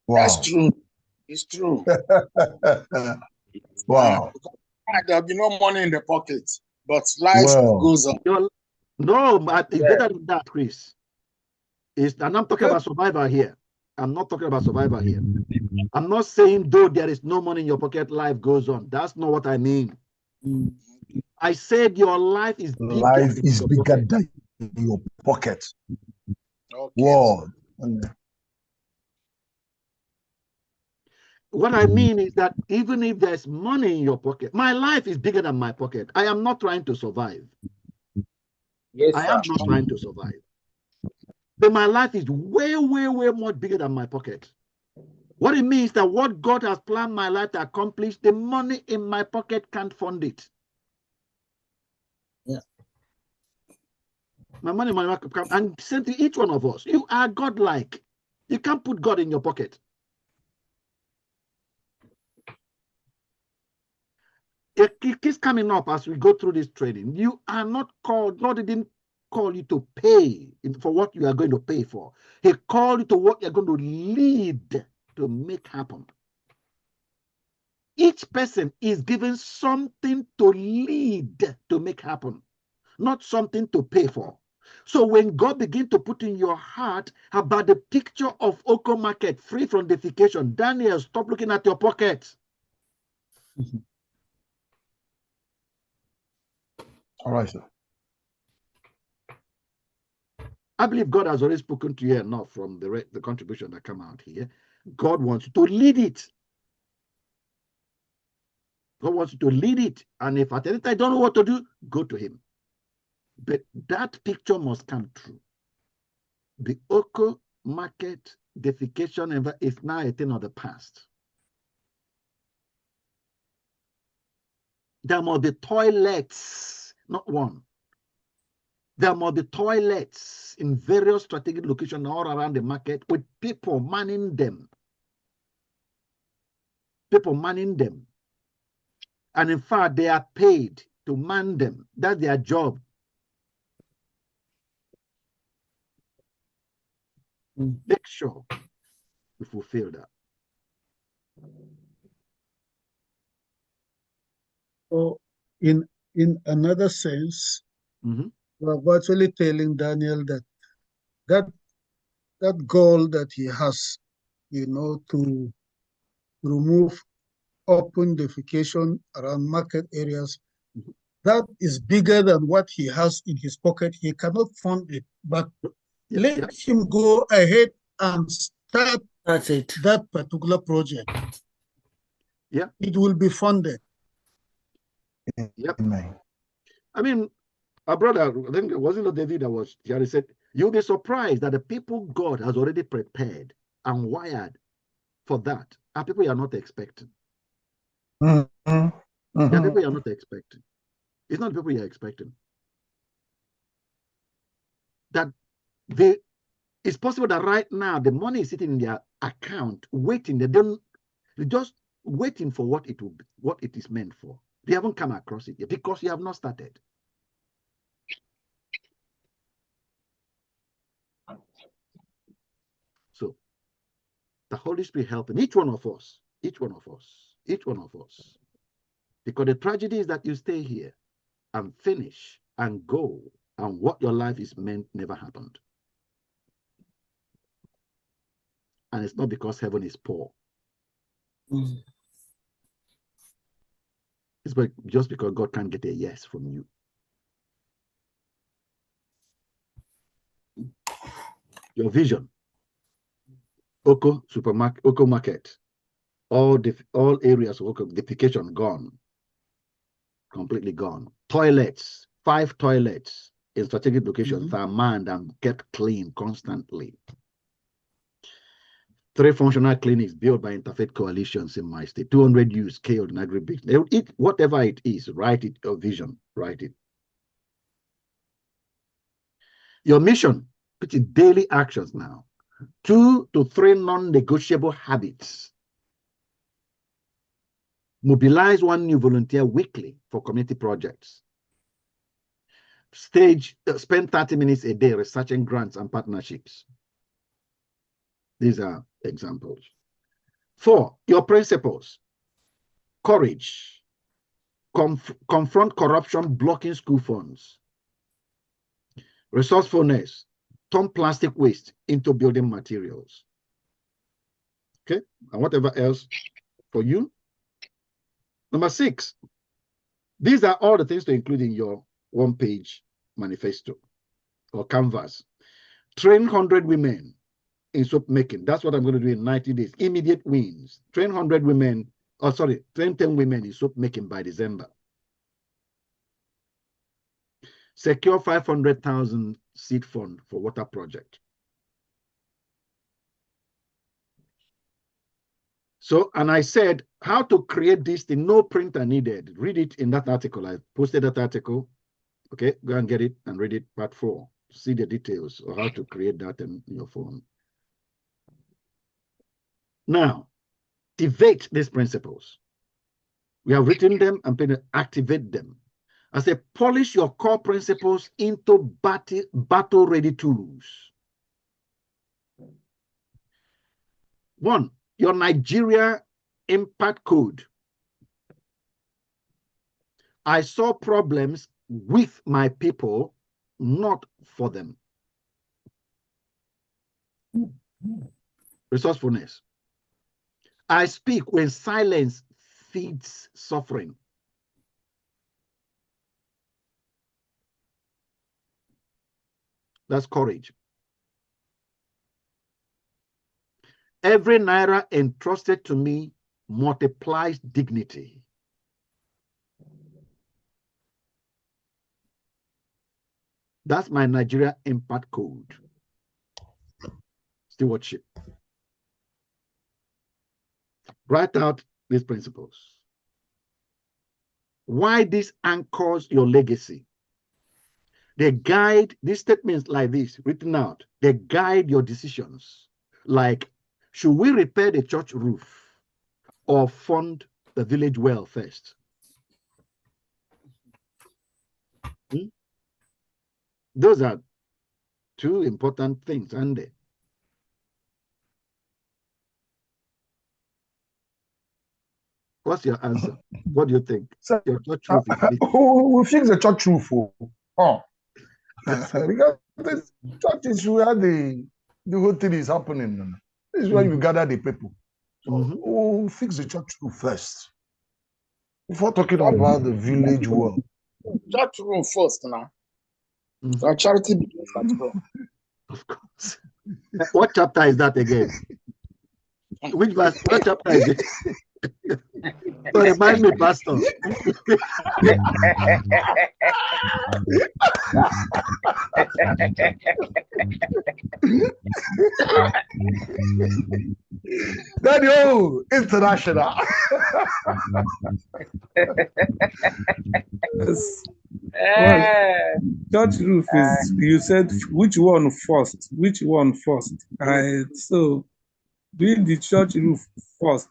Wow. That's true. It's true. Wow. There'll be no money in the pocket, but life goes on. No, but it's better than that, Chris. And I'm talking about survivor here. I'm not talking about survivor here. I'm not saying though there is no money in your pocket, life goes on. That's not what I mean. I said your life is bigger. Life is bigger than your pocket. Okay. Wow. What I mean is that even if there's money in your pocket, my life is bigger than my pocket. I am not trying to survive. Yes, I am not trying to survive. But my life is way, way, way much bigger than my pocket. What it means that what God has planned my life to accomplish, the money in my pocket can't fund it. Yeah. My money, and same to each one of us. You are God-like. You can't put God in your pocket. It keeps coming up as we go through this training. You are not called, God didn't call you to pay for what you are going to pay for. He called you to what you're going to lead to make happen. each person is given something to lead to make happen, not something to pay for. So when God begins to put in your heart about the picture of Oko market free from defecation, Daniel, stop looking at your pockets. All right, sir. I believe God has already spoken to you enough from the contribution that come out here. God wants you to lead it. God wants you to lead it. And if at any time you don't know what to do, go to him. But that picture must come true. The Oko market defecation is now a thing of the past. There must be toilets, not one. There must be toilets in various strategic locations all around the market with people manning them. People manning them. And in fact, they are paid to man them. That's their job. Make sure we fulfill that. So in another sense, we're virtually telling Daniel that goal that he has, to remove open defecation around market areas, that is bigger than what he has in his pocket. He cannot fund it, but let him go ahead and start that particular project. Yeah. It will be funded. Yep. I mean, our brother, I think, wasn't it David that was here? He said, you'll be surprised that the people God has already prepared and wired for that are people you are not expecting. There are people you are not expecting. It's not people you are expecting. That it's possible that right now the money is sitting in their account, waiting. They're just waiting for what it is meant for. They haven't come across it yet because you have not started. So the Holy Spirit helping each one of us. Because the tragedy is that you stay here and finish and go, and what your life is meant never happened. And it's not because heaven is poor. It's just because God can't get a yes from you. Your vision, Oko supermarket, Oko market, all areas of Oko defecation gone, completely gone. Toilets, 5 toilets in strategic locations are manned and kept clean constantly. 3 functional clinics built by interfaith coalitions in my state. 200 youths killed in agribusiness. Whatever it is, write it. Your vision, write it. Your mission, which is daily actions now. 2 to 3 non-negotiable habits. Mobilize 1 new volunteer weekly for community projects. Spend 30 minutes a day researching grants and partnerships. These are examples. 4, your principles. Courage. Confront corruption blocking school funds. Resourcefulness. Turn plastic waste into building materials. Okay, and whatever else for you. Number 6, these are all the things to include in your 1-page manifesto or canvas. Train 100 women in soap making. That's what I'm going to do in 90 days. Immediate wins. Train 100 women, train 10 women in soap making by December. Secure 500,000 seed fund for water project. So, and I said, how to create this thing, no printer needed. Read it in that article. I posted that article. Okay, go and get it and read it, part 4. See the details of how to create that in your phone. Now, activate these principles. We have written them and activate them. I say, polish your core principles into battle-ready tools. 1, your Nigeria impact code I saw problems with my people, not for them. Resourcefulness. I speak when silence feeds suffering. That's courage. Every naira entrusted to me multiplies dignity. That's my Nigeria impact code. Stewardship. Write out these principles. Why this anchors your legacy. They guide, these statements like this, written out, they guide your decisions. Like, should we repair the church roof or fund the village well first? Those are two important things, aren't they? What's your answer? What do you think? So, your church roof is we fix the church roof. Because the church is where the whole thing is happening. This is where you gather the people. So we'll fix the church roof first before talking about the village world. Church roof first now. So charity begins at home. Of course. What chapter is that again? Which verse? What chapter is it? So remind me, Pastor. Daddy, international. Well, church roof is, you said which one first? Which one first? So doing the church roof first,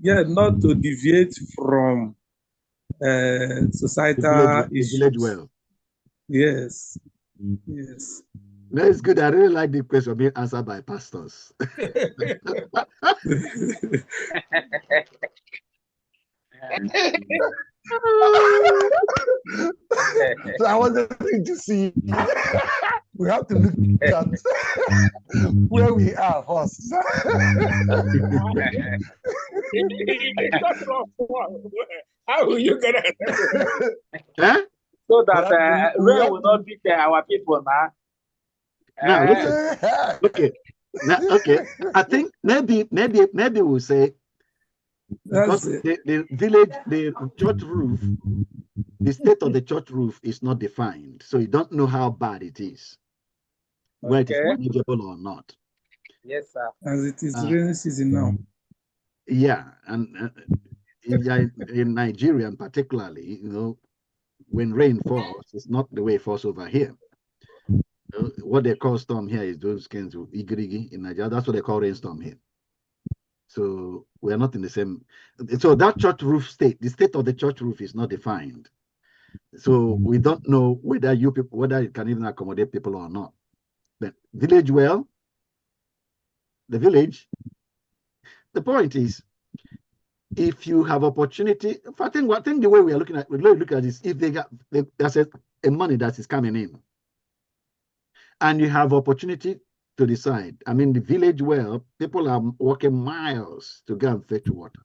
yeah, not to deviate from societal issues. Village well. Yes. Yes. That's good. I really like the question being answered by pastors. So I wanted to see. We have to look at where we are first. How are you gonna? Huh? So that rain will not beat our people now. Now, listen. Okay. Now, okay. I think maybe we'll say because the village, the church roof, the state of the church roof is not defined, so you don't know how bad it is, whether it is manageable or not. Yes, sir. As it is rainy season now. Yeah, and in Nigeria, particularly, you know, when rain falls, it's not the way it falls over here. What they call storm here is those kinds of igirigi in Nigeria. That's what they call rainstorm here. So we are not in the same. So that church roof state, the state of the church roof is not defined. So we don't know whether whether it can even accommodate people or not. But village well, the village. The point is, if you have opportunity, I think the way we are looking at this, if there's a money that is coming in, and you have opportunity to decide. I mean, the village well, people are walking miles to go and fetch water.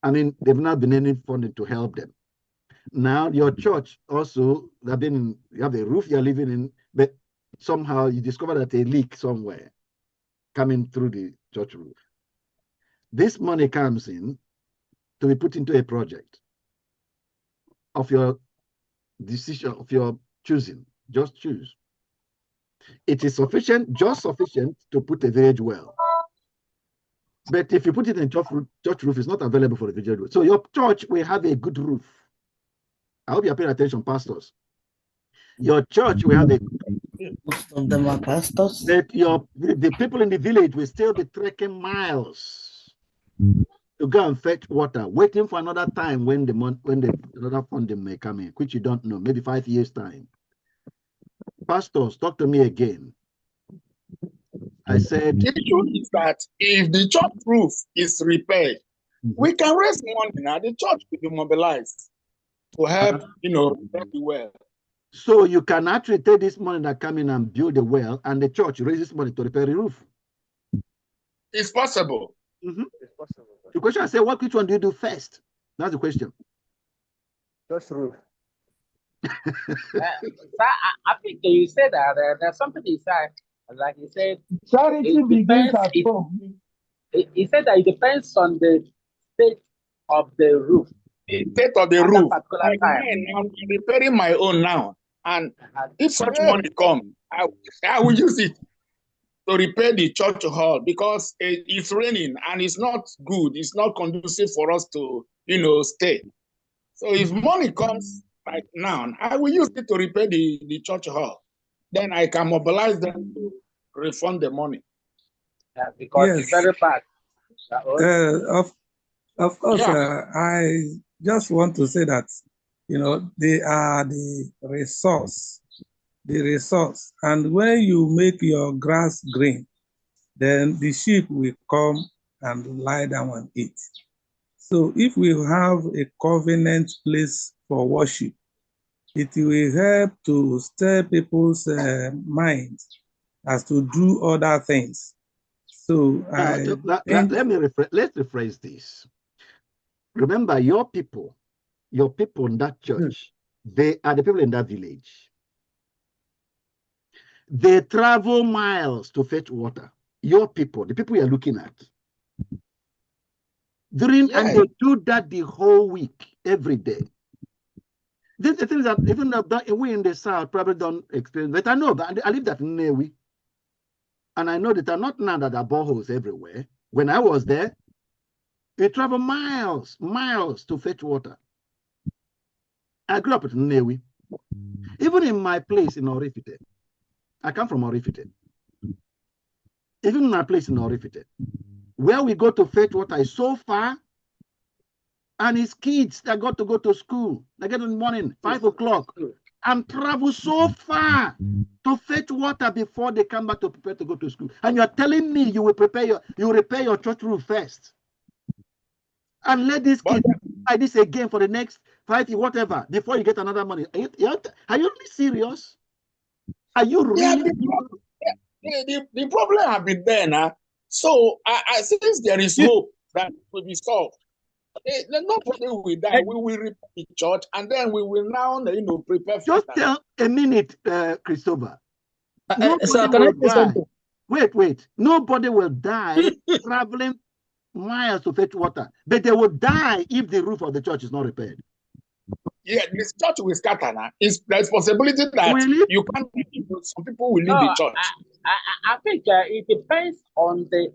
I mean, they've not been any funding to help them. Now, your church also, you have a roof you're living in, but somehow you discover that a leak somewhere coming through the church roof. This money comes in to be put into a project of your decision, of your choosing. Just choose. It is sufficient, just sufficient to put a village well. But if you put it in church roof, it's not available for the village well. So your church will have a good roof. I hope you're paying attention, pastors. Your church will have a good roof. Most of them are pastors. But the people in the village will still be trekking miles to go and fetch water, waiting for another time when another funding may come in, which you don't know, maybe 5 years' time. Pastors, talk to me again. I said, the issue is that if the church roof is repaired, we can raise money now. The church will be mobilized. to help, repair the well. So you can actually take this money that come in and build the well, and the church raises money to repair the roof. It's possible. Mm-hmm. It's possible. The question I say, which one do you do first? That's the question. Just roof. I think you said that there's something you said, like you said, charity begins at home. He said that it depends on the state of the roof. The state of the roof. Like mine, I'm repairing my own now. And if such money comes, I will use it to repair the church hall because it's raining and it's not good. It's not conducive for us to, stay. So if money comes right now, I will use it to repair the church hall. Then I can mobilize them to refund the money. Because it's very bad. Of course, I just want to say that, they are the resource. And when you make your grass green, then the sheep will come and lie down and eat. So if we have a covenant place for worship, it will help to stir people's minds as to do other things. So let's rephrase this. Remember, your people in that church, they are the people in that village. They travel miles to fetch water. Your people, the people you're looking at. And they do that the whole week, every day. This the things that even though we in the South probably don't experience, but I know that I live that in Newi. And I know that are not now that there are boreholes everywhere. When I was there, we travel miles to fetch water. I grew up in Newi. Even in my place in Orifite, I come from Orifite. Even in my place in Orifite, where we go to fetch water is so far, and it's kids that got to go to school. They get in the morning, 5 o'clock, and travel so far to fetch water before they come back to prepare to go to school. And you're telling me you will repair your church roof first, and let these kids buy this again for the next 5 years, whatever, before you get another money. Are you really serious? Are you really? The problem have been there now. So since there is hope that it will be solved, nobody will die. We will repair the church, and then we will now, prepare for Just that. tell a minute, Christopher. Sir, can I say something? Wait. Nobody will die traveling miles to fetch water, but they will die if the roof of the church is not repaired. Yeah, this church will scatter now. There's possibility that you can't. Some people will leave the church. I think it depends on the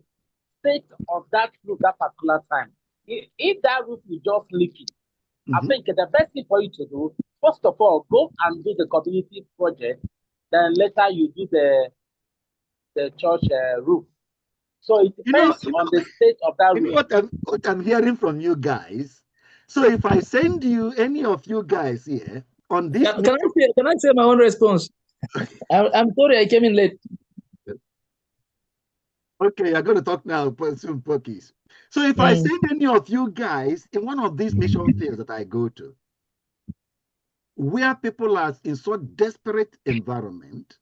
state of that roof that particular time. If that roof is just leaking, I think the best thing for you to do, first of all, go and do the community project. Then later you do the church roof. So it depends on the state of that roof. What I'm hearing from you guys. So if I send you any of you guys here on this, can I say my own response? I'm sorry I came in late. Okay, I'm going to talk now, soon, Pokis. So if I send any of you guys in one of these mission fields that I go to, where people are in so desperate environment,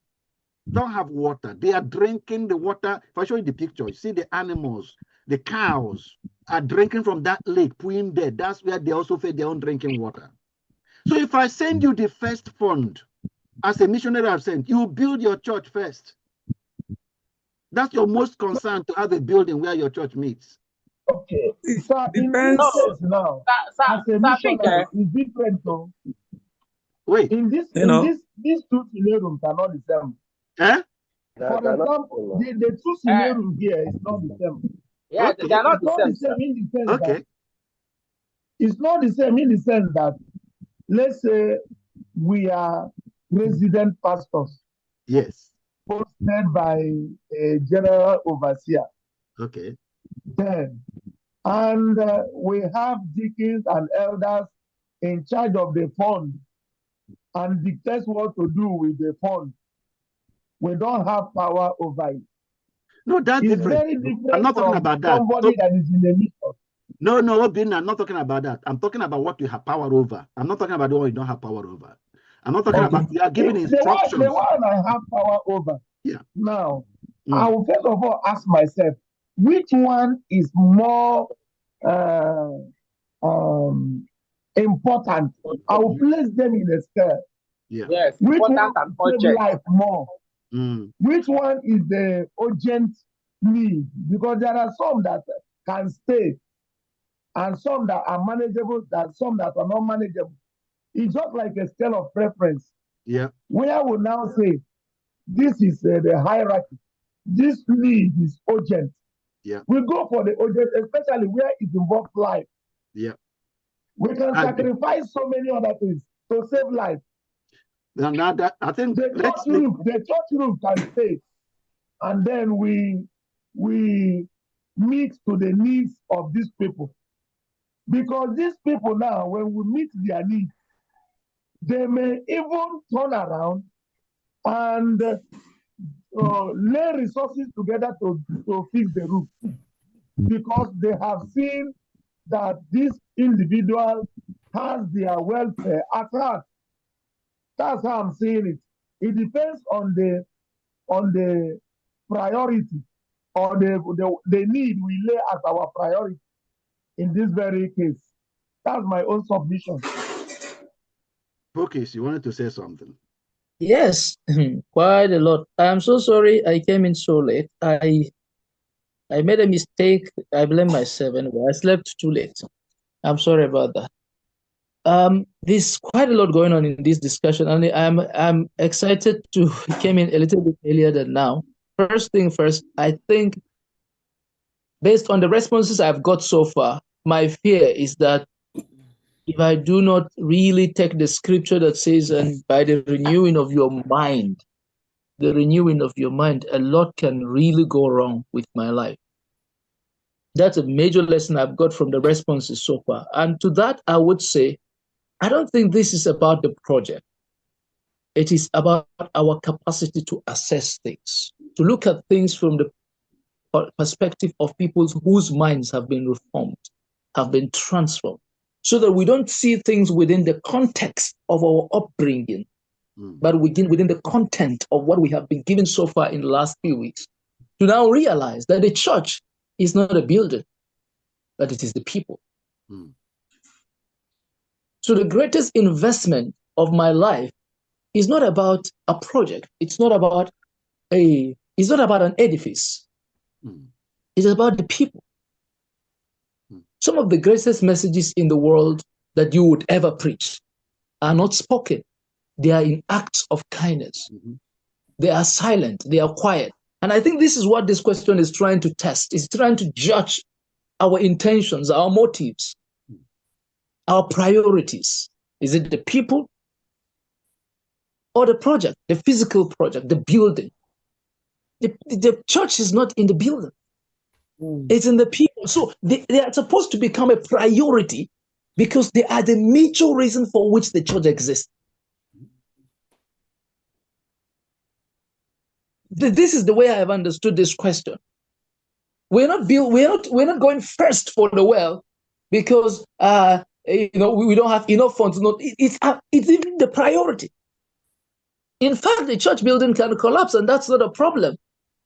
don't have water, they are drinking the water. If I show you the picture, you see the animals, the cows are drinking from that lake, pooing there. That's where they also feed their own drinking water. So if I send you the first fund, as a missionary I've sent, you build your church first. That's your most concern, to have a building where your church meets. Okay, so in this case now, as a missionary, it's different though. Wait, these two scenarios are not the same. For example, the two scenarios here is not the same. Yeah, okay. They are not the same in the sense that it's not the same in the sense that, let's say we are resident pastors. Yes. Posted by a general overseer. Okay. Then, and we have deacons and elders in charge of the fund and dictates what to do with the fund. We don't have power over it. No, that's different. Very different. I'm not talking about that. Somebody that is in the mission. No, Ben, I'm not talking about that. I'm talking about what you have power over. I'm not talking about the one you don't have power over. I'm not talking about you are giving instructions. The one I have power over. Yeah. Now, I will first of all ask myself, which one is more important? I will place them in a scale. Yeah. Yes, Which important one and save urgent. life more? Which one is the urgent need? Because there are some that can stay, and some that are manageable, and some that are not manageable. It's just like a scale of preference. Yeah. Where we now say this is the hierarchy. This need is urgent. Yeah. We go for the urgent, especially where it involves life. Yeah. We can sacrifice so many other things to save life. Now that I think the church roof can stay, and then we meet to the needs of these people. Because these people now, when we meet their needs, they may even turn around and lay resources together to fix the roof, because they have seen that this individual has their welfare at heart. That's how I'm seeing it. It depends on the priority, or the need we lay as our priority in this very case. That's my own submission. Focus, you wanted to say something? Yes, quite a lot. I'm so sorry I came in so late. I made a mistake. I blame myself anyway. I slept too late. I'm sorry about that. There's quite a lot going on in this discussion, and I'm excited to came in a little bit earlier than now. First thing first, I think based on the responses I've got so far, my fear is that if I do not really take the scripture that says, and by the renewing of your mind, a lot can really go wrong with my life. That's a major lesson I've got from the responses so far. And to that, I would say, I don't think this is about the project. It is about our capacity to assess things, to look at things from the perspective of people whose minds have been reformed, have been transformed, so that we don't see things within the context of our upbringing, but within the content of what we have been given so far in the last few weeks, to now realize that the church is not a building, but it is the people. So the greatest investment of my life is not about a project. It's not about an edifice. It's about the people. Some of the greatest messages in the world that you would ever preach are not spoken. They are in acts of kindness. They are silent. They are quiet. And I think this is what this question is trying to test. It's trying to judge our intentions, our motives, our priorities. Is it the people or the project, the physical project, the building? The church is not in the building. It's in the people. So they are supposed to become a priority because they are the major reason for which the church exists. This is the way I have understood this question. We're not going first for the well because we don't have enough funds. No, it's even the priority. In fact, the church building can collapse, and that's not a problem.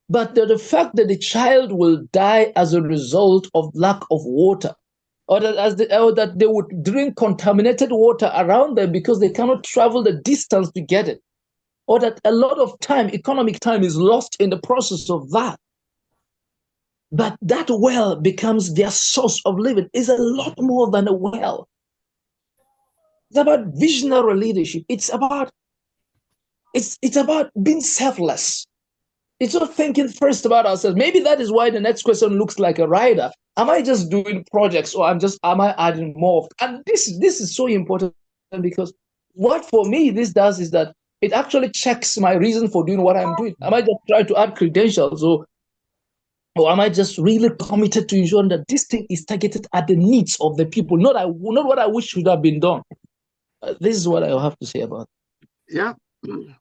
But the fact that the child will die as a result of lack of water, or that they would drink contaminated water around them because they cannot travel the distance to get it, or that a lot of economic time is lost in the process of that. But that well becomes their source of living. It's a lot more than a well. It's about visionary leadership. It's about being selfless. It's not thinking first about ourselves. Maybe that is why the next question looks like a rider. Am I just doing projects, or am I adding more? And this is so important, because what for me this does is that it actually checks my reason for doing what I'm doing. Am I just trying to add credentials, or am I just really committed to ensuring that this thing is targeted at the needs of the people, not what I wish should have been done? This is what I have to say about it. Yeah.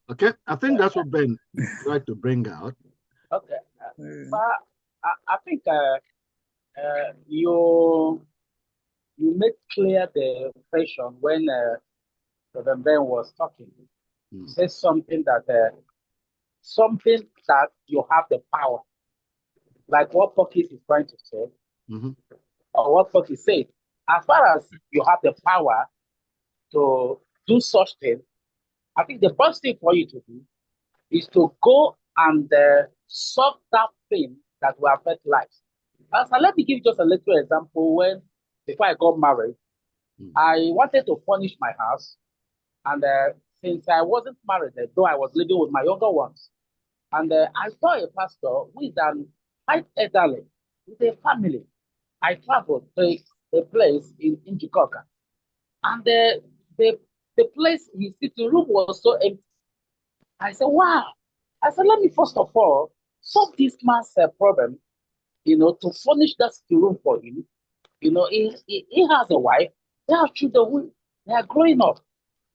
Okay. I think that's what Ben tried to bring out. Okay. But I think you you made clear the question when Reverend Ben was talking. He said something that you have the power, like what Pocket is trying to say, or what Pocket said. As far as you have the power to do such thing, I think the best thing for you to do is to go and solve that thing that will affect lives. So let me give just a little example. Before I got married, I wanted to furnish my house. And since I wasn't married, though I was living with my younger ones, and I saw a pastor with an quite elderly, with a family. I traveled to a place in Jikoka. And the place, his sitting room was so empty. I said, wow. I said, let me first of all solve this man's problem, to furnish that sitting room for him. He has a wife, they have children, they are growing up.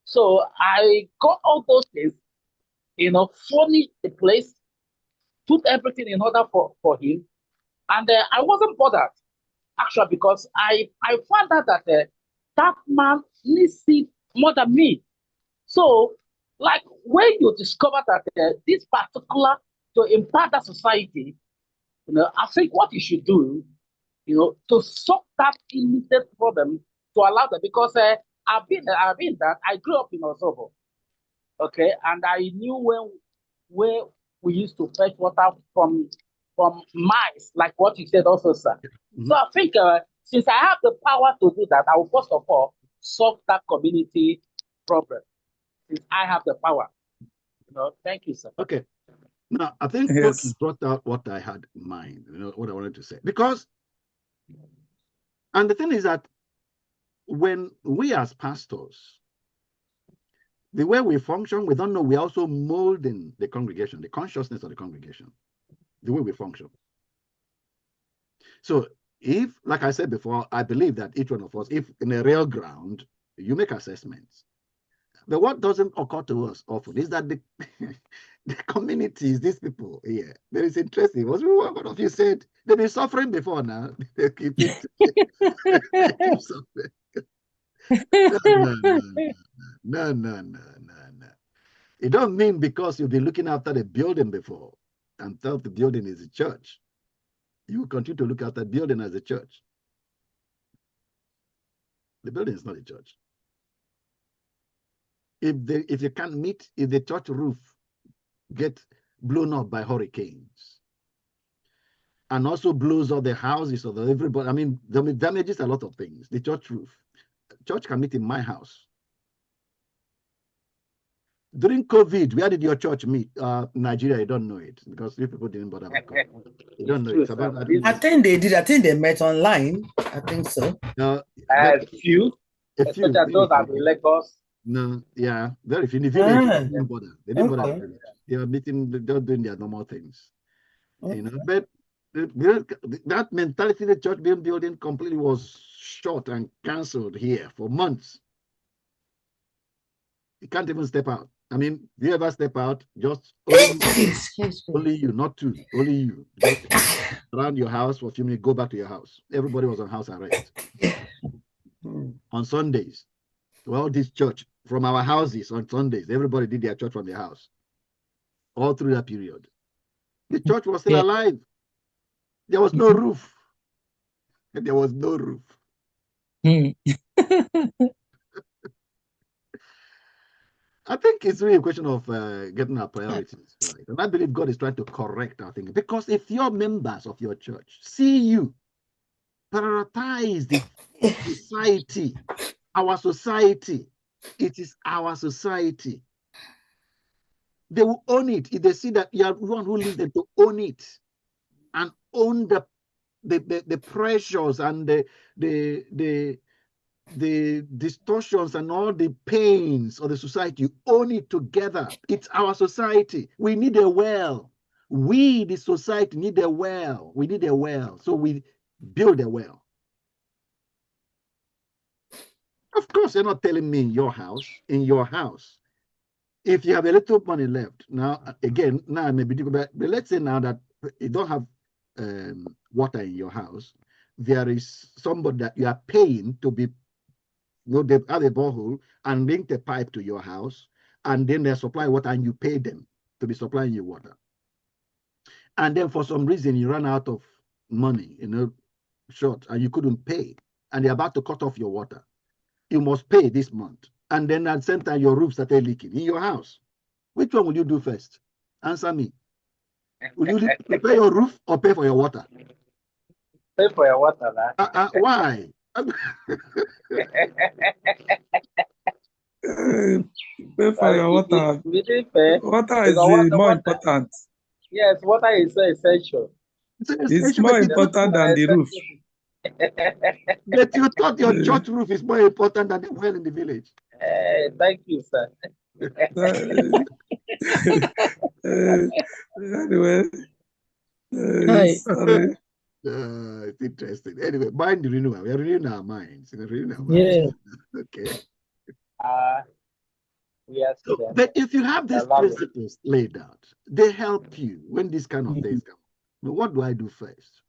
So I got all those things, furnished the place, put everything in order for him. And I wasn't bothered, actually, because I found out that that man needs it more than me. So, like, when you discover that this particular, to impact that society, I think what you should do, to solve that immediate problem, to allow that, because I've been that, I grew up in Osobo, okay, and I knew where we used to fetch water from mines, like what you said also, sir. So I think since I have the power to do that, I will first of all solve that community problem. Since I have the power. Thank you, sir. Okay. Now, I think Yes. you brought out what I had in mind, what I wanted to say. Because, and the thing is that when we as pastors, the way we function, we don't know, we're also molding the congregation, the consciousness of the congregation, the way we function. So if, like I said before, I believe that each one of us, if in a real ground, you make assessments. But what doesn't occur to us often is that the communities, these people here, that is interesting. One of you said they've been suffering before now. They keep it. They keep suffering. No. It don't mean because you've been looking after the building before and thought the building is a church, you will continue to look at the building as a church. The building is not a church. If you can't meet, if the church roof get blown up by hurricanes and also blows up the houses of everybody, I mean, damages a lot of things. The church roof. Church can meet in my house. During COVID, where did your church meet? Nigeria, you don't know it because you people didn't bother about COVID. You don't know it. I think they did. I think they met online. I think so. A few, especially those that in Lagos. No, yeah, very few. In the village, they didn't bother. They didn't bother. They are meeting, they're doing their normal things. But that mentality the church building completely was shot and cancelled here for months. You can't even step out. I mean, do you ever step out? Just only you, not two, only you. Just around your house for a few minutes, go back to your house. Everybody was on house arrest. On Sundays, well, this church, from our houses on Sundays, everybody did their church from their house. All through that period. The church was still alive. There was no roof. There was no roof. I think it's really a question of getting our priorities right. And I believe God is trying to correct our thinking. Because if your members of your church see you prioritize the society, our society, it is our society, they will own it. If they see that you are one who leads them to own it and own the pressures and the distortions and all the pains of the society, own it together. It's our society. We need a well. We, the society, need a well. We need a well. So we build a well. Of course, you're not telling me in your house, if you have a little money left, now, again, now maybe, but let's say now that you don't have water in your house, there is somebody that you are paying to be, they have a borehole and link the pipe to your house, and then they supply water, and you pay them to be supplying you water. And then for some reason you run out of money, short, and you couldn't pay, and they're about to cut off your water. You must pay this month. And then at the same time, your roof started leaking in your house. Which one will you do first? Answer me. Will you pay your roof or pay for your water? Pay for your water, man. Why? Pay for your water. Water is more important. Yes, water is so essential. It's more important than the roof. But you thought your church roof is more important than the well in the village. Thank you, sir. Anyway, sorry. It's interesting. Anyway, mind renewal. We are renewing our minds. Yeah. Okay. Yes. But if you have these principles laid out, they help you when these kind of things come. What do I do first?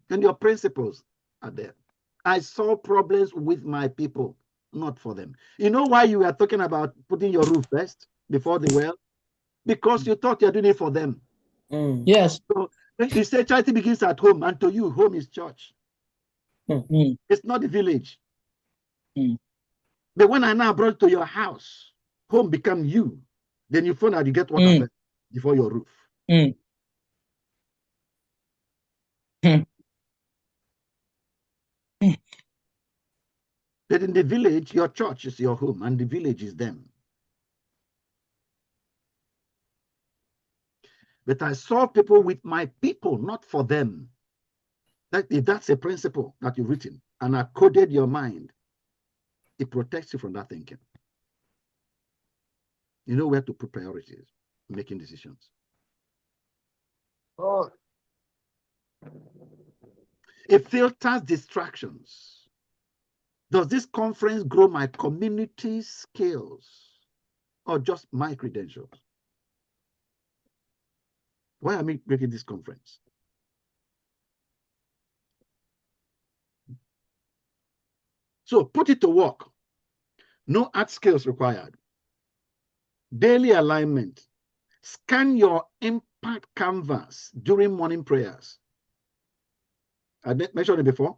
And your principles are there. I solve problems with my people, not for them. You know why you are talking about putting your roof first before the well? Because you thought you're doing it for them. Yes. So you say charity begins at home, and to you, home is church. It's not the village. But when I now brought to your house, home become you. Then you find out you get water first before your roof. But in the village, your church is your home, and the village is them. But I saw people with my people, not for them. If that's a principle that you've written, and I coded your mind, it protects you from that thinking. You know where to put priorities, making decisions. Oh. It filters distractions. Does this conference grow my community skills or just my credentials? Why am I making this conference? So put it to work. No art skills required. Daily alignment. Scan your impact canvas during morning prayers. I mentioned it before.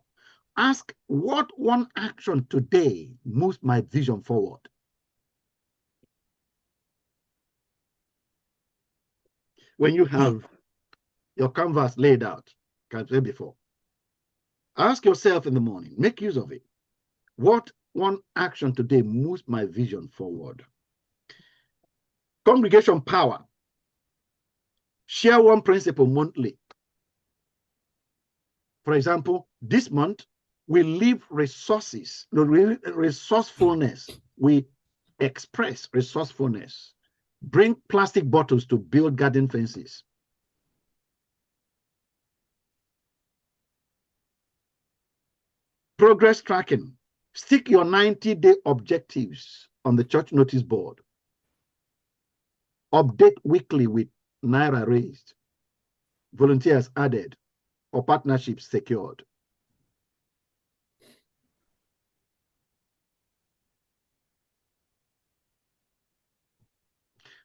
Ask what one action today moves my vision forward. When you have your canvas laid out, like I said before, ask yourself in the morning, make use of it. What one action today moves my vision forward? Congregation power. Share one principle monthly. For example, this month, we live resourcefulness. We express resourcefulness. Bring plastic bottles to build garden fences. Progress tracking. Stick your 90-day objectives on the church notice board. Update weekly with Naira raised, volunteers added, or partnerships secured.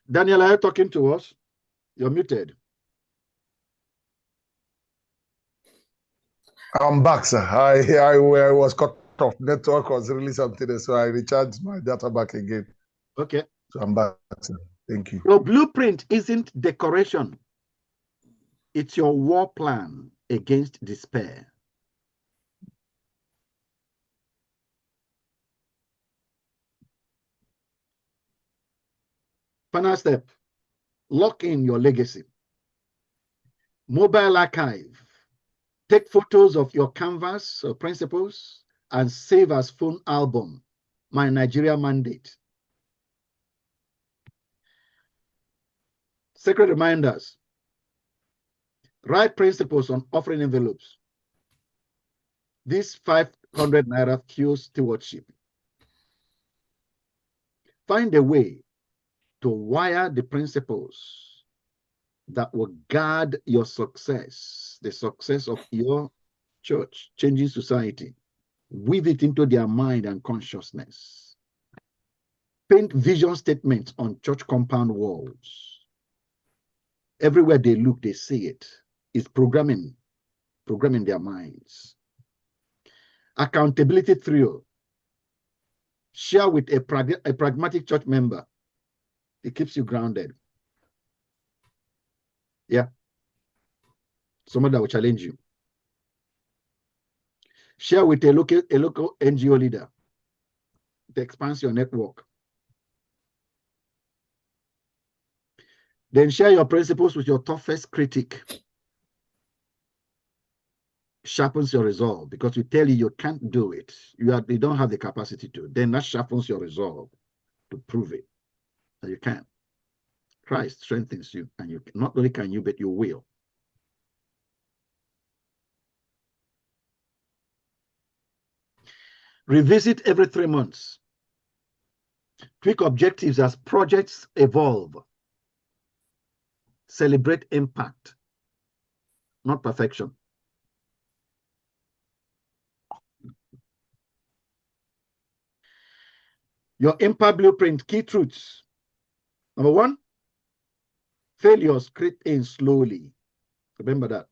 Daniel, are you talking to us? You're muted. I'm back, sir. I was cut off. Network was really something, so I recharged my data back again. Okay. So I'm back, sir. Thank you. Your blueprint isn't decoration. It's your war plan against despair. Final step, lock in your legacy. Mobile archive. Take photos of your canvas or principles and save as phone album, My Nigeria Mandate. Sacred reminders. Write principles on offering envelopes. This 500 Naira fuels stewardship. Find a way to wire the principles that will guard your success, the success of your church, changing society. Weave it into their mind and consciousness. Paint vision statements on church compound walls. Everywhere they look, they see it. It's programming their minds. Accountability trio. Share with a pragmatic church member. It keeps you grounded. Yeah. Someone that will challenge you. Share with a local NGO leader. It expands your network. Then share your principles with your toughest critic. Sharpens your resolve because you tell you can't do it. You don't have the capacity to. Then that sharpens your resolve to prove it that you can. Christ strengthens you, and you not only can you, but you will. Revisit every 3 months. Tweak objectives as projects evolve. Celebrate impact, not perfection. Your impact blueprint, key truths. Number 1, failures creep in slowly. Remember that.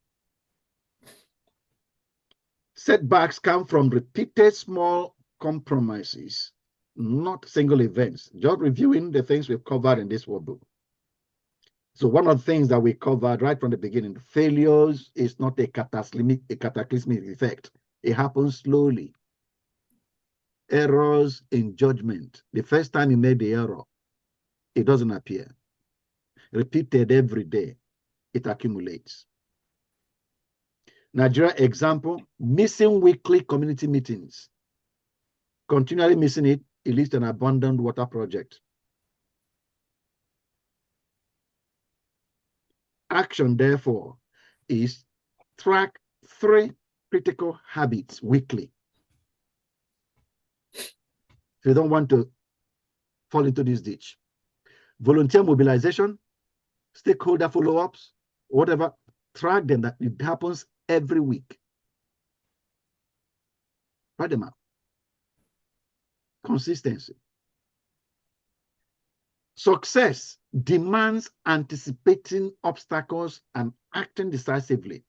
Setbacks come from repeated small compromises, not single events. Just reviewing the things we've covered in this workbook. So one of the things that we covered right from the beginning, failures is not a cataclysmic effect. It happens slowly. Errors in judgment. The first time you made the error, it doesn't appear. Repeated every day, it accumulates. Nigeria example, missing weekly community meetings. Continually missing it leads to an abandoned water project. Action, therefore, is track 3 critical habits weekly. If you don't want to fall into this ditch. Volunteer mobilization, stakeholder follow-ups, whatever, track them, that it happens every week. Write them out. Consistency. Success demands anticipating obstacles and acting decisively.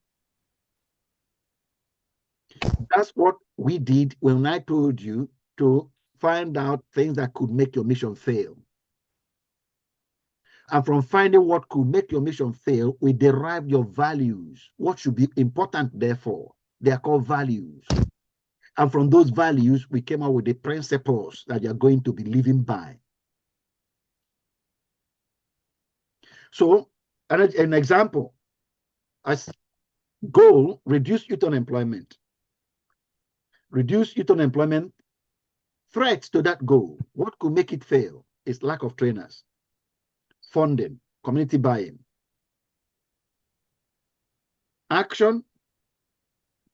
That's what we did when I told you to find out things that could make your mission fail. And from finding what could make your mission fail, we derived your values. What should be important, therefore? They are called values. And from those values, we came out with the principles that you're going to be living by. So, an example, as goal, reduce youth unemployment. Reduce youth unemployment. Threats to that goal, what could make it fail is lack of trainers, funding, community buy-in. Action,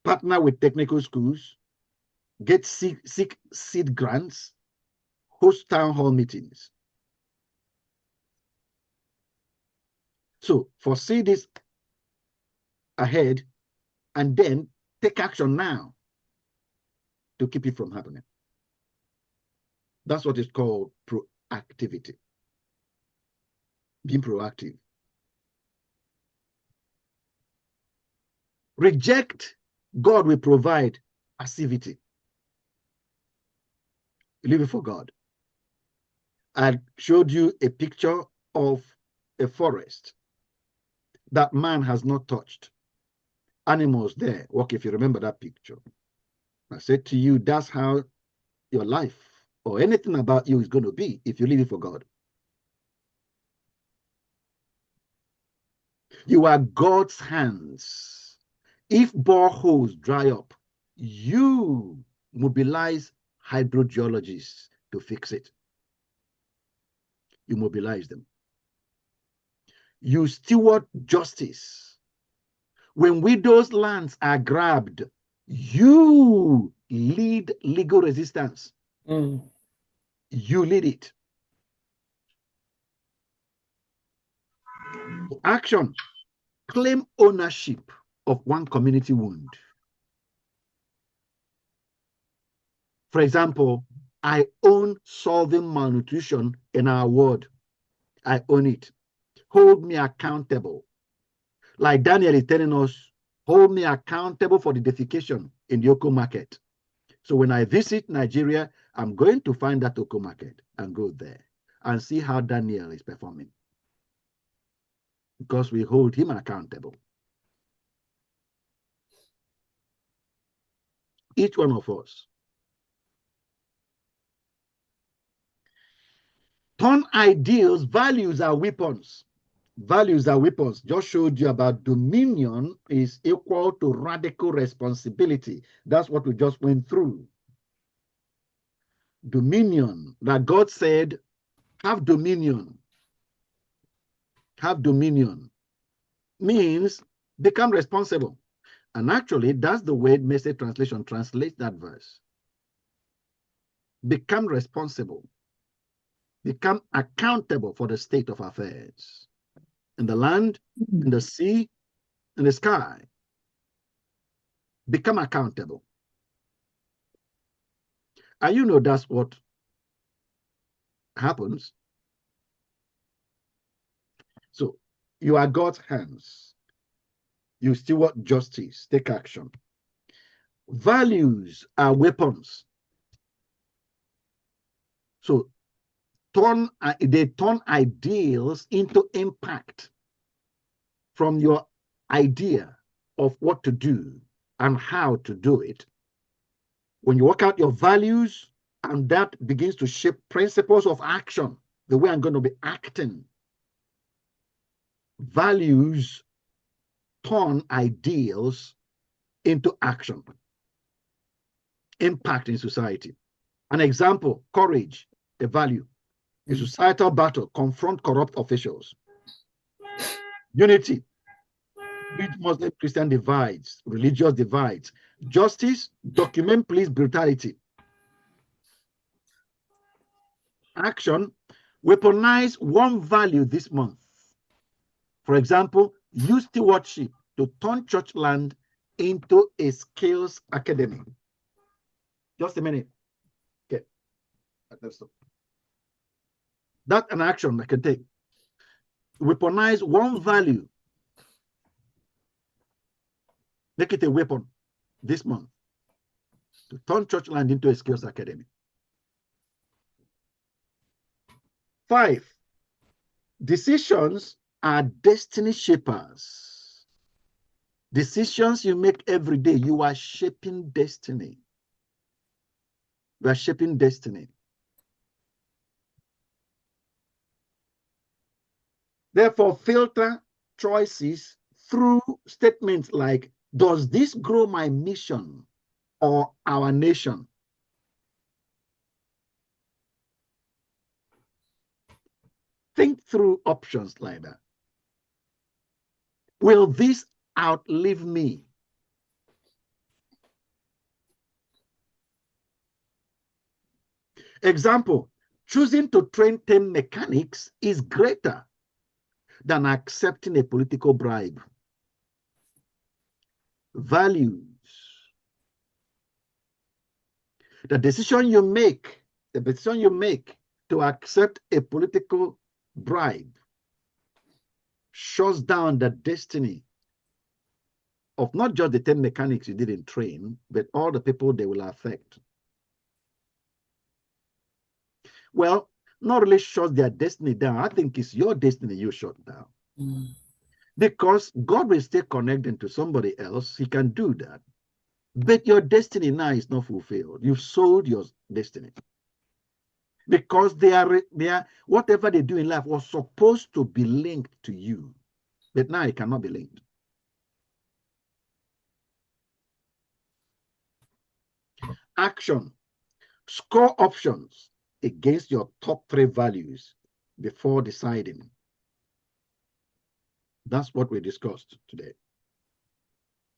partner with technical schools, get seed grants, host town hall meetings. So foresee this ahead and then take action now to keep it from happening. That's what is called proactivity. Being proactive. Reject God will provide passivity. Leave it for God. I showed you a picture of a forest that man has not touched. Animals there walk, if you remember that picture. I said to you, that's how your life or anything about you is going to be if you leave it for God. You are God's hands. If boreholes dry up, you mobilize hydrogeologists to fix it. You mobilize them. You steward justice. When widows' lands are grabbed, you lead legal resistance. You lead it. Action. Claim ownership of one community wound. For example, I own solving malnutrition in our ward. I own it. Hold me accountable. Like Daniel is telling us, hold me accountable for the defecation in the Oko market. So when I visit Nigeria, I'm going to find that Oko market and go there and see how Daniel is performing, because we hold him accountable. Each one of us. Turn ideals, values are weapons. Values are weapons. Just showed you about dominion is equal to radical responsibility. That's what we just went through. Dominion, that God said, have dominion. Have dominion means become responsible. And actually, that's the way Message Translation translates that verse. Become responsible. Become accountable for the state of affairs in the land, in the sea, in the sky. Become accountable. And you know that's what happens. So you are God's hands. You steward justice, take action. Values are weapons. So they turn ideals into impact from your idea of what to do and how to do it. When you work out your values, and that begins to shape principles of action, the way I'm going to be acting. Values turn ideals into action. Impact in society. An example, courage, a value. A societal battle, confront corrupt officials. Unity, bridge Muslim-Christian divides, religious divides. Justice, document police brutality. Action, weaponize one value this month. For example, use stewardship to turn church land into a skills academy. Just a minute. Okay. That's an action I can take. Weaponize one value. Make it a weapon this month to turn church land into a skills academy. 5, decisions are destiny shapers. Decisions you make every day, you are shaping destiny. You are shaping destiny. Therefore, filter choices through statements like, does this grow my mission or our nation? Think through options like that. Will this outlive me? Example, choosing to train 10 mechanics is greater than accepting a political bribe. Values. The decision you make to accept a political bribe shuts down the destiny of not just the 10 mechanics you didn't train, but all the people they will affect. Well, not really shut their destiny down. I think it's your destiny you shut down. Because God will stay connected to somebody else. He can do that. But your destiny now is not fulfilled. You've sold your destiny. Because they are whatever they do in life was supposed to be linked to you. But now it cannot be linked. Action. Score options against your top 3 values before deciding. That's what we discussed today.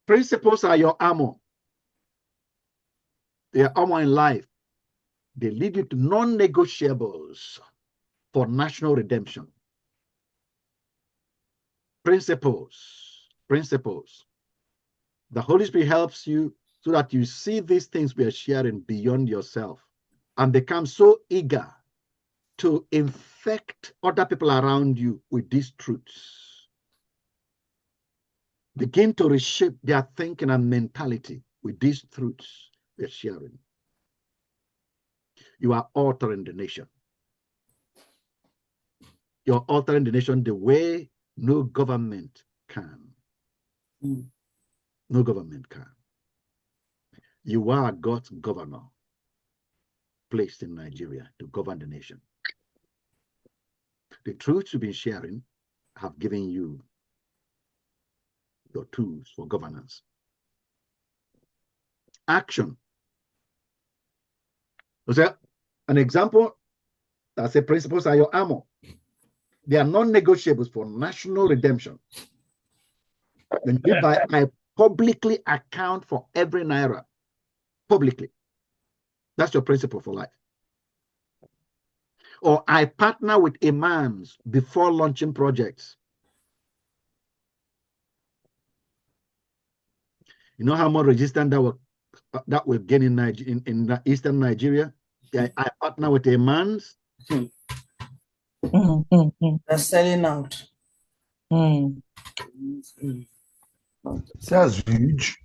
Principles are your armor. They are armor in life. They lead you to non-negotiables for national redemption. Principles. The Holy Spirit helps you so that you see these things we are sharing beyond yourself and become so eager to infect other people around you with these truths. Begin to reshape their thinking and mentality with these truths we're sharing. You are altering the nation. You're altering the nation the way no government can. No government can. You are God's governor placed in Nigeria to govern the nation. The truths you've been sharing have given you your tools for governance. Action. So, an example, I say principles are your armor. They are non-negotiables for national redemption. Then I publicly account for every naira. Publicly. That's your principle for life. Or I partner with imams before launching projects. You know how much resistance that will gain in Eastern Nigeria? I partner with imams. They're selling out. That's huge.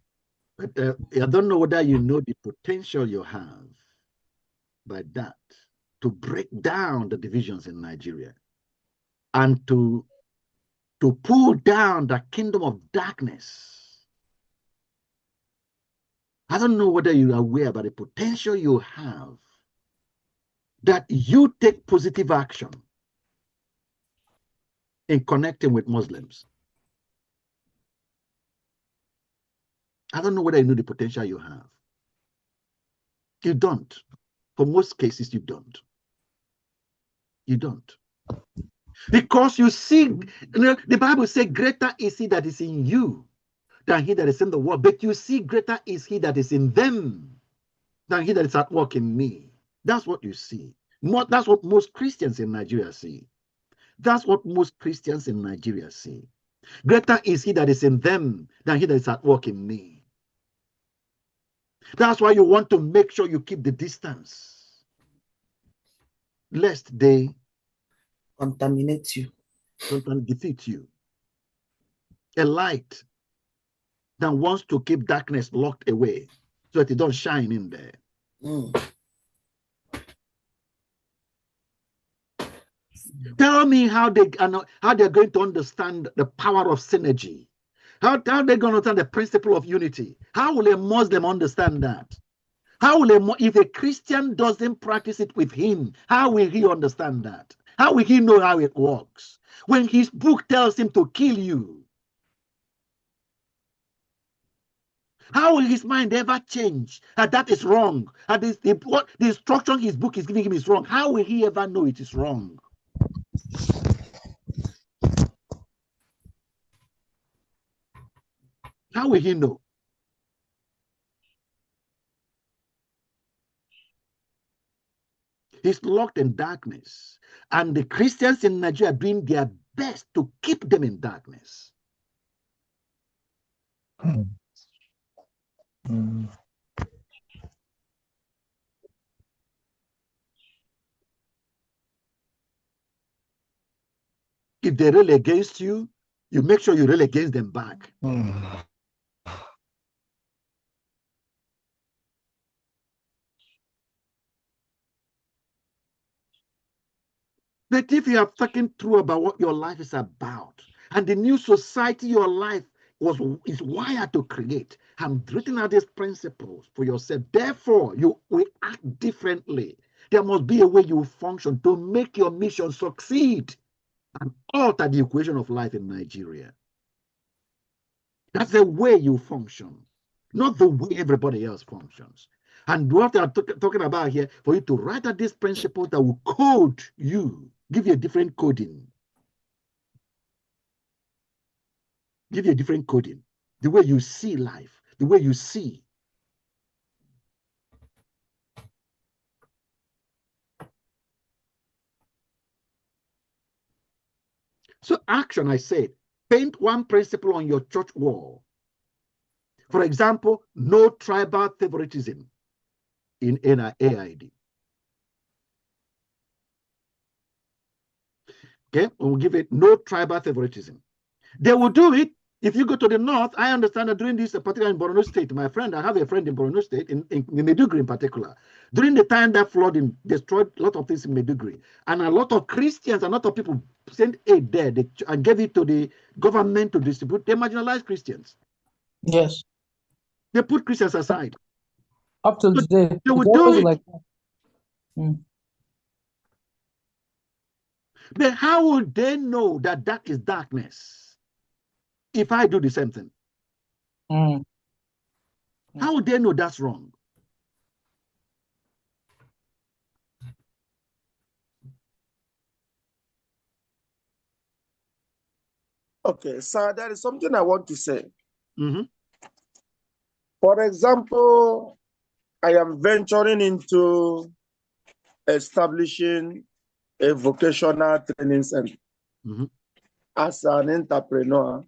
But I don't know whether you know the potential you have by that to break down the divisions in Nigeria and to pull down the kingdom of darkness. I don't know whether you are aware about the potential you have that you take positive action in connecting with Muslims. I don't know whether you know the potential you have. You don't. For most cases, you don't. You don't. Because you see, the Bible says, greater is he that is in you than he that is in the world. But you see, greater is he that is in them than he that is at work in me. That's what you see. That's what most Christians in Nigeria see. That's what most Christians in Nigeria see. Greater is he that is in them than he that is at work in me. That's why you want to make sure you keep the distance, lest they contaminate you, defeat you. A light that wants to keep darkness locked away so that it don't shine in there. Tell me how they're going to understand the power of synergy. How they're going to understand the principle of unity. How will a Muslim understand that? How will if a Christian doesn't practice it with him, how will he understand that? How will he know how it works? When his book tells him to kill you, how will his mind ever change that is wrong? What the instruction his book is giving him is wrong. How will he ever know it is wrong? How will he know? He's locked in darkness. And the Christians in Nigeria are doing their best to keep them in darkness. If they rail against you, you make sure you rail against them back. But if you are talking true about what your life is about and the new society your life is wired to create, and written out these principles for yourself, therefore you will act differently. There must be a way you function to make your mission succeed and alter the equation of life in Nigeria. That's the way you function, not the way everybody else functions. And what they are talking about here, for you to write out these principles that will code you, give you a different coding. Give you a different coding. The way you see life, the way you see. So action, I said, paint one principle on your church wall. For example, no tribal favoritism in AID. Okay, we'll give it no tribal favoritism. They will do it. If you go to the north, I understand that during this, particularly in Borno State, I have a friend in Borno State, in Maiduguri in particular. During the time that flooding destroyed a lot of things in Maiduguri, and a lot of Christians, a lot of people sent aid there and gave it to the government to distribute. They marginalized Christians. Yes. They put Christians aside. Up till today, they would do it. Like that. Mm. But how would they know that that is darkness if I do the same thing? Mm. How would they know that's wrong? Okay, sir, there is something I want to say. Mm-hmm. For example, I am venturing into establishing a vocational training center as an entrepreneur.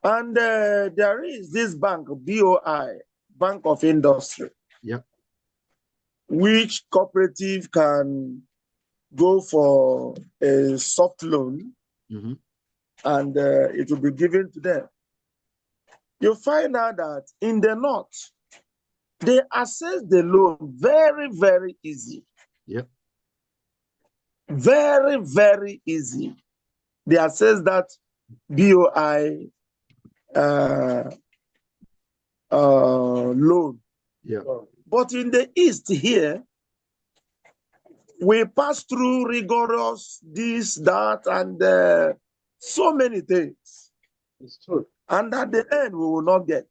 And there is this bank, BOI, Bank of Industry, which cooperative can go for a soft loan and it will be given to them. You find out that in the north, they access the loan very, very easy. Very, very easy. They access that BOI loan. But in the east here, we pass through rigorous this, that, and so many things. It's true. And at the end, we will not get.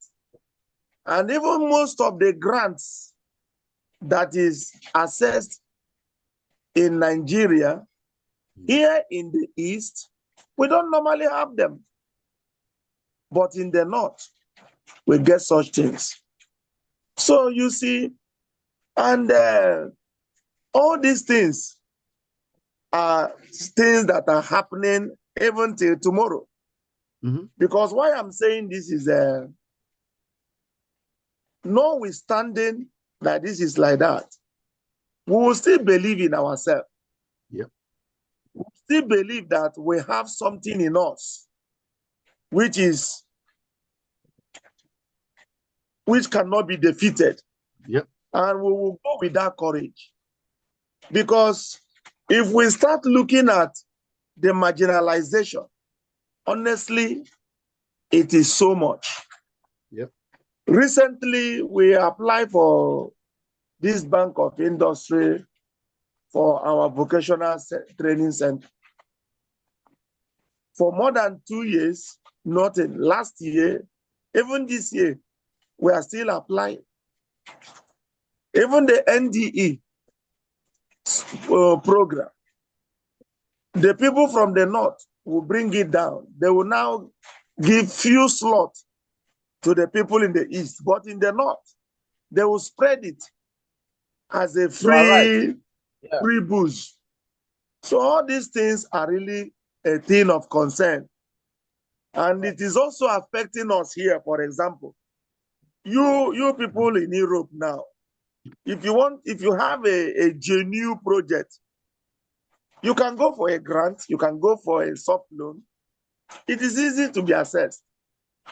And even most of the grants that is assessed in Nigeria, here in the east, we don't normally have them. But in the north, we get such things. So you see, and all these things are things that are happening even till tomorrow. Because why I'm saying this is notwithstanding that this is like that, we will still believe in ourselves. We still believe that we have something in us which cannot be defeated. And we will go with that courage. Because if we start looking at the marginalization, honestly, it is so much. Recently, we applied for this Bank of Industry for our vocational training center. For more than 2 years, nothing. Last year, even this year, we are still applying. Even the NDE program, the people from the north will bring it down. They will now give few slots to the people in the east, but in the north, they will spread it as a free booze. So all these things are really a thing of concern. And it is also affecting us here, for example. You people in Europe now, if you have a genuine project, you can go for a grant, you can go for a soft loan. It is easy to be assessed.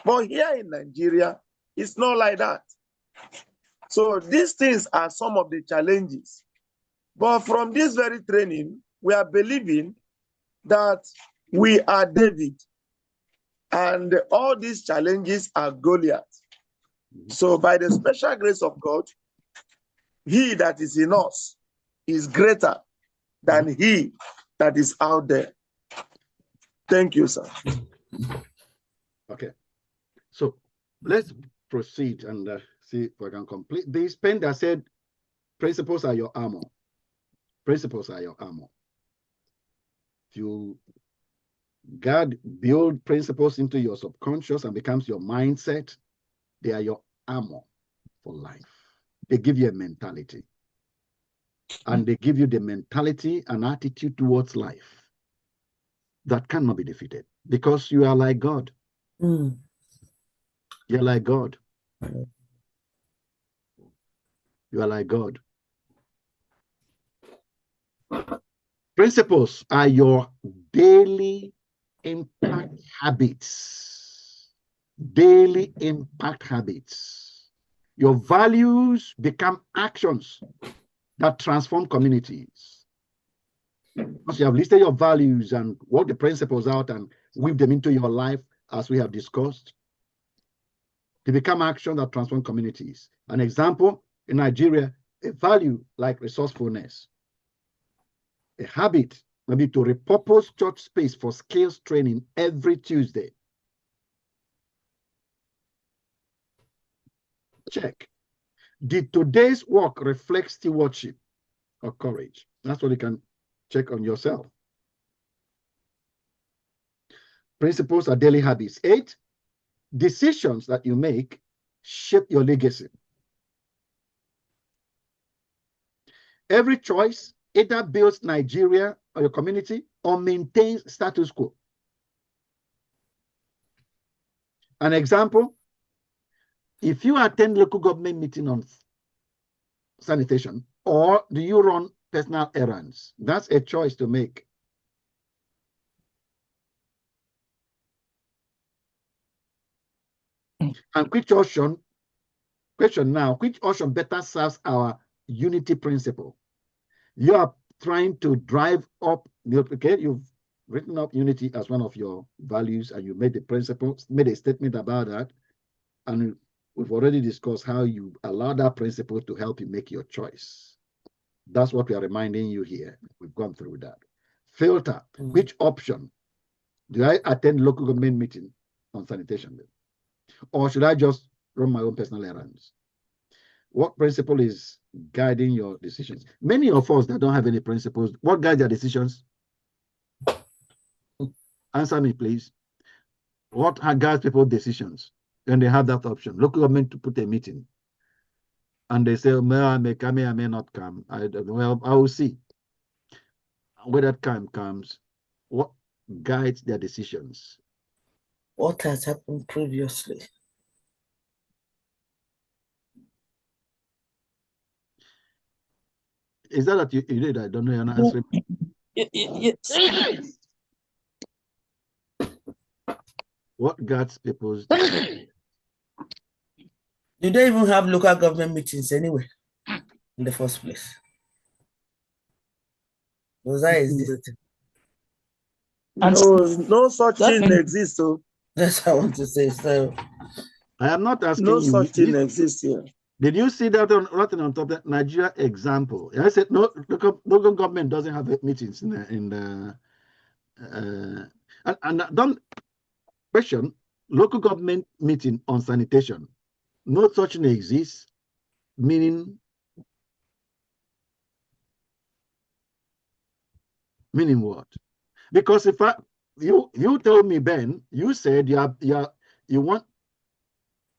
But here in Nigeria, it's not like that. So these things are some of the challenges. But from this very training, we are believing that we are David and all these challenges are Goliath. So by the special grace of God, he that is in us is greater than he that is out there. Thank you, sir. Okay. So let's proceed and see if I can complete this. Penda said, principles are your armor. Principles are your armor. If you build principles into your subconscious and becomes your mindset, they are your armor for life. They give you a mentality. And they give you the mentality and attitude towards life that cannot be defeated because you are like God. You're like God. You are like God. Principles are your daily impact habits. Daily impact habits. Your values become actions that transform communities. Once you have listed your values and work the principles out and weave them into your life, as we have discussed, they become action that transform communities. An example, in Nigeria, a value like resourcefulness, a habit maybe to repurpose church space for skills training every Tuesday. Check. Did today's work reflect stewardship or courage? That's what you can check on yourself. Principles are daily habits. 8, decisions that you make shape your legacy. Every choice either builds Nigeria or your community or maintains status quo. An example, if you attend local government meeting on sanitation, or do you run personal errands? That's a choice to make. And which question now, which option better serves our unity principle? You are trying to drive up, okay, you've written up unity as one of your values and you made the principle, made a statement about that. And we've already discussed how you allow that principle to help you make your choice. That's what we are reminding you here. We've gone through that. Filter, which option? Do I attend local government meeting on sanitation? Or should I just run my own personal errands? What principle is guiding your decisions? Many of us that don't have any principles, what guides their decisions? Answer me, please. What guides people's decisions when they have that option? Local government to put a meeting. And they say, well, I may come, I may not come. Well, I will see. When that time comes, what guides their decisions? What has happened previously? Is that you did? I don't know. You're not answering. Yes. What guides people's You don't even have local government meetings anyway, in the first place. Was that existing? No such thing exists. So that's what I want to say. So I am not asking no you. such thing exists here. Did you see that written on top of that Nigeria example? I said no. Local government doesn't have meetings and don't question local government meeting on sanitation. No such thing exists, meaning what? Because if you told me, Ben, you said you want.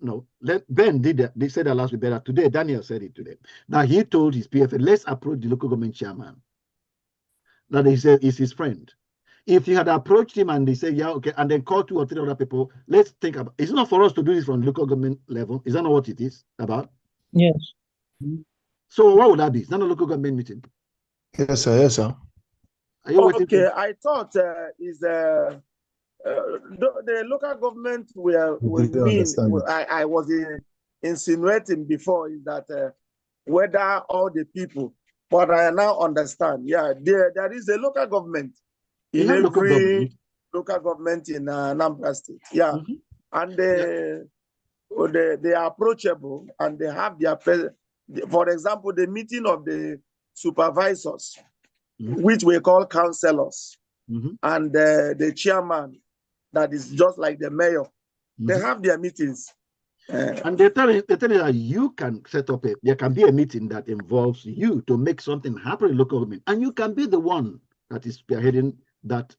No, Ben did that. They said that last week better. Today, Daniel said it today. Now he told his PFA, let's approach the local government chairman. That he said is his friend. If you had approached him and they said, yeah, okay, and then call 2 or 3 other people, let's think about it's not for us to do this from local government level. Is that not what it is about? Yes. So what would that be? It's not a local government meeting. Yes, sir. Yes, sir. Are you waiting Okay, for... I thought the local government will mean, I was insinuating before is that whether all the people, but I now understand. Yeah, there is a local government in every local government in Anambra State. Yeah, and they are approachable and they have their, for example, the meeting of the supervisors, which we call councillors, and the chairman, that is just like the mayor. They have their meetings. And they tell you that you can set up there can be a meeting that involves you to make something happen in local government, and you can be the one that is spearheading that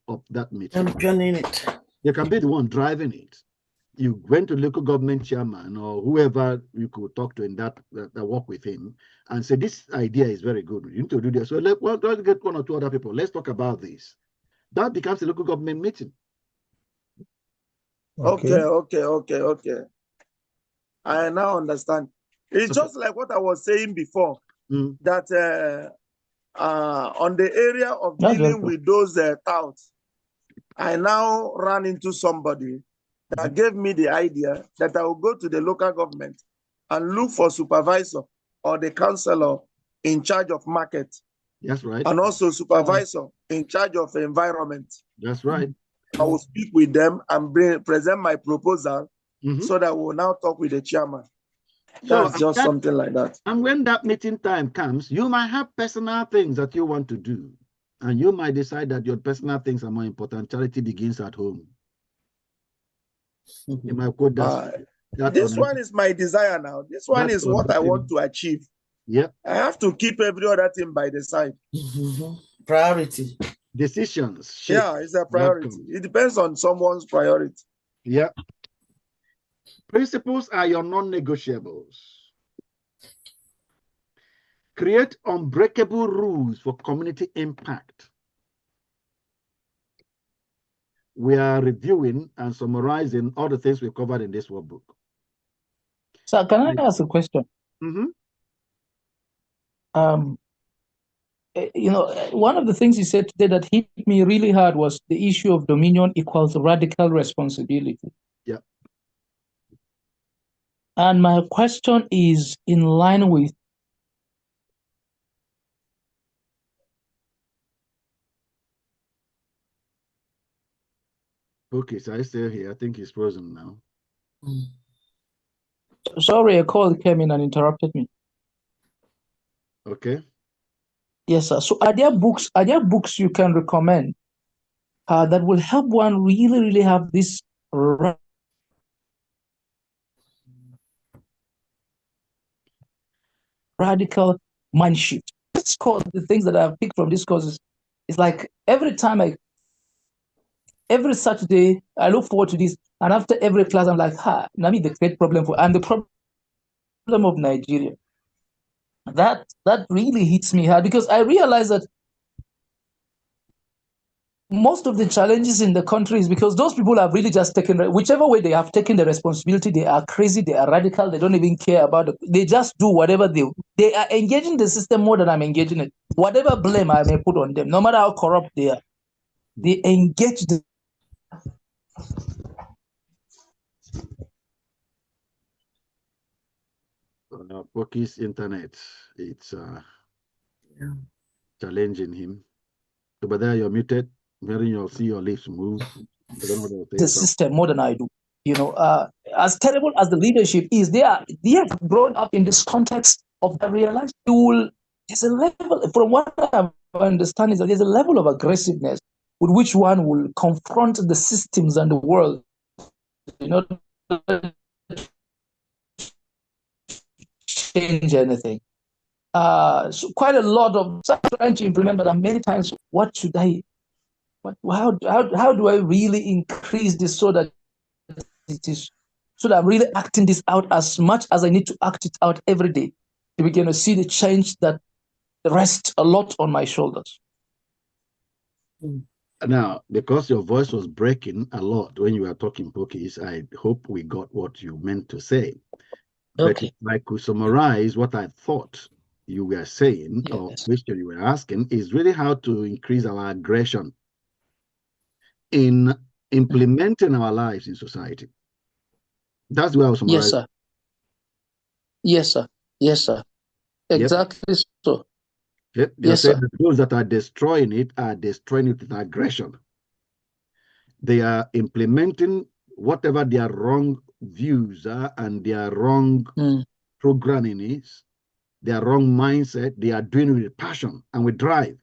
meeting. Championing it. You can be the one driving it. You went to local government chairman or whoever you could talk to in that work with him and say, this idea is very good. You need to do this. So let's get 1 or 2 other people. Let's talk about this. That becomes a local government meeting. Okay. I now understand. It's just like what I was saying before, that on the area of dealing with those touts, I now ran into somebody that gave me the idea that I will go to the local government and look for supervisor or the councillor in charge of market. That's right. And also supervisor in charge of environment. That's right. I will speak with them and present my proposal so that we'll now talk with the chairman. That's just something like that. And when that meeting time comes, you might have personal things that you want to do. And you might decide that your personal things are more important. Charity begins at home. You might quote that. This one is my desire now. This one is what I want to achieve. Yeah. I have to keep every other thing by the side. Priority. Decisions. Yeah, it's a priority. It depends on someone's priority. Yeah. Principles are your non-negotiables. Create unbreakable rules for community impact. We are reviewing and summarizing all the things we covered in this workbook. So can I ask a question? You know, one of the things you said today that hit me really hard was the issue of dominion equals radical responsibility. Yeah. And my question is in line with Okay, so I still here. I think he's frozen now. Sorry, a call came in and interrupted me. Okay. Yes, sir. So are there books you can recommend that will help one really have this radical mind shift? It's called the things that I've picked from this course. It's like every Saturday, I look forward to this. And after every class, I'm like, Nami, the great problem and the problem of Nigeria. That really hits me hard because I realize that most of the challenges in the country is because those people have really just taken, whichever way they have taken the responsibility, they are crazy, they are radical, they don't even care about it. They just do whatever they are engaging the system more than I'm engaging it. Whatever blame I may put on them, no matter how corrupt they are, they engage the Poki's internet, it's challenging him. So, but there you're muted. When you'll see your lips move. I don't know the system more than I do. You know, as terrible as the leadership is, they are grown up in this context of the realized there's a level, from what I understand, is that there's a level of aggressiveness with which one will confront the systems and the world. You know, change anything. So quite a lot of trying to implement, but many times, what should I? How do I really increase this so that it is so that I'm really acting this out as much as I need to act it out every day to begin to see the change that rests a lot on my shoulders. Now, because your voice was breaking a lot when you were talking, Pokis, I hope we got what you meant to say. Okay. But if I could summarize what I thought you were saying, yes, or question you were asking, is really how to increase our aggression in implementing our lives in society. That's what I was summarizing. Yes, sir. Yes, sir. Yes, sir. Exactly. Yep. So. Yep. Yes, sir. Those that are destroying it with aggression. They are implementing whatever their wrong views are and their wrong programming is, their wrong mindset. They are doing it with passion and with drive.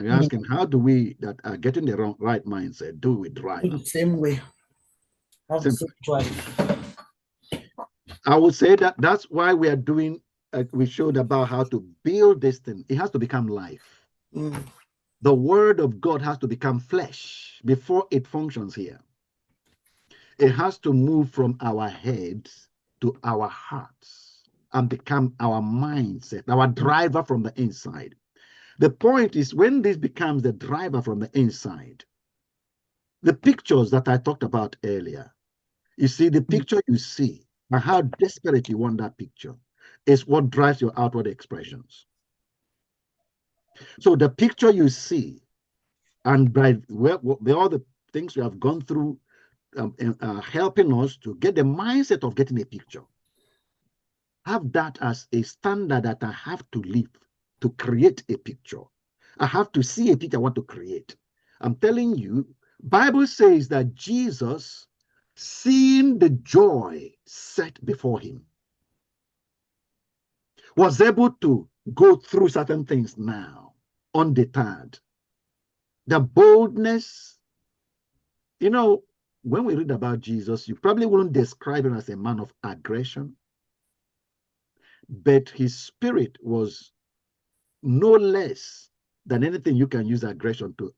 And you're asking, how do we that are getting the right mindset do with drive? In the same way. I would say that's why we are doing, we showed about how to build this thing. It has to become life. The word of God has to become flesh before it functions here. It has to move from our heads to our hearts and become our mindset, our driver from the inside. The point is, when this becomes the driver from the inside, the pictures that I talked about earlier, you see, the picture you see and how desperate you want that picture is what drives your outward expressions. So the picture you see, and by all the things we have gone through, helping us to get the mindset of getting a picture, have that as a standard that I have to live to create a picture. I have to see a picture I want to create. I'm telling you, Bible says that Jesus, seeing the joy set before him, was able to go through certain things now, undeterred. The boldness, you know, when we read about Jesus, you probably wouldn't describe him as a man of aggression, but his spirit was no less than anything you can use aggression to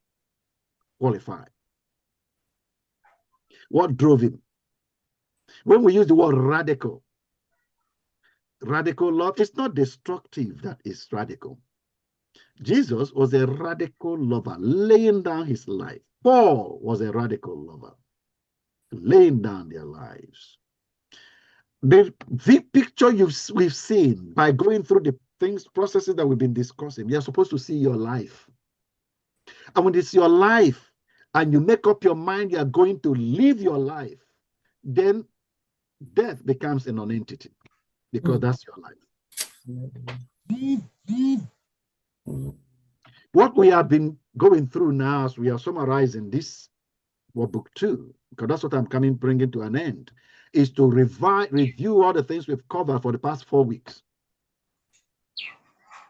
qualify. What drove him? When we use the word radical love, it's not destructive that is radical. Jesus was a radical lover, laying down his life. Paul was a radical lover, laying down their lives. The picture we've seen by going through the processes that we've been discussing, you're supposed to see your life. And when it's your life and you make up your mind you're going to live your life, then death becomes a non-entity because that's your life. What we have been going through now, as we are summarizing this book 2, because that's what I'm bringing to an end, is to review all the things we've covered for the past 4 weeks.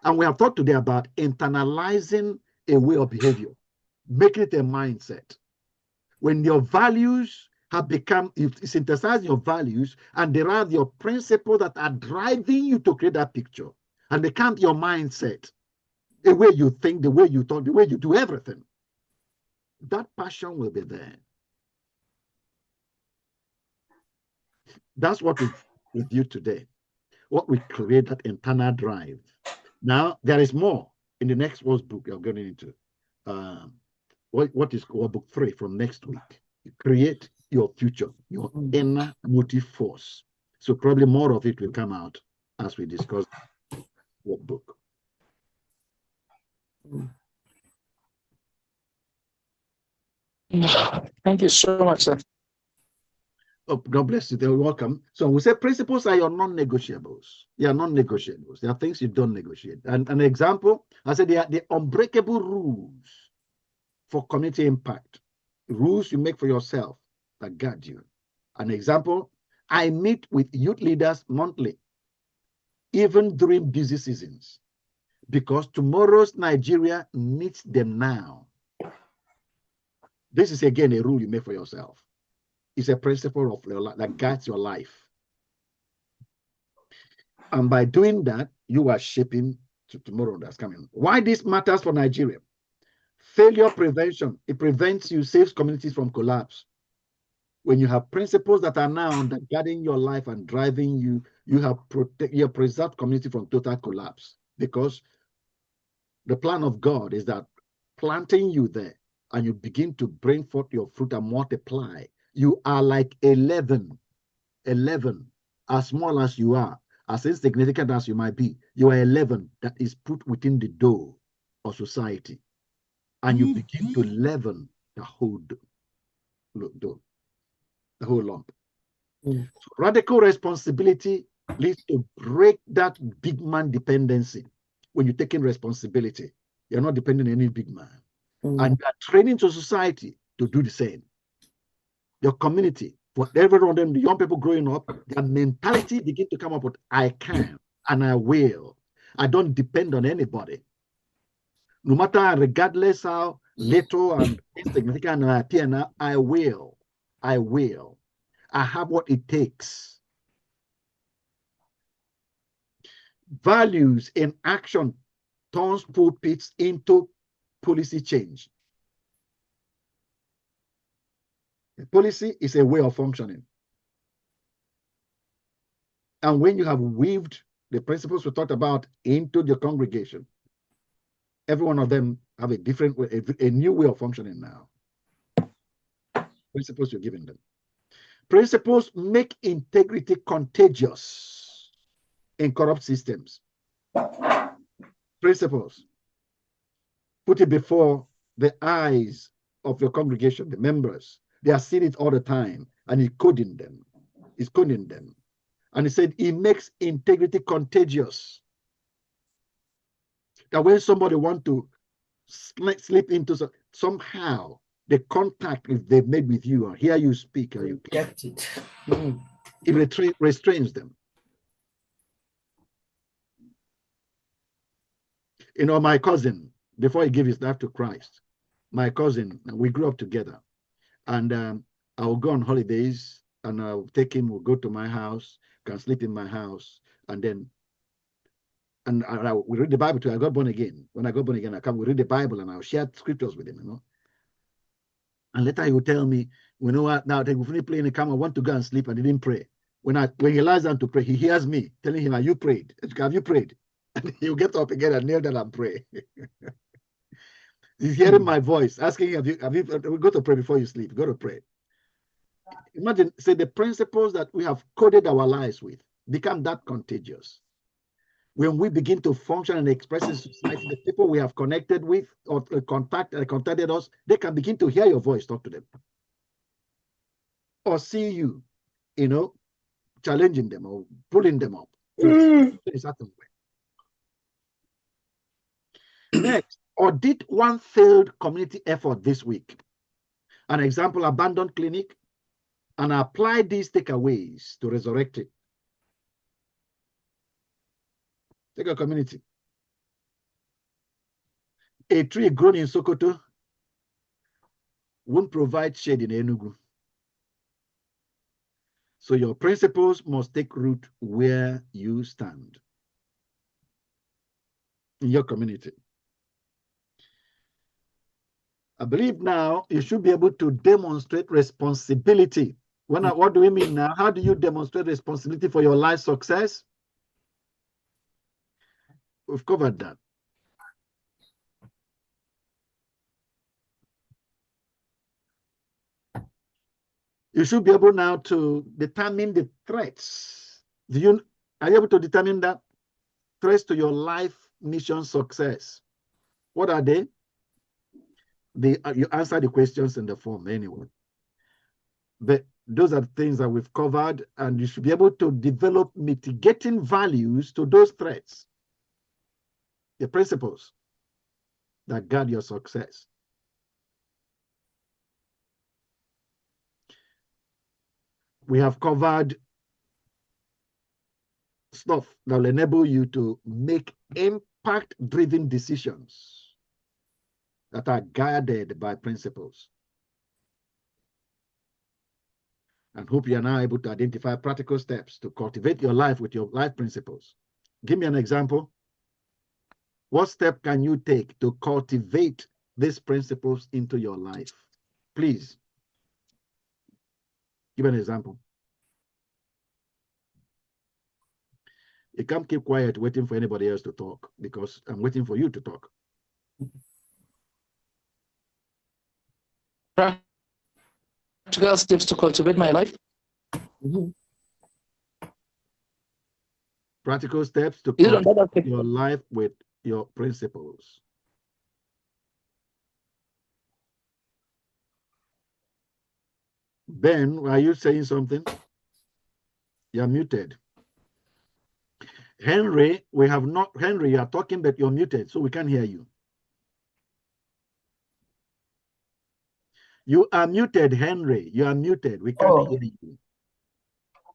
And we have talked today about internalizing a way of behavior, making it a mindset. When your values have become, it's synthesizing your values and there are your principles that are driving you to create that picture, and they become your mindset, the way you think, the way you talk, the way you do everything. That passion will be there. That's what we reviewed today. What we create, that internal drive. Now, there is more in the next book you're getting into. What is called book 3 from next week. You create your future, your inner motive force. So probably more of it will come out as we discuss what book. Thank you so much, sir. Oh, God bless you. They're welcome. So we say principles are your non-negotiables. They are non-negotiables. They are things you don't negotiate. And an example, I said they are the unbreakable rules for community impact. Rules you make for yourself that guide you. An example, I meet with youth leaders monthly, even during busy seasons, because tomorrow's Nigeria needs them now. This is again a rule you make for yourself. It's a principle of your life that guides your life. And by doing that, you are shaping to tomorrow that's coming. Why this matters for Nigeria? Failure prevention. It prevents you, saves communities from collapse. When you have principles that are now guiding your life and driving you, you have preserved community from total collapse, because the plan of God is that planting you there and you begin to bring forth your fruit and multiply. You are like 11, as small as you are, as insignificant as you might be, you are 11 that is put within the dough of society. And you begin to leaven the whole dough, the whole lump. So radical responsibility leads to break that big man dependency. When you're taking responsibility, you're not depending on any big man. And you are training to society to do the same. Your community, for every one of them, the young people growing up, their mentality begin to come up with, I can and I will. I don't depend on anybody. No matter, regardless how little and insignificant I appear now, I will. I will. I have what it takes. Values in action turns pulpits into policy change. A policy is a way of functioning. And when you have weaved the principles we talked about into the congregation, every one of them have a different way, a new way of functioning now. Principles you're giving them. Principles make integrity contagious in corrupt systems. Principles. Put it before the eyes of your congregation, the members. They are seeing it all the time, and it's coding them. It's coding them. And he said it makes integrity contagious. That when somebody wants to slip into somehow, the contact if they've made with you or hear you speak, or you reject it. It restrains them. You know, my cousin, before he gave his life to Christ, my cousin, we grew up together. And I'll go on holidays and I'll take him, we'll go to my house, can sleep in my house. And then, we read the Bible too. I got born again. When I got born again, we read the Bible and I'll share scriptures with him, you know. And later he will tell me, you know what, now we finish playing the camera, I want to go and sleep, and he didn't pray. When he lies down to pray, he hears me telling him, have you prayed? Have you prayed? And he'll get up again and kneel down and pray. He's hearing my voice, asking, have you go to pray before you sleep? Go to pray. Imagine, say the principles that we have coded our lives with become that contagious. When we begin to function and express in society, the people we have connected with or contacted us, they can begin to hear your voice, talk to them. Or see you, you know, challenging them or pulling them up in a certain way. Next, audit one failed community effort this week. An example, abandoned clinic, and apply these takeaways to resurrect it. Take a community. A tree grown in Sokoto won't provide shade in Enugu. So your principles must take root where you stand in your community. I believe now you should be able to demonstrate responsibility. What do we mean now? How do you demonstrate responsibility for your life success? We've covered that. You should be able now to determine the threats. Are you able to determine that? Threats to your life mission success. What are they? You answer the questions in the form anyway. But those are the things that we've covered, and you should be able to develop mitigating values to those threats. The principles that guide your success. We have covered stuff that will enable you to make impact-driven decisions that are guided by principles. And hope you are now able to identify practical steps to cultivate your life with your life principles. Give me an example. What step can you take to cultivate these principles into your life? Please. Give an example. You can't keep quiet waiting for anybody else to talk, because I'm waiting for you to talk. Practical steps to cultivate my life. Practical steps to cultivate your life with your principles. Ben, are you saying something? You're muted. Henry, Henry, you are talking, but you're muted, so we can't hear you. You are muted, Henry. You are muted. We can't hear you.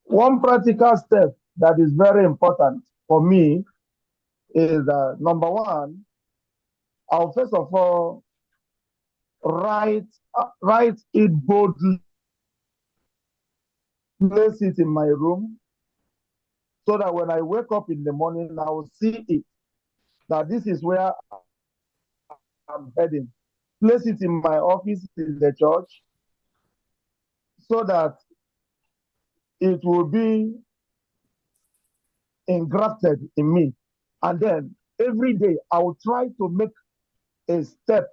One practical step that is very important for me is number one, I'll first of all write it boldly, place it in my room, so that when I wake up in the morning, I will see it, that this is where I'm heading. Place it in my office in the church, so that it will be engrafted in me. And then every day I will try to make a step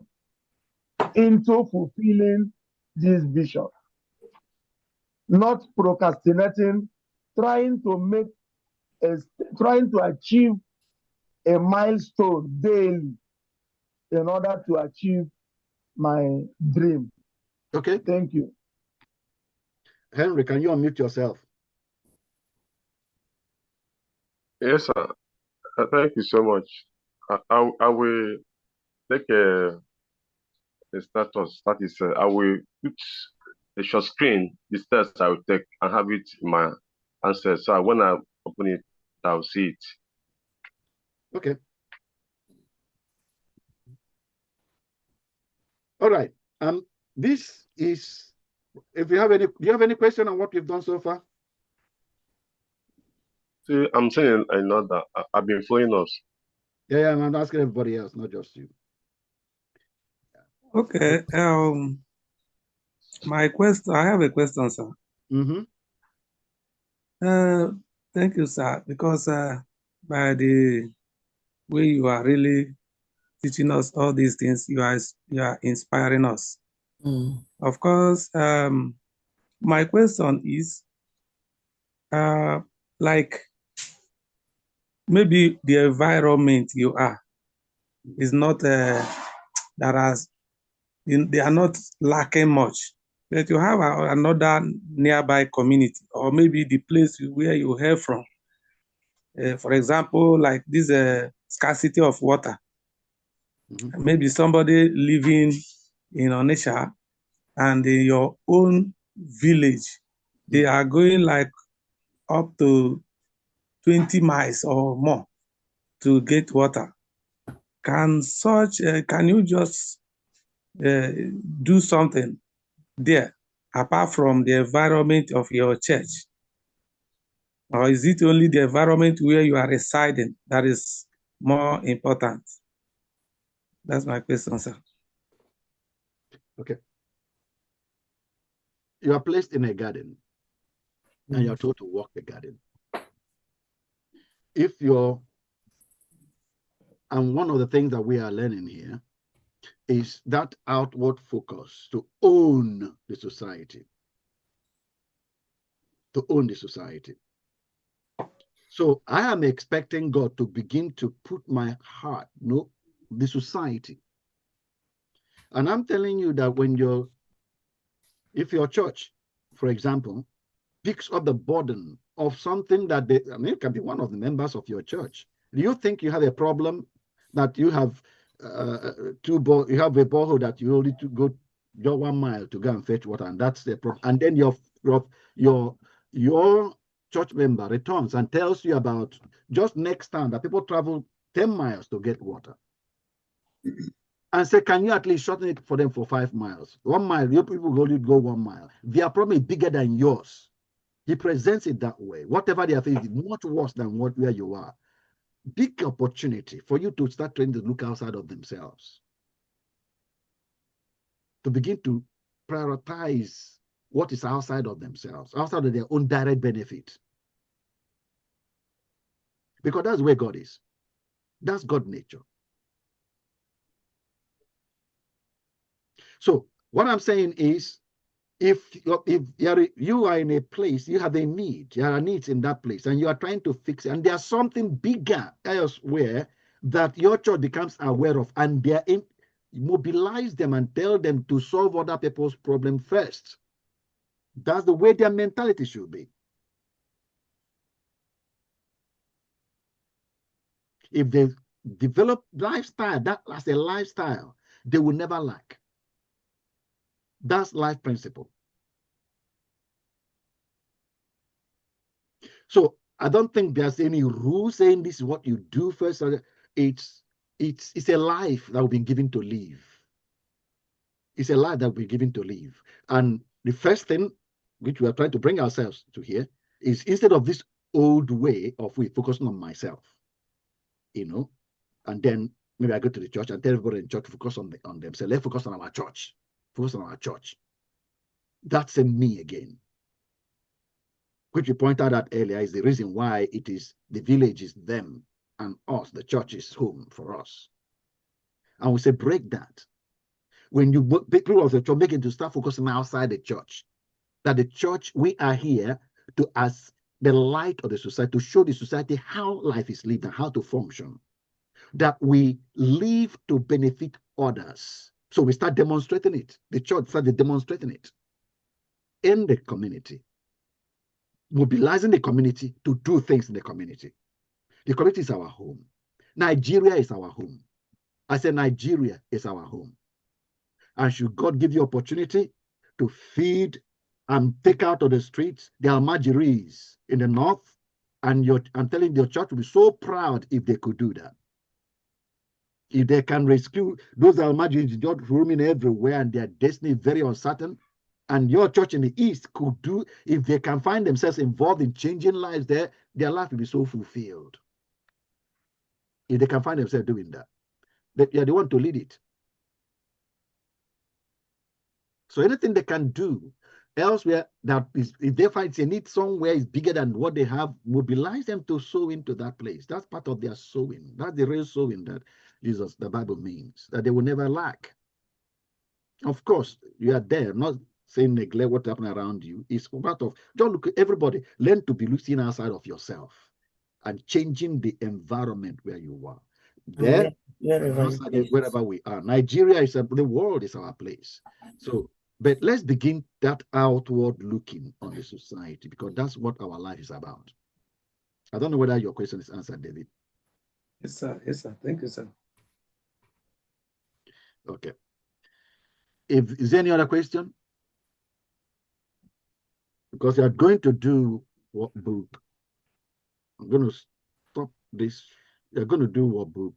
into fulfilling this vision. not procrastinating, trying to achieve a milestone daily in order to achieve my dream. Okay. Thank you. Henry, can you unmute yourself? Yes, sir. Thank you so much. I will take a status. That is, I will put a short screen, the steps I will take, and have it in my answer. So when I open it, I'll see it. Okay. All right. This is, if you have any, do you have any question on what we've done so far? See, I'm saying another. I've been following us. Yeah, I'm asking everybody else, not just you. Okay. My question. I have a question, sir. Mm-hmm. Thank you, sir, because by the way you are really teaching us all these things, you are inspiring us. Of course, my question is, like maybe the environment you are is not they are not lacking much, but you have another nearby community, or maybe the place where you hail from. For example, like this scarcity of water. Mm-hmm. Maybe somebody living in Onitsha and in your own village, they are going like up to 20 miles or more to get water. Can you just do something there apart from the environment of your church? Or is it only the environment where you are residing that is more important? That's my question, sir. Okay. You are placed in a garden and you're told to walk the garden. And one of the things that we are learning here is that outward focus to own the society. To own the society. So I am expecting God to begin to put my heart, the society. And I'm telling you that if your church, for example, picks up the burden of something that it can be one of the members of your church. Do you think you have a problem that you have you have a borehole that you only to go 1 mile to go and fetch water, and that's the problem? And then your church member returns and tells you about just next time that people travel 10 miles to get water. And say, can you at least shorten it for them for 5 miles? 1 mile, your people only go 1 mile. Their problem is bigger than yours. He presents it that way. Whatever they are facing is much worse than where you are. Big opportunity for you to start trying to look outside of themselves. To begin to prioritize what is outside of themselves, outside of their own direct benefit. Because that's where God is. That's God's nature. So what I'm saying is, if you are in a place, you have a need, there are needs in that place, and you are trying to fix it, and there's something bigger elsewhere that your church becomes aware of, and mobilize them and tell them to solve other people's problem first. That's the way their mentality should be. If they develop lifestyle, that as a lifestyle, they will never lack. That's life principle. So I don't think there's any rule saying this is what you do first. It's a life that we've been given to live. It's a life that we've been given to live. And the first thing which we are trying to bring ourselves to here is, instead of this old way of focusing on myself, and then maybe I go to the church and tell everybody in church to focus on them. So let's focus on our church. Focus on our church. That's a me again. Which we pointed out earlier is the reason why it is the village is them and us, the church is home for us. And we say, break that. When you people of the church begin to start focusing outside the church, that the church, we are here to, as the light of the society, to show the society how life is lived and how to function. That we live to benefit others. So we start demonstrating it. The church started demonstrating it in the community, mobilizing the community to do things in the community. The community is our home. Nigeria is our home. I said Nigeria is our home. And should God give you opportunity to feed and take out of the streets the Almajiris in the north, and I'm telling your church will be so proud if they could do that. If they can rescue those Almajiris just roaming everywhere and their destiny very uncertain, and your church in the east could do, if they can find themselves involved in changing lives there, their life will be so fulfilled. If they can find themselves doing that, they are the one to lead it. So anything they can do elsewhere, that is, if they find a need somewhere is bigger than what they have, mobilize them to sow into that place. That's part of their sowing. That's the real sowing that Jesus, the Bible means, that they will never lack. Of course, you are there, I'm not saying neglect what happened around you. It's part of, don't look at everybody, learn to be looking outside of yourself and changing the environment where you are. There, wherever we are. Nigeria is the world is our place. So, but let's begin that outward looking on the society, because that's what our life is about. I don't know whether your question is answered, David. Yes, sir. Yes, sir. Thank you, sir. Okay. Is there any other question? Because you are going to do what book? I'm going to stop this. You're going to do what book?